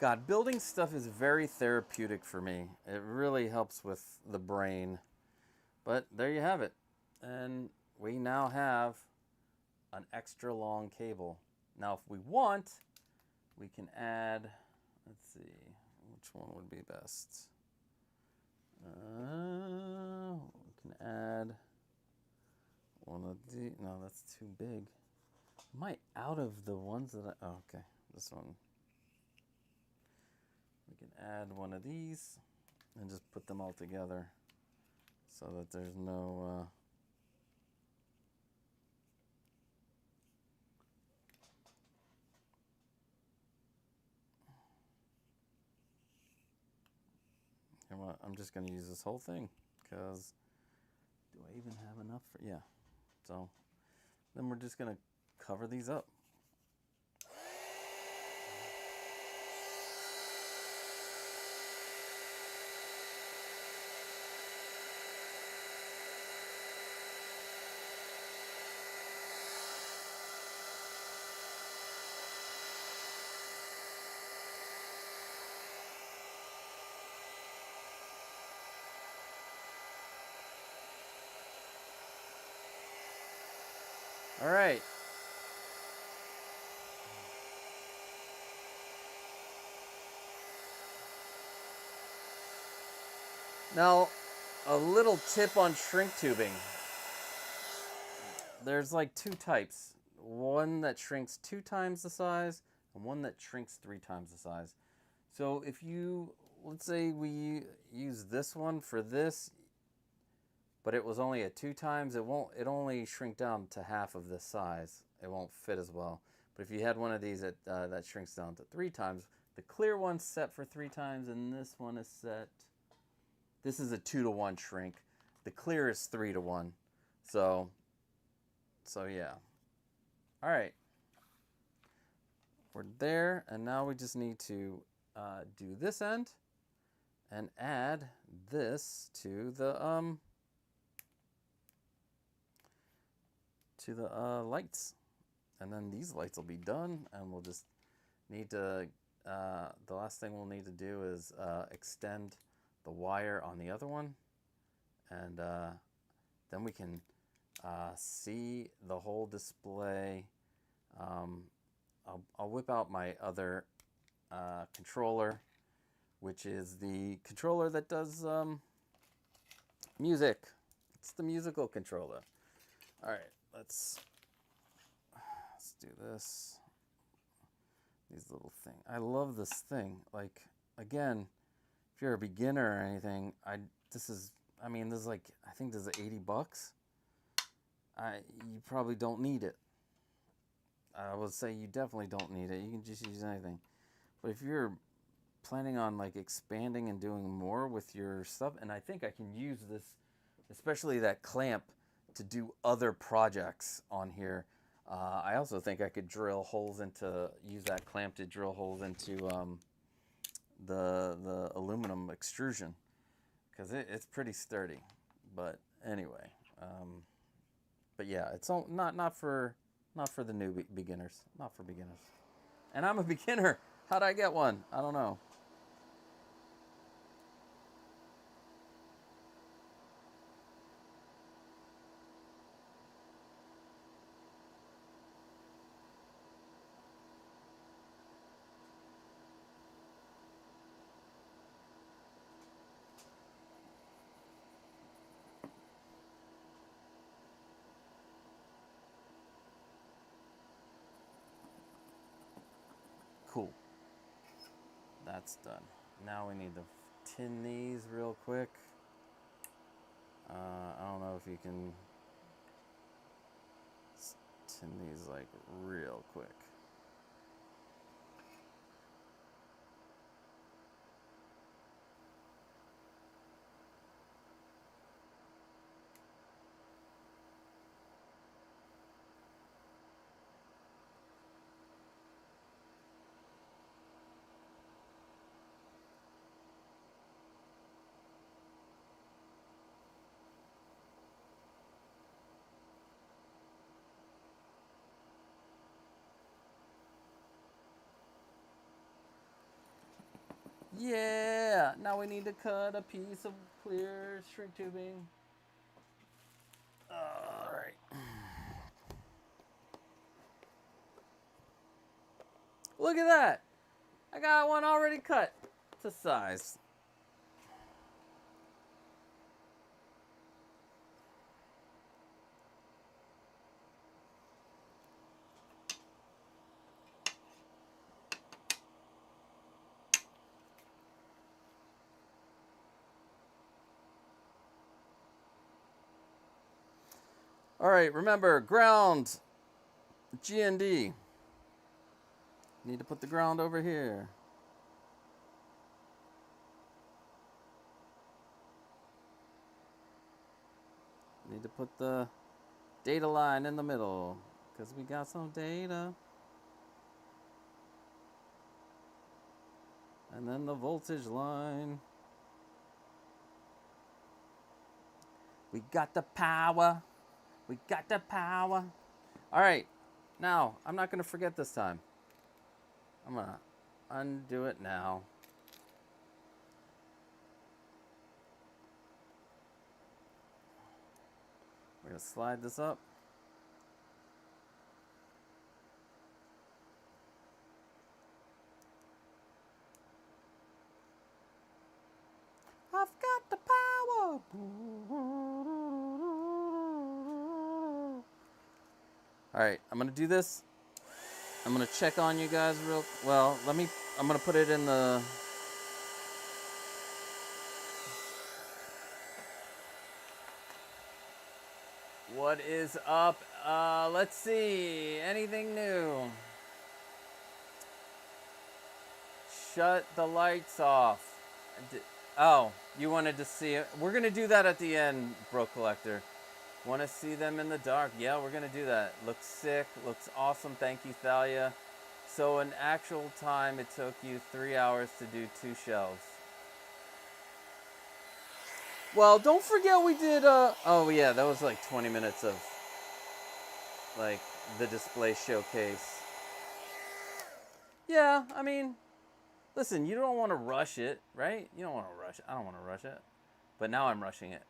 God, building stuff is very therapeutic for me. It really helps with the brain. But there you have it. And we now have an extra long cable. Now, if we want, we can add, let's see, which one would be best? We can add one of the, no, that's too big. Am I out of the ones that I... Oh, okay. This one. We can add one of these and just put them all together so that there's no... You know what? I'm just going to use this whole thing because do I even have enough for... Yeah. So then we're just going to cover these up. All right. Now, a little tip on shrink tubing. There's like two types. One that shrinks 2 times the size and one that shrinks 3 times the size. So if you, let's say we use this one for this, but it was only at 2 times, it only shrink down to half of this size. It won't fit as well. But if you had one of these that shrinks down to 3 times, the clear one's set for 3 times and this one is set, this is a 2-to-1 shrink. The clear is 3-to-1. So yeah. All right. We're there, and now we just need to do this end and add this to the lights, and then these lights will be done, and we'll just need to the last thing we'll need to do is extend the wire on the other one, and then we can see the whole display. I'll whip out my other controller, which is the controller that does music. It's the musical controller. All right, let's do this. These little things. I love this thing. Like, again, if you're a beginner or anything, this is like, I think this is $80. You probably don't need it. I would say you definitely don't need it. You can just use anything. But if you're planning on like expanding and doing more with your stuff, and I think I can use this, especially that clamp, to do other projects on here. I also think I could use that clamp to drill holes into the aluminum extrusion, because it's pretty sturdy. But anyway, but yeah, it's not for the new beginners, not for beginners. And I'm a beginner. How'd I get one? I don't know. Cool. That's done. Now we need to tin these real quick. I don't know if you can tin these like real quick. Yeah, now we need to cut a piece of clear shrink tubing. All right. Look at that. I got one already cut to size. All right, remember, ground, GND. Need to put the ground over here. Need to put the data line in the middle, because we got some data. And then the voltage line. We got the power. We got the power. All right. Now, I'm not going to forget this time. I'm going to undo it now. We're going to slide this up. I've got the power. All right, I'm going to do this. I'm going to check on you guys real well. I'm going to put it in the What is up? Let's see. Anything new? Shut the lights off. Oh, you wanted to see it? We're going to do that at the end, Bro Collector. Want to see them in the dark? Yeah, we're going to do that. Looks sick. Looks awesome. Thank you, Thalia. So in actual time, it took you 3 hours to do 2 shells. Well, don't forget we did, oh yeah, that was like 20 minutes of, like, the display showcase. Yeah, I mean, listen, you don't want to rush it, right? You don't want to rush it. I don't want to rush it. But now I'm rushing it.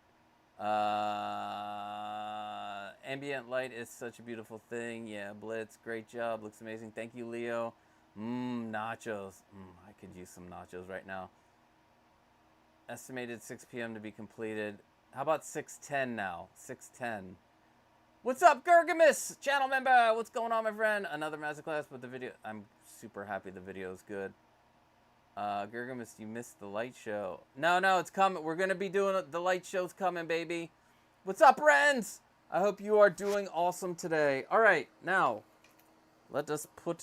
Ambient light is such a beautiful thing. Yeah, Blitz, great job. Looks amazing. Thank you, Leo. Nachos. I could use some nachos right now. Estimated 6 p.m. to be completed. How about 6:10 now? 6:10. What's up, Gergamus? Channel member. What's going on, my friend? Another masterclass with the video. I'm super happy the video is good. Gergamus, you missed the light show. No, it's coming. We're going to be doing it. The light show's coming, baby. What's up, Renz? I hope you are doing awesome today. All right, now, let us put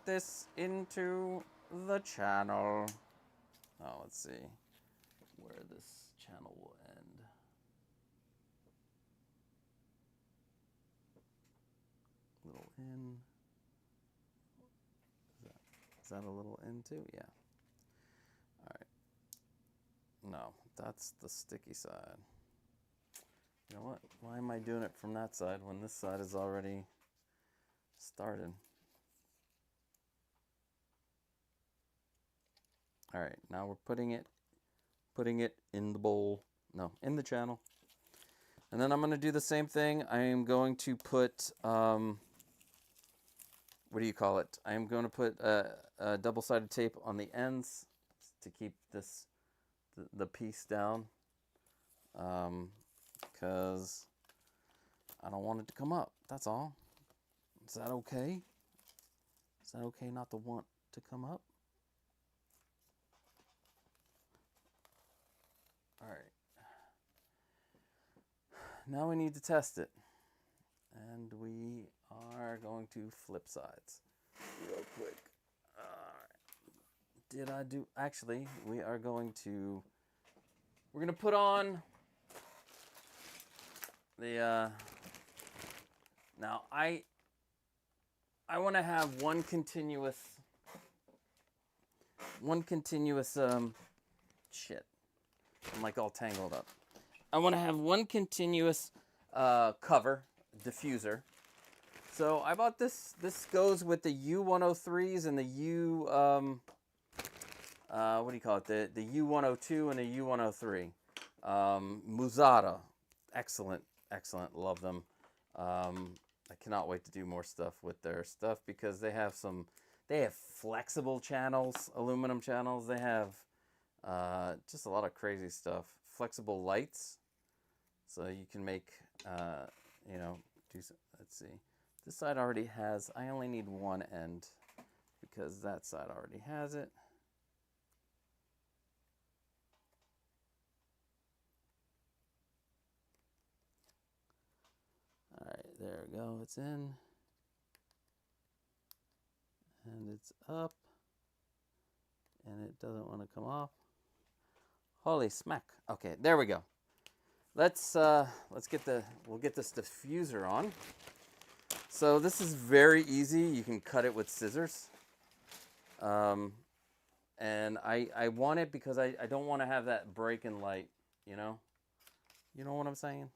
this into the channel. Oh, let's see where this channel will end. Little in. Is that a little in too? Yeah. All right. No, that's the sticky side. You know what? Why am I doing it from that side when this side is already started? All right, now we're putting it in the bowl. No, in the channel. And then I'm going to do the same thing. I am going to put, what do you call it? I am going to put a double-sided tape on the ends to keep the piece down. Because I don't want it to come up. That's all. Is that okay? Is that okay not to want to come up? All right. Now we need to test it. And we are going to flip sides real quick. Did I do... Actually, we're going to put on the... Now, I want to have one continuous... shit. I'm like all tangled up. I want to have one continuous cover diffuser. So I bought this. This goes with the U103s and the what do you call it? The U102 and the U103. Musada, excellent. Love them. I cannot wait to do more stuff with their stuff because they have flexible channels, aluminum channels. They have just a lot of crazy stuff. Flexible lights, so you can make, let's see. This side already has, I only need one end because that side already has it. there we go. It's in. And it's up. And it doesn't want to come off. Holy smack. Okay, there we go. Let's we'll get this diffuser on. So this is very easy. You can cut it with scissors. And I want it because I don't want to have that break in light, you know? You know what I'm saying?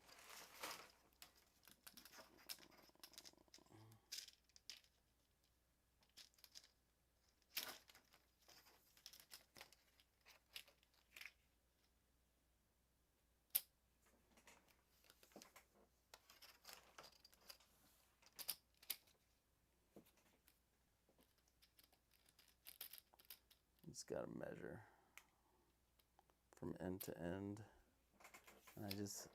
Just got to measure from end to end. And I just,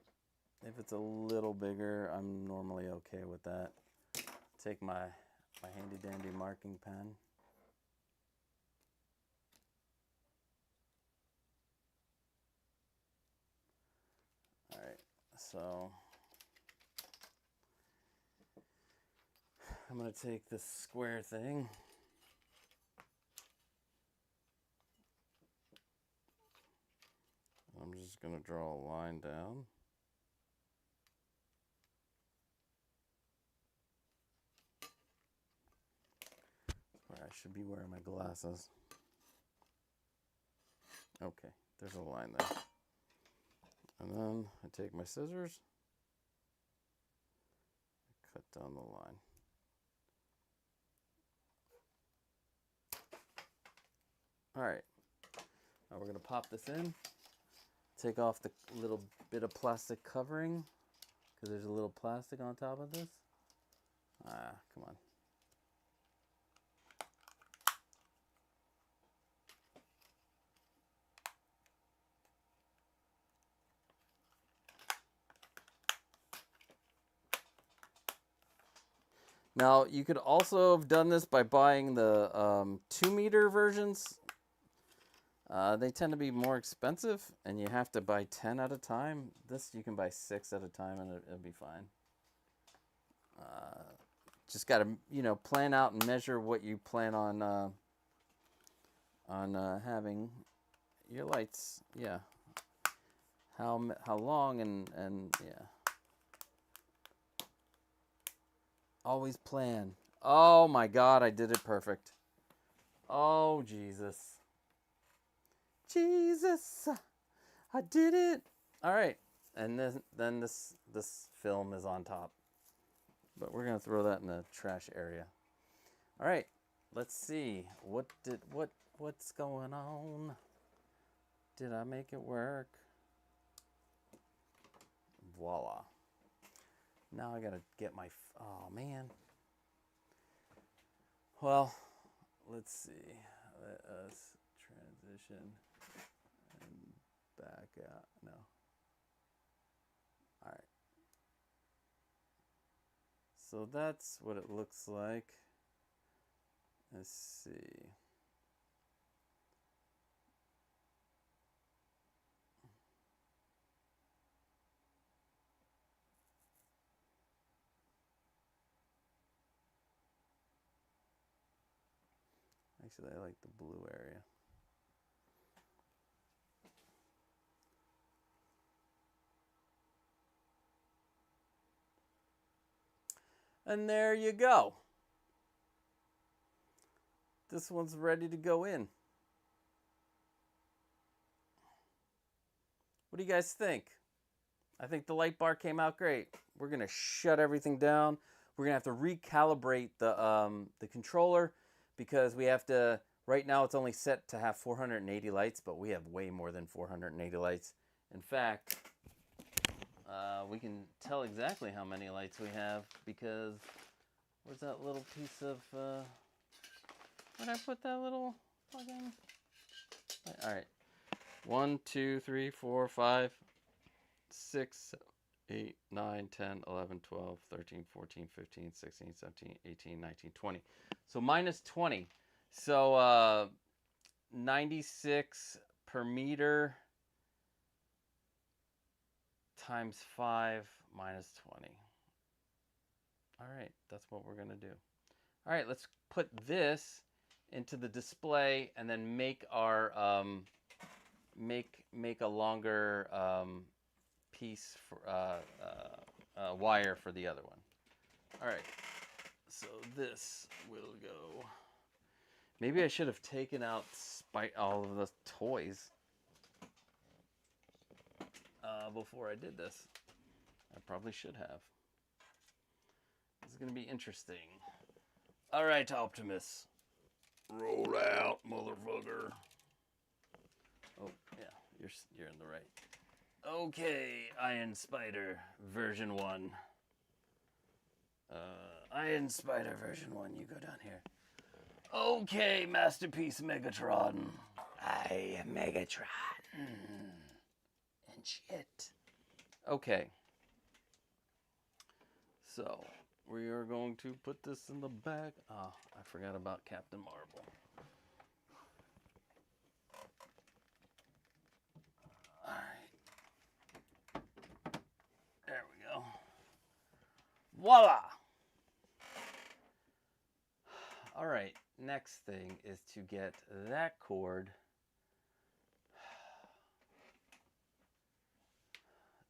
if it's a little bigger, I'm normally okay with that. Take my handy dandy marking pen. All right, so I'm gonna take this square thing. I'm just going to draw a line down. Where I should be wearing my glasses. Okay, there's a line there. And then I take my scissors, cut down the line. All right, now we're going to pop this in. Take off the little bit of plastic covering because there's a little plastic on top of this. Ah, come on. Now, you could also have done this by buying the 2-meter versions. They tend to be more expensive, and you have to buy 10 at a time. This, you can buy 6 at a time, and it'll be fine. Just got to, you know, plan out and measure what you plan on having your lights. Yeah. How long and yeah. Always plan. Oh my God, I did it perfect. Oh Jesus. Jesus, I did it. All right, and then this film is on top, but we're gonna throw that in the trash area. All right, let's see what's going on. Did I make it work? Voila. Now I gotta get my, oh man. Well, let's see. Let us transition and back out. No. All right. So that's what it looks like. Let's see. Actually, I like the blue area. And there you go. This one's ready to go in. What do you guys think? I think the light bar came out great. We're gonna shut everything down. We're gonna have to recalibrate the controller because we have to, right now it's only set to have 480 lights, but we have way more than 480 lights. In fact, we can tell exactly how many lights we have because where's that little piece of, where'd I put that little plug in? All right, 1, 2, 3, 4, 5, 6, 8, 9, 10, 11, 12, 13, 14, 15, 16, 17, 18, 19, 20. So minus 20. So 96 per meter times 5 minus 20. All right, that's what we're gonna do. All right, let's put this into the display and then make our make a longer piece for wire for the other one. All right, so this will go. Maybe I should have taken out all of the toys before I did this. I probably should have. This is gonna be interesting. All right, Optimus. Roll out, motherfucker. Oh, yeah, you're in the right. Okay, Iron Spider version 1. Iron Spider version 1, you go down here. Okay, Masterpiece Megatron. I am Megatron. And shit. Okay. So, we are going to put this in the back. Oh, I forgot about Captain Marvel. Alright. There we go. Voila! Alright, next thing is to get that cord.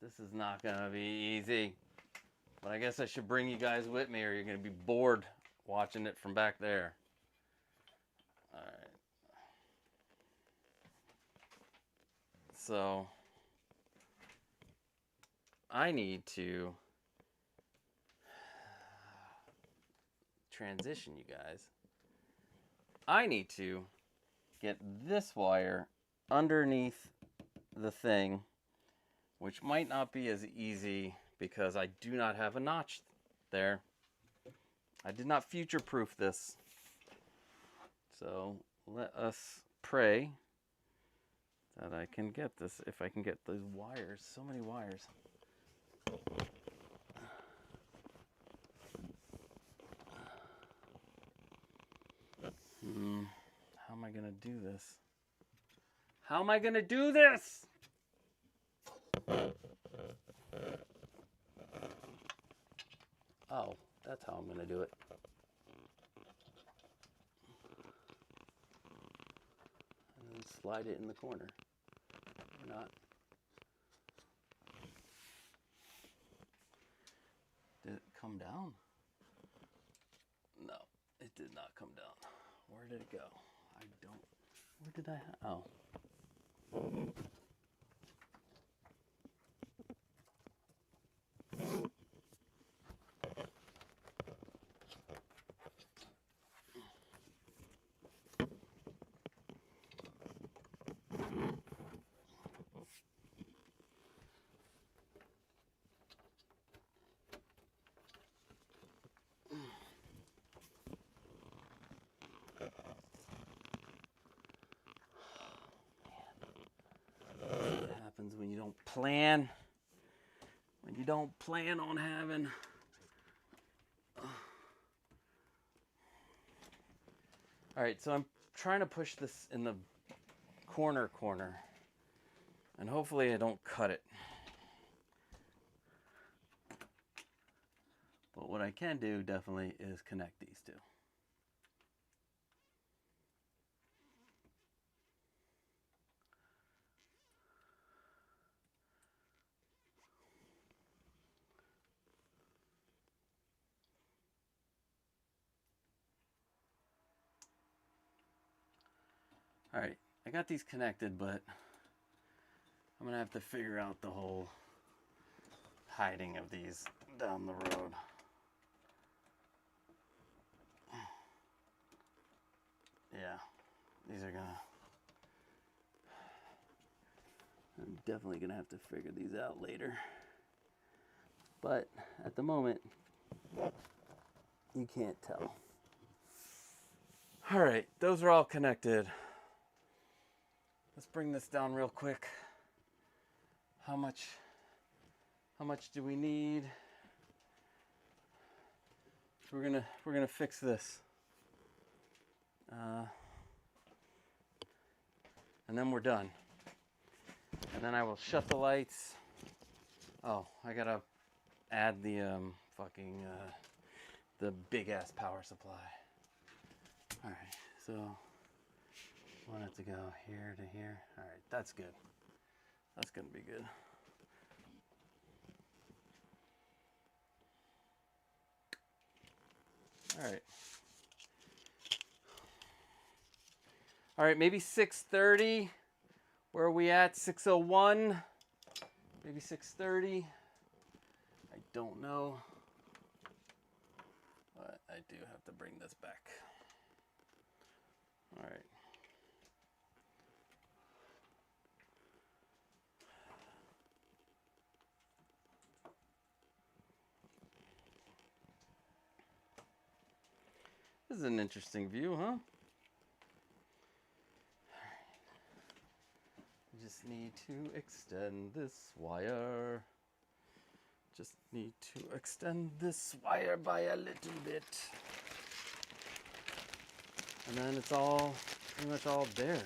This is not gonna be easy. But I guess I should bring you guys with me or you're gonna be bored watching it from back there. Alright. So I need to transition you guys. I need to get this wire underneath the thing, which might not be as easy because I do not have a notch there. I did not future-proof this. So let us pray that I can get this, if I can get those wires. So many wires. How am I gonna do this? How am I gonna do this? Oh, that's how I'm gonna do it. And then slide it in the corner. Or not. Did it come down? No, it did not come down. Where did it go? I don't. Where did I? Oh. When you don't plan, on having all right, so I'm trying to push this in the corner and hopefully I don't cut it, but what I can do definitely is connect these two. All right, I got these connected, but I'm gonna have to figure out the whole hiding of these down the road. Yeah, these are I'm definitely gonna have to figure these out later. But at the moment, you can't tell. All right, those are all connected. Let's bring this down real quick. How much do we need? We're gonna fix this. And then we're done. And then I will shut the lights. Oh, I gotta add the fucking the big ass power supply. All right, so want it to go here to here. All right, that's good. That's gonna be good. All right. All right, maybe 6:30. Where are we at? 6:01. Maybe 6:30. I don't know. But I do have to bring this back. All right. This is an interesting view, huh? Just need to extend this wire. Just need to extend this wire by a little bit. And then it's all pretty much all there.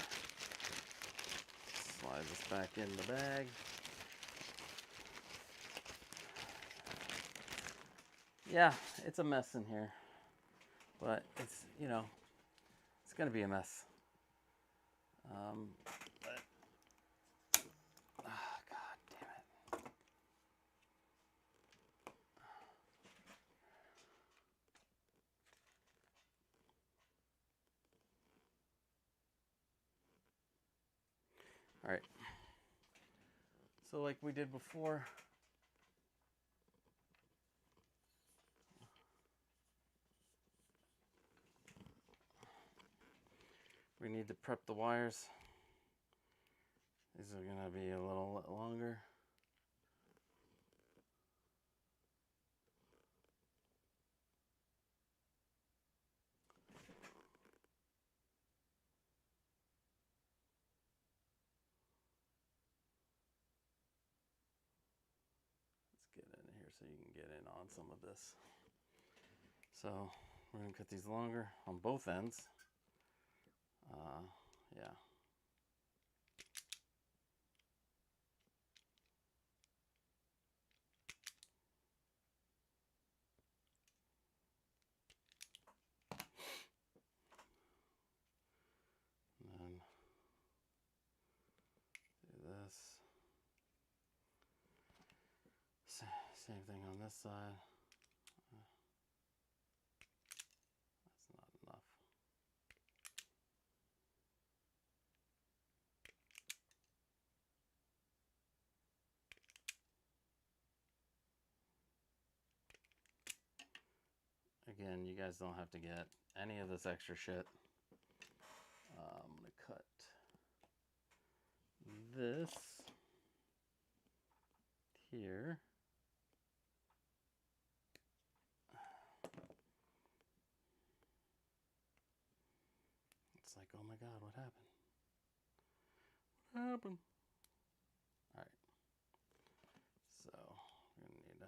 Slide this back in the bag. Yeah, it's a mess in here. But it's, you know, it's gonna be a mess. But God damn it. All right. So like we did before, we need to prep the wires. These are gonna be a little longer. Let's get in here so you can get in on some of this. So we're gonna cut these longer on both ends. Yeah. And then do this. Same thing on this side. That's not enough. Again, you guys don't have to get any of this extra shit. I'm gonna cut this here. It's like, oh my God, what happened? What happened? All right. So we're gonna need to.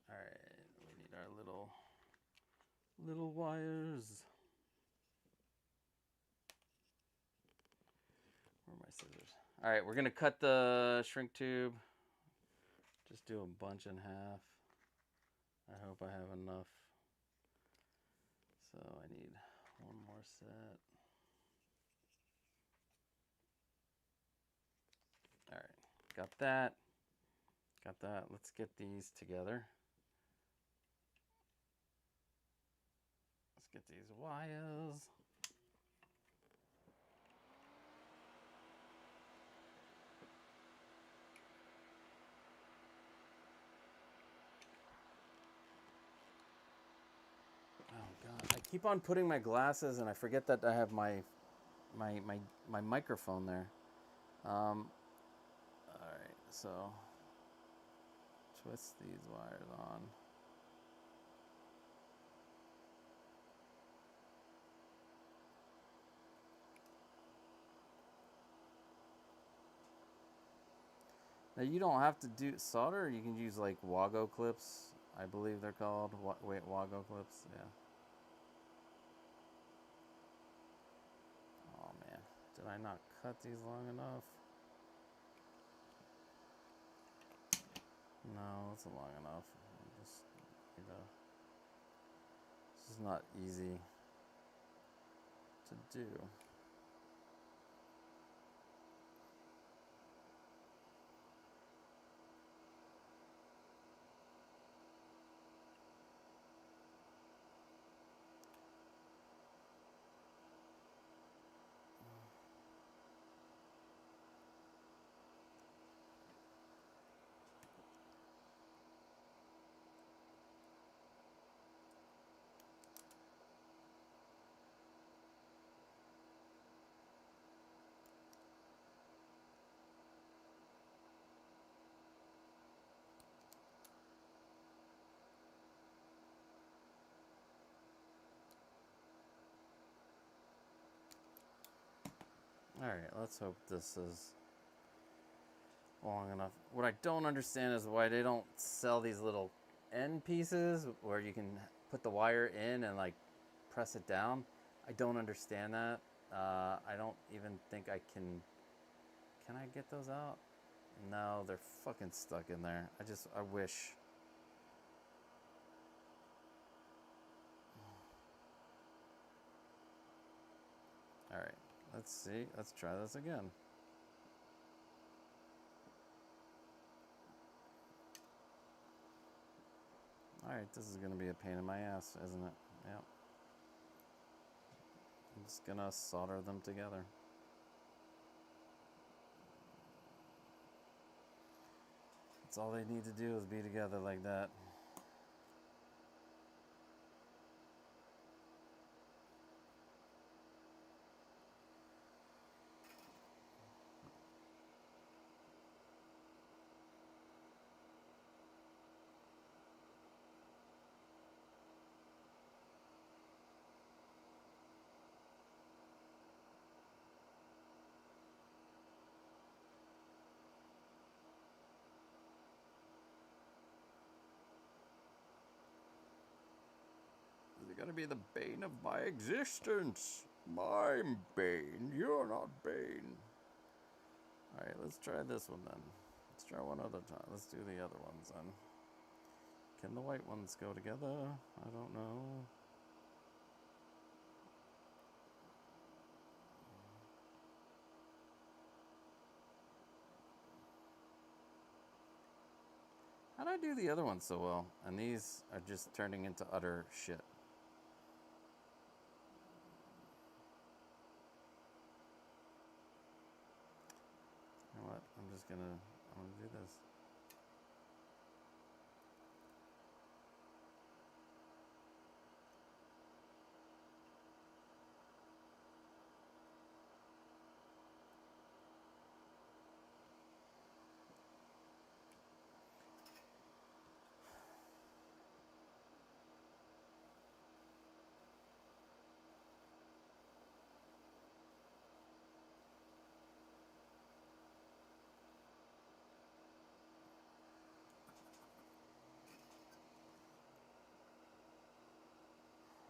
All right, we need our little wires. Where are my scissors? All right, we're gonna cut the shrink tube. Just do a bunch in half. I hope I have enough. So I need one more set. All right, got that. Got that. Let's get these together. Let's get these wires. Oh God! I keep on putting my glasses, and I forget that I have my microphone there. All right, so twist these wires on. Now you don't have to do solder. You can use like Wago clips. I believe they're called. Wait, Wago clips. Yeah. Did I not cut these long enough? No, it's long enough. I just, you know, this is not easy to do. Alright, let's hope this is long enough. What I don't understand is why they don't sell these little end pieces where you can put the wire in and like press it down. I don't understand that. I don't even think I can. Can I get those out? No, they're fucking stuck in there. I wish. Alright, let's see. Let's try this again. Alright, this is going to be a pain in my ass, isn't it? Yep. I'm just going to solder them together. That's all they need to do is be together like that. They gotta be the bane of my existence. I'm Bane, you're not Bane. Alright, let's try this one then. Let's try one other time. Let's do the other ones then. Can the white ones go together? I don't know. How'd I do the other ones so well? And these are just turning into utter shit. You know what? I'm gonna do this.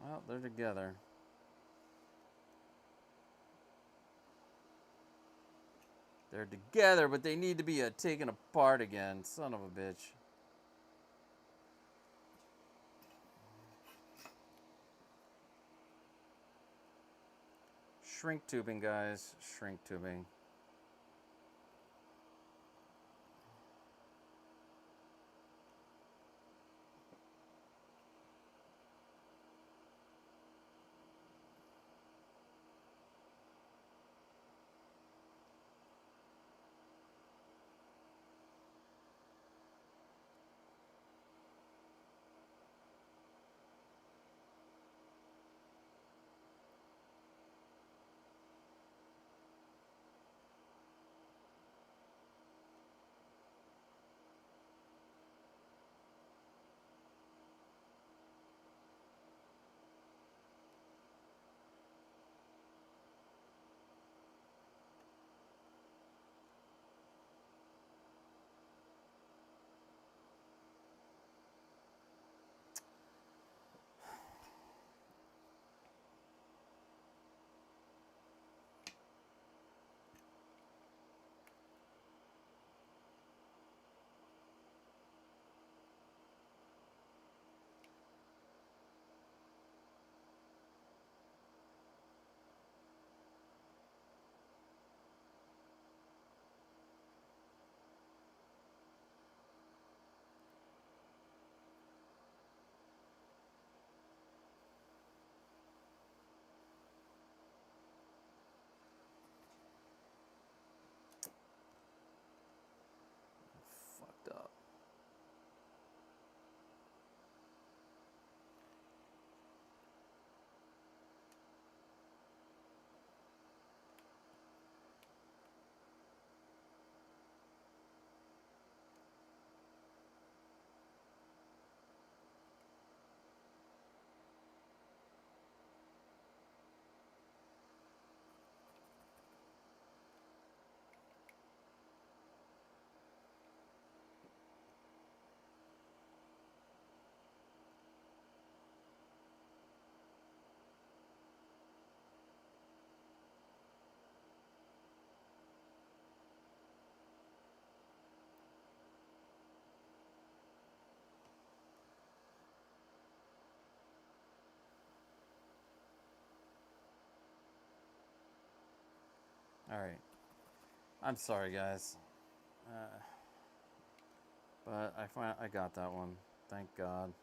Well, they're together. They're together, but they need to be taken apart again. Son of a bitch. Shrink tubing, guys. Shrink tubing. Alright. I'm sorry, guys. But I got that one. Thank God.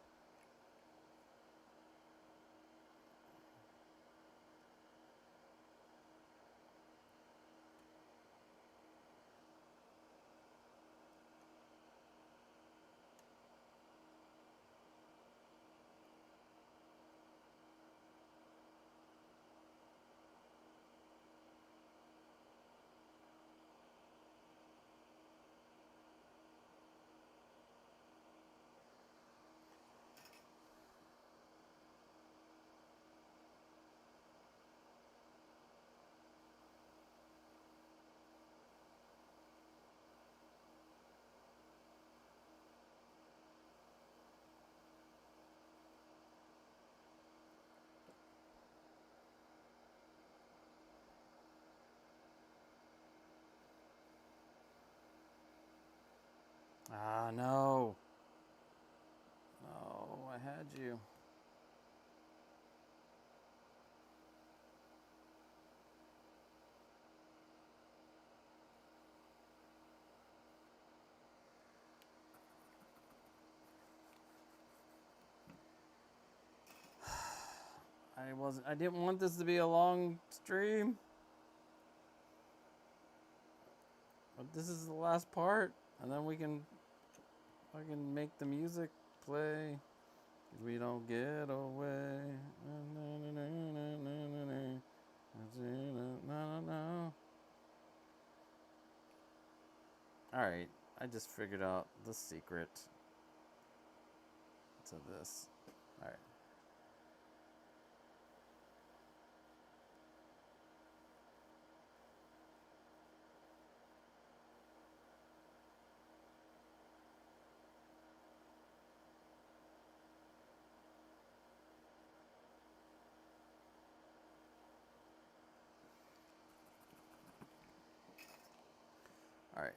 Ah, no. No, I had you. I didn't want this to be a long stream. But this is the last part, and then we can make the music play. We don't get away. Alright, I just figured out the secret to this. Alright. Alright.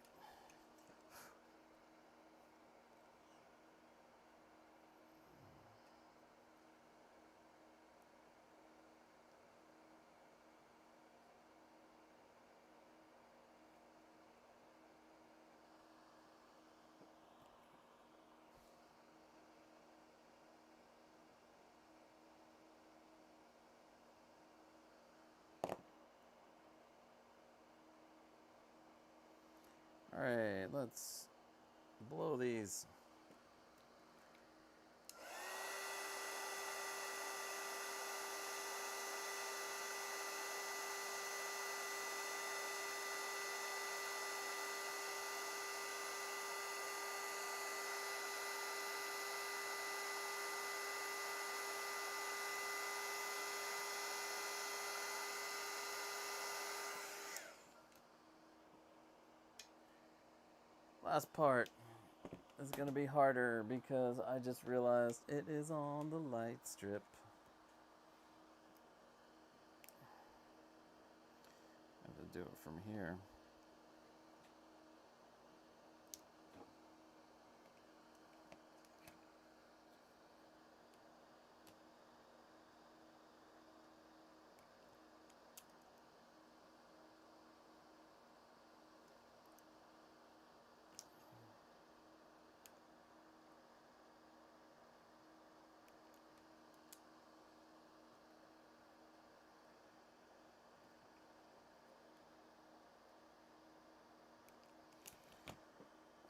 Alright, let's blow these. Last part is going to be harder because I just realized it is on the light strip. I have to do it from here.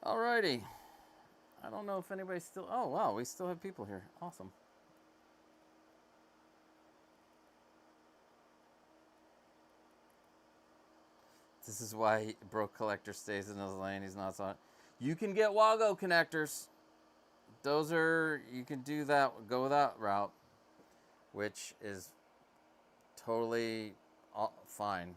Alrighty. I don't know if anybody's still... Oh, wow, we still have people here. Awesome. This is why Broke Collector stays in his lane. He's not on. You can get Wago connectors. Those are... You can do that. Go that route. Which is totally fine.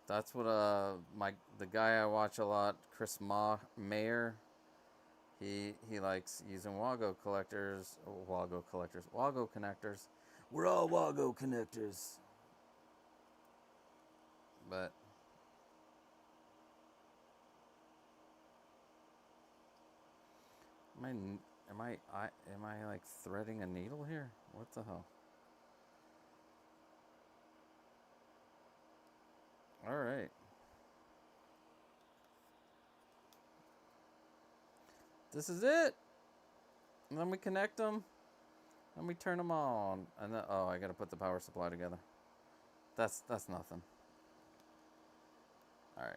That's what the guy I watch a lot, Chris Mayer, he likes using Wago connectors. We're all Wago connectors. But am I like threading a needle here? What the hell? All right. This is it. And then we connect them. And we turn them on. And then, oh, I gotta put the power supply together. That's nothing. All right.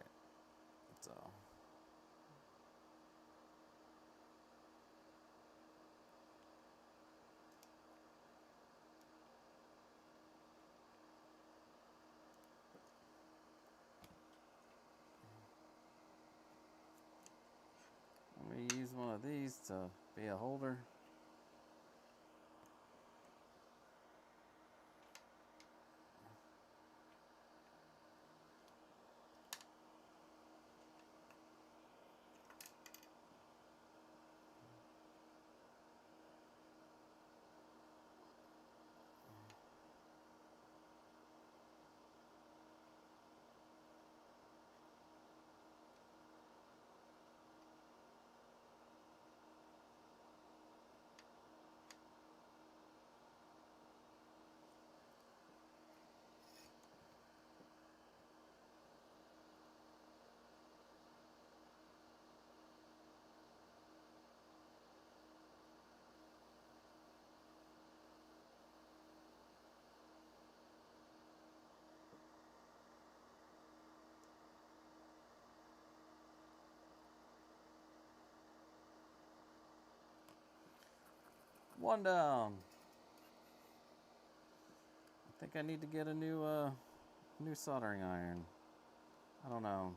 So. Let me use one of these to be a holder. One down. I think I need to get a new soldering iron. I don't know.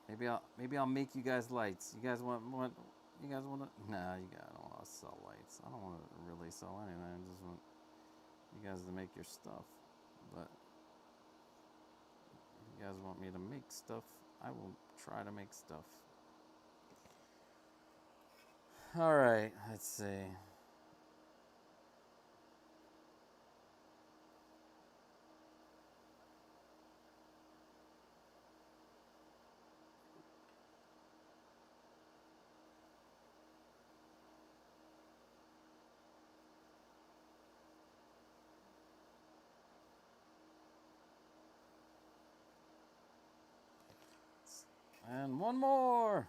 Maybe I'll make you guys lights. You guys want you guys want to? Nah, you guys don't want to sell lights. I don't want to really sell anything. I just want you guys to make your stuff. But if you guys want me to make stuff, I will try to make stuff. All right, let's see. And one more.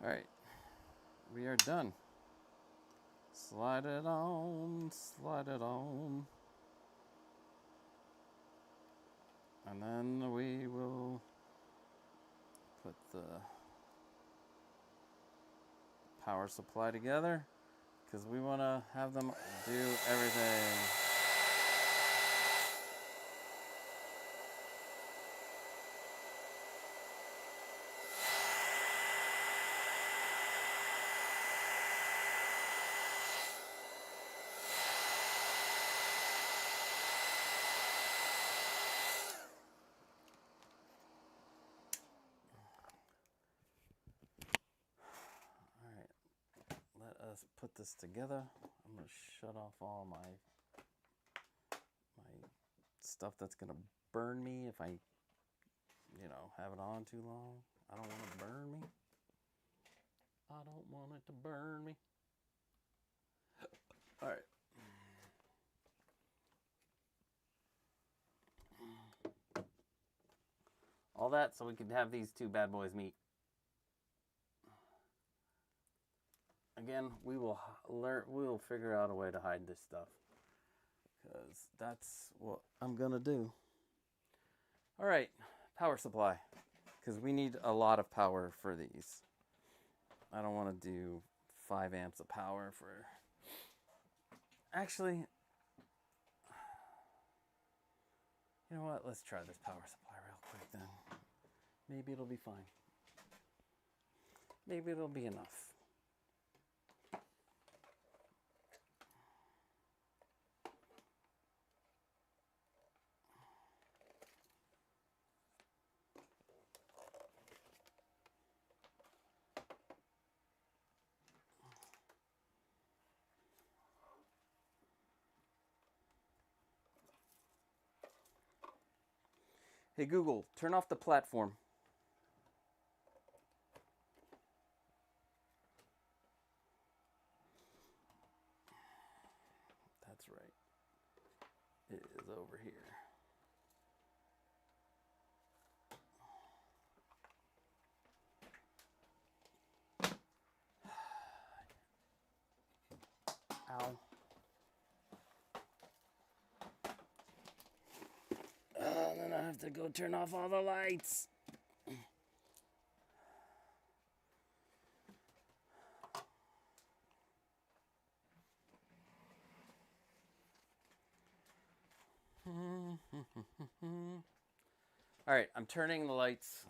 All right, we are done. Slide it on, slide it on. And then we will put the power supply together because we want to have them do everything. Let us put this together. I'm gonna shut off all my stuff that's gonna burn me if I, have it on too long. I don't want it to burn me. I don't want it to burn me. All right. All that so we could have these two bad boys meet. Again, we will learn. We will figure out a way to hide this stuff, because that's what I'm gonna do. All right, power supply, because we need a lot of power for these. I don't want to do 5 amps of power for... Actually, you know what? Let's try this power supply real quick then. Maybe it'll be fine. Maybe it'll be enough. Hey Google, turn off the platform. That's right. It is over here. Ow. Then I have to go turn off all the lights. All right, I'm turning the lights.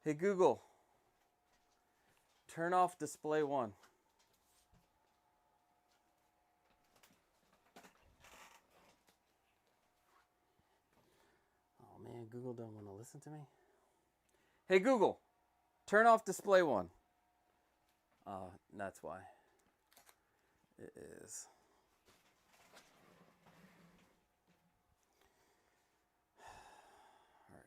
Hey Google, turn off display 1. Oh man, Google don't want to listen to me. Hey Google, turn off display 1. That's why. It is. All right.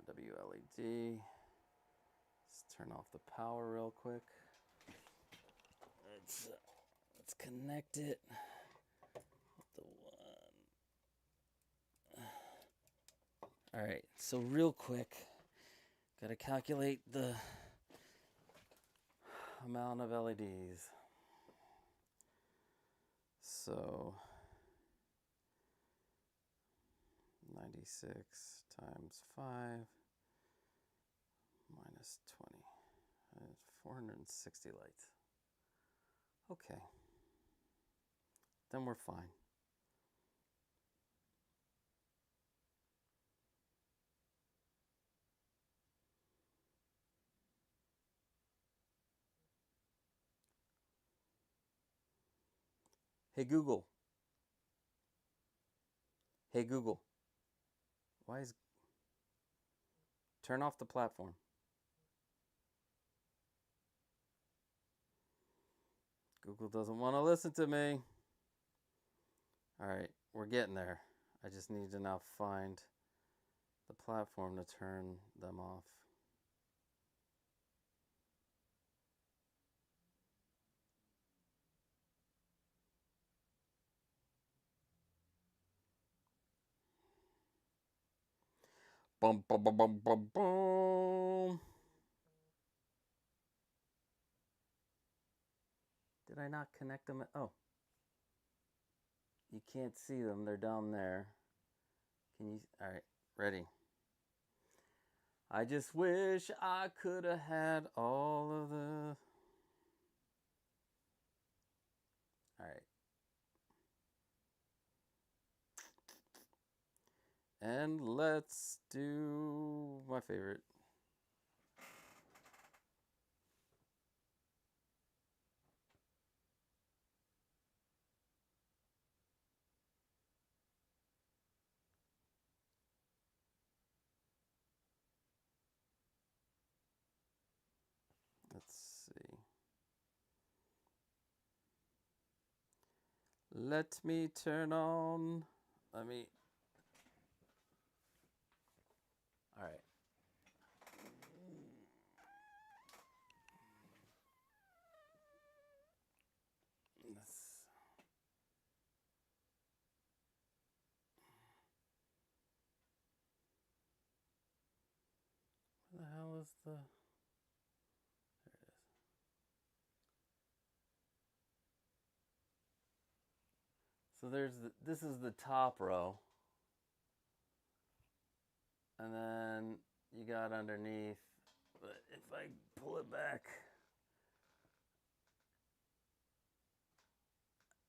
WLED. Let's turn off the power real quick. Let's connect it. The one. All right. So real quick, gotta calculate the amount of LEDs. So 96 times 5 minus 20. 460 lights. Okay. Then we're fine. Hey Google. Hey Google. Turn off the platform. Google doesn't want to listen to me. All right, we're getting there. I just need to now find the platform to turn them off. Boom, boom, boom, boom, boom, boom. Did I not connect them? Oh. You can't see them. They're down there. Can you? All right, ready. I just wish I could have had all of the... All right. And let's do my favorite. Let's see. Let me turn on. All right. Let's hell is the... There it is. So this is the top row. And then you got underneath, but if I pull it back,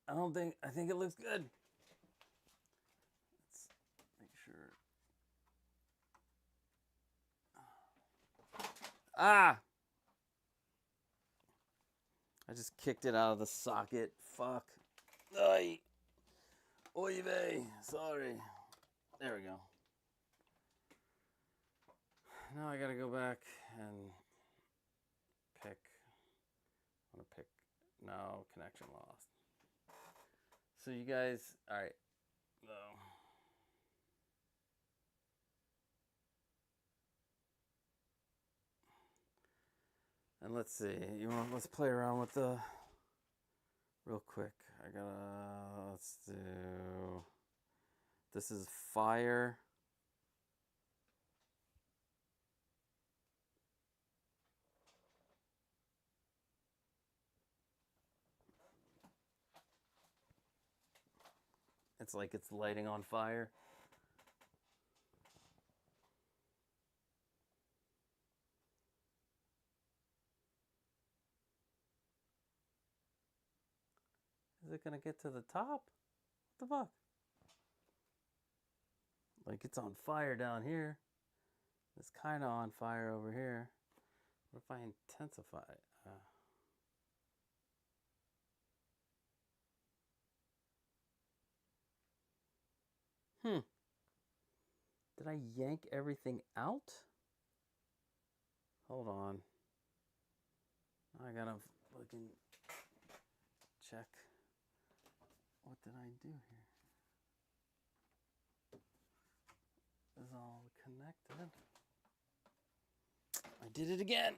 I think it looks good. Let's make sure. Ah! I just kicked it out of the socket. Fuck. Oy. Oy vey. Sorry. There we go. Now I gotta go back and pick. I want to pick. No, connection lost. So you guys, all right. No. And let's see. Let's play around with the real quick. Let's do. This is fire. It's like it's lighting on fire. Is it gonna get to the top? What the fuck? Like it's on fire down here. It's kind of on fire over here. What if I intensify? Did I yank everything out? Hold on. I gotta fucking check. What did I do here? It's all connected. I did it again.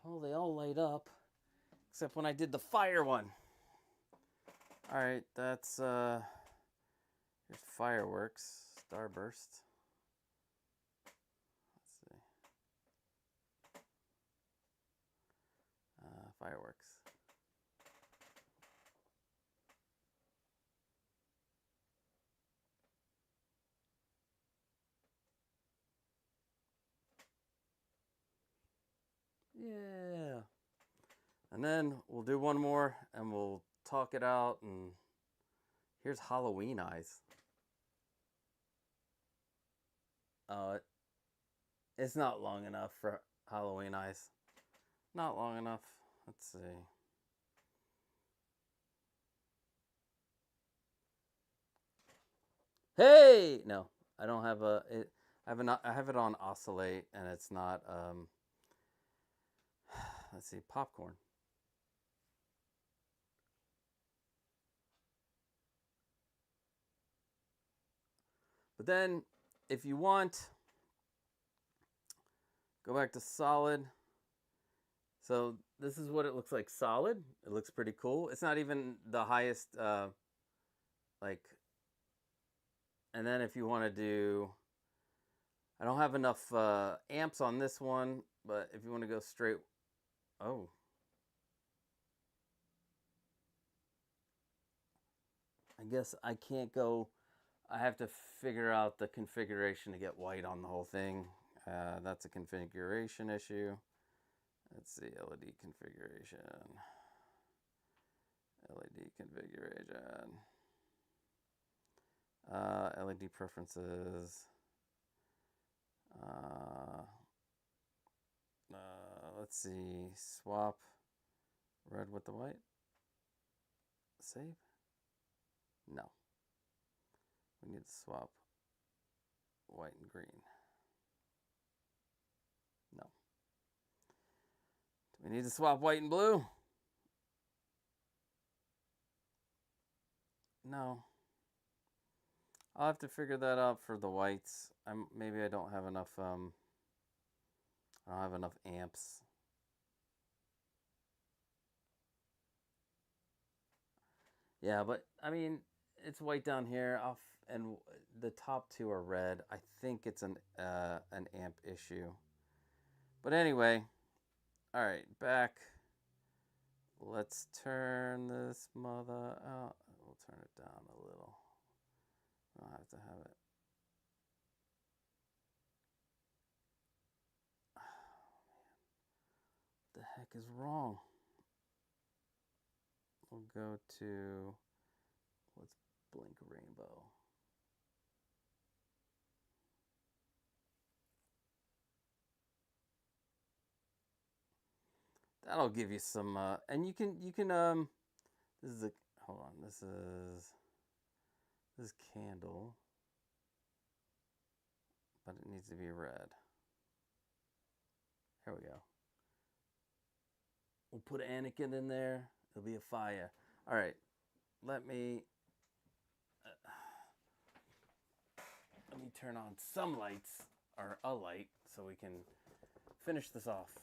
Oh, they all light up. Except when I did the fire one. Alright, that's here's fireworks. Starburst. Let's see. Fireworks. Yeah. And then we'll do one more and we'll talk it out. And here's Halloween eyes. It's not long enough for Halloween eyes. Not long enough. Let's see. Hey! No, I don't have I have it on oscillate and it's not let's see, popcorn. But then if you want, go back to solid. So this is what it looks like solid. It looks pretty cool. It's not even the highest like, and then if you want to do, I don't have enough amps on this one, but if you want to go straight, oh. I guess I can't go, I have to figure out the configuration to get white on the whole thing. That's a configuration issue. Let's see, LED configuration. LED configuration. LED preferences. Let's see, swap red with the white. Save? No. We need to swap white and green. No. Do we need to swap white and blue? No. I'll have to figure that out for the whites. Maybe I don't have enough I don't have enough amps. Yeah, but I mean, it's white down here, and the top two are red. I think it's an amp issue. But anyway, all right, back. Let's turn this mother out. We'll turn it down a little. I don't have to have it. Oh, man. What the heck is wrong? We'll go to, let's blink rainbow. That'll give you some, and you can, this is a, hold on, this is candle, but it needs to be red. Here we go. We'll put Anakin in there. It'll be a fire. All right, let me turn on some lights, or a light, so we can finish this off.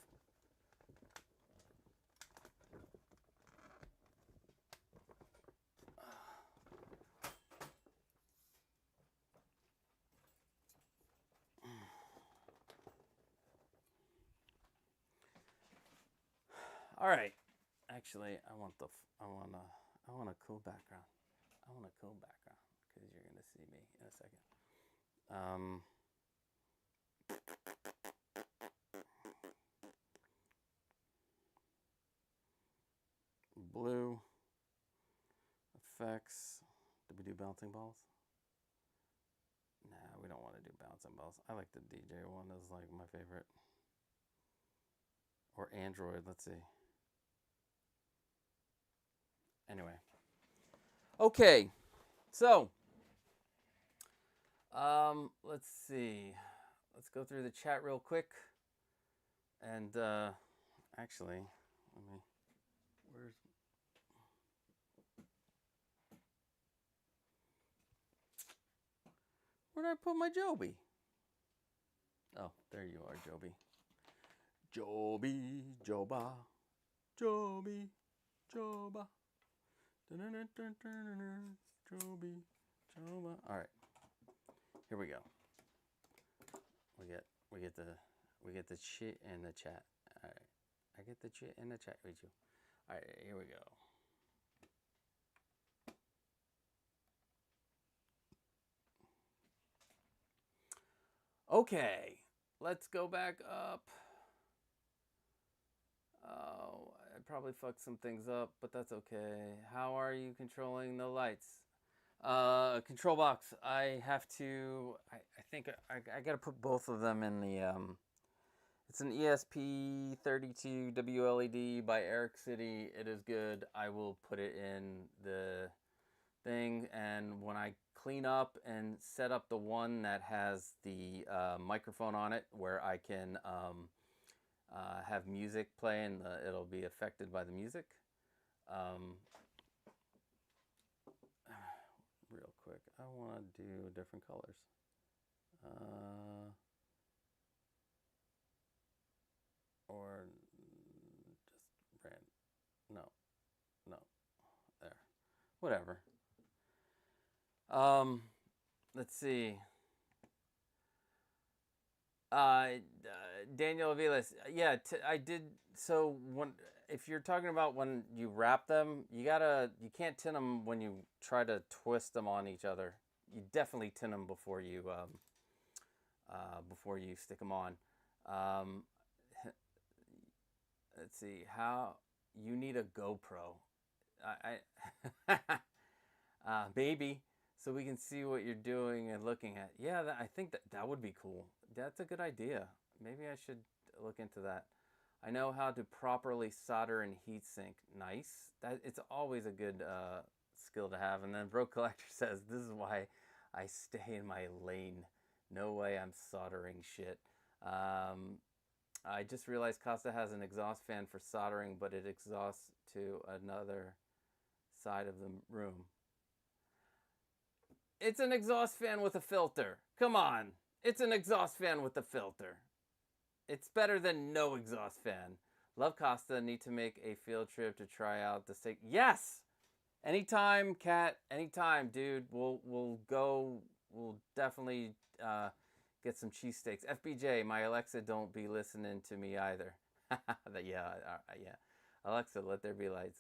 All right. Actually, I want a cool background. I want a cool background because you're gonna see me in a second. Blue effects. Did we do bouncing balls? Nah, we don't want to do bouncing balls. I like the DJ one is like my favorite. Or Android. Let's see. Anyway. Okay. So, let's see. Let's go through the chat real quick. And actually, where did I put my Joby? Oh, there you are, Joby. Joby, Joba, Joby, Joba. Joby, Joba. All right, here we go. We get the shit in the chat. All right, I get the shit in the chat with you. All right, here we go. Okay, let's go back up. Oh, I probably fucked some things up, but that's okay. How are you controlling the lights? Control box. I have to. I think I gotta put both of them in the. It's an ESP32 WLED by Eric City. It is good. I will put it in the thing, and when I clean up and set up the one that has the microphone on it, where I can have music play and it'll be affected by the music. Real quick, I want to do different colors. Or just random. No, there. Whatever. Let's see. Daniel Aviles, yeah, I did. So if you're talking about when you wrap them, you can't tin them when you try to twist them on each other. You definitely tin them before you stick them on. Let's see, how you need a GoPro. Maybe, so we can see what you're doing and looking at. Yeah, I think that would be cool. That's a good idea. Maybe I should look into that. I know how to properly solder and heat sink. Nice. It's always a good skill to have. And then Bro Collector says, this is why I stay in my lane. No way I'm soldering shit. I just realized Costa has an exhaust fan for soldering, but it exhausts to another side of the room. It's an exhaust fan with a filter. Come on. It's an exhaust fan with a filter. It's better than no exhaust fan. Love Costa. Need to make a field trip to try out the steak. Yes! Anytime, Kat. Anytime, dude. We'll go. We'll definitely get some cheesesteaks. FBJ, my Alexa, don't be listening to me either. Yeah. Alexa, let there be lights.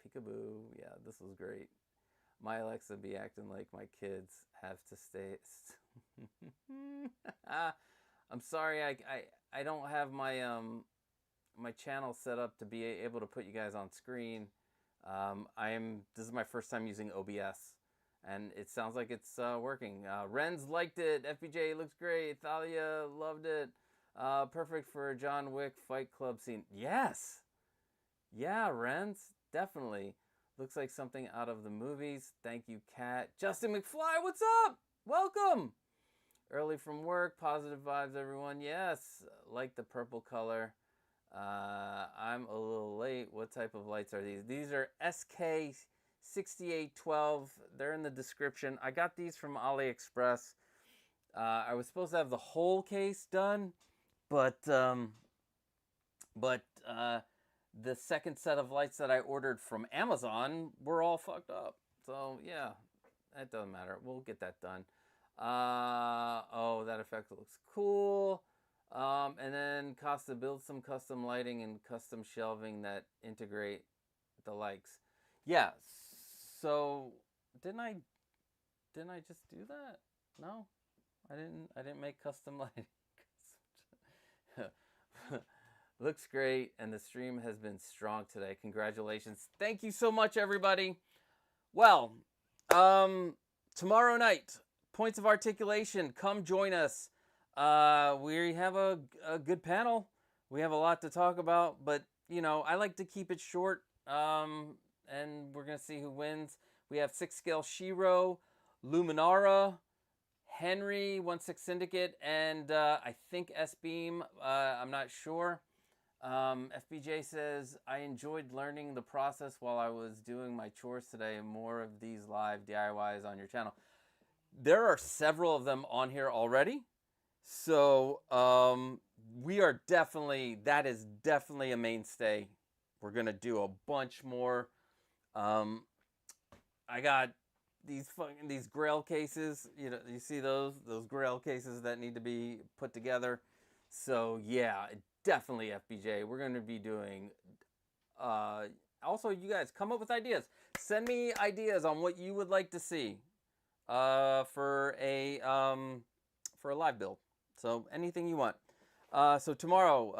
Peekaboo. Yeah, this was great. My Alexa be acting like my kids have to stay. I'm sorry. I don't have my my channel set up to be able to put you guys on screen. This is my first time using OBS, and it sounds like it's working. Renz liked it. FBJ looks great. Thalia loved it. Perfect for a John Wick Fight Club scene. Yes, yeah, Renz, definitely. Looks like something out of the movies. Thank you, Kat. Justin McFly, what's up? Welcome. Early from work, positive vibes, everyone. Yes, like the purple color. I'm a little late. What type of lights are these? These are SK6812. They're in the description. I got these from AliExpress. I was supposed to have the whole case done, but the second set of lights that I ordered from Amazon were all fucked up. So yeah, that doesn't matter. We'll get that done. Oh, that effect looks cool. And then Costa builds some custom lighting and custom shelving that integrate the likes. Yeah. So didn't I just do that? No, I didn't make custom lighting. Looks great, and the stream has been strong today. Congratulations. Thank you so much, everybody. Well, tomorrow night, Points of Articulation. Come join us. We have a good panel. We have a lot to talk about, but, you know, I like to keep it short, and we're going to see who wins. We have 6-Scale Shiro, Luminara, Henry, 1/6 Syndicate, and I think S-Beam. I'm not sure. FBJ says, I enjoyed learning the process while I was doing my chores today. More of these live DIYs on your channel. There are several of them on here already. So we are definitely, that is definitely a mainstay. We're going to do a bunch more. I got these Grail cases. You know, you see those Grail cases that need to be put together. So yeah, definitely FBJ. We're going to be doing. Also, you guys come up with ideas. Send me ideas on what you would like to see for a live build. So anything you want. So tomorrow,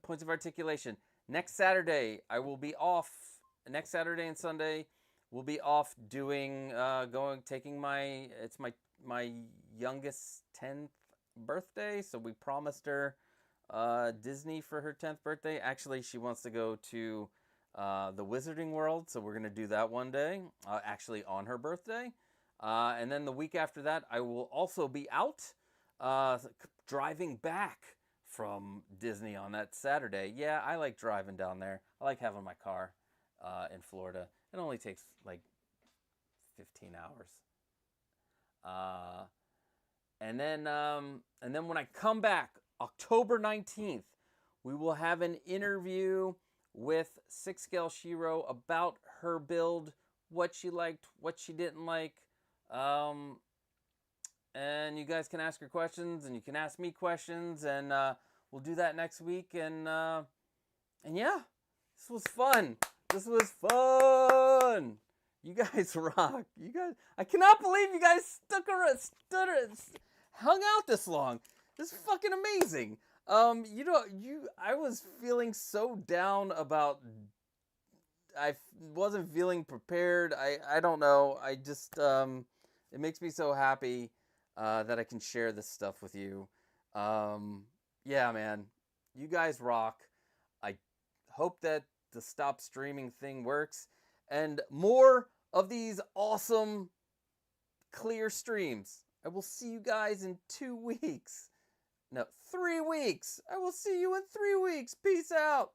Points of Articulation. Next Saturday, I will be off. Next Saturday and Sunday, we'll be off doing taking my youngest 10th birthday. So we promised her Disney for her 10th birthday. Actually, she wants to go to the Wizarding World, so we're gonna do that one day. Actually, on her birthday, and then the week after that, I will also be out driving back from Disney on that Saturday. Yeah, I like driving down there. I like having my car in Florida. It only takes like 15 hours. And then when I come back, October 19th, we will have an interview with 6-Scale Shiro about her build, what she liked, what she didn't like. And you guys can ask her questions, and you can ask me questions, and we'll do that next week. And yeah, this was fun. This was fun. You guys rock. You guys, I cannot believe you guys hung out this long. This is fucking amazing. I was feeling so down about. I wasn't feeling prepared. I don't know. I just it makes me so happy that I can share this stuff with you. Yeah, man, you guys rock. I hope that the stop streaming thing works, and more of these awesome clear streams. I will see you guys in 2 weeks. No, 3 weeks. I will see you in 3 weeks. Peace out.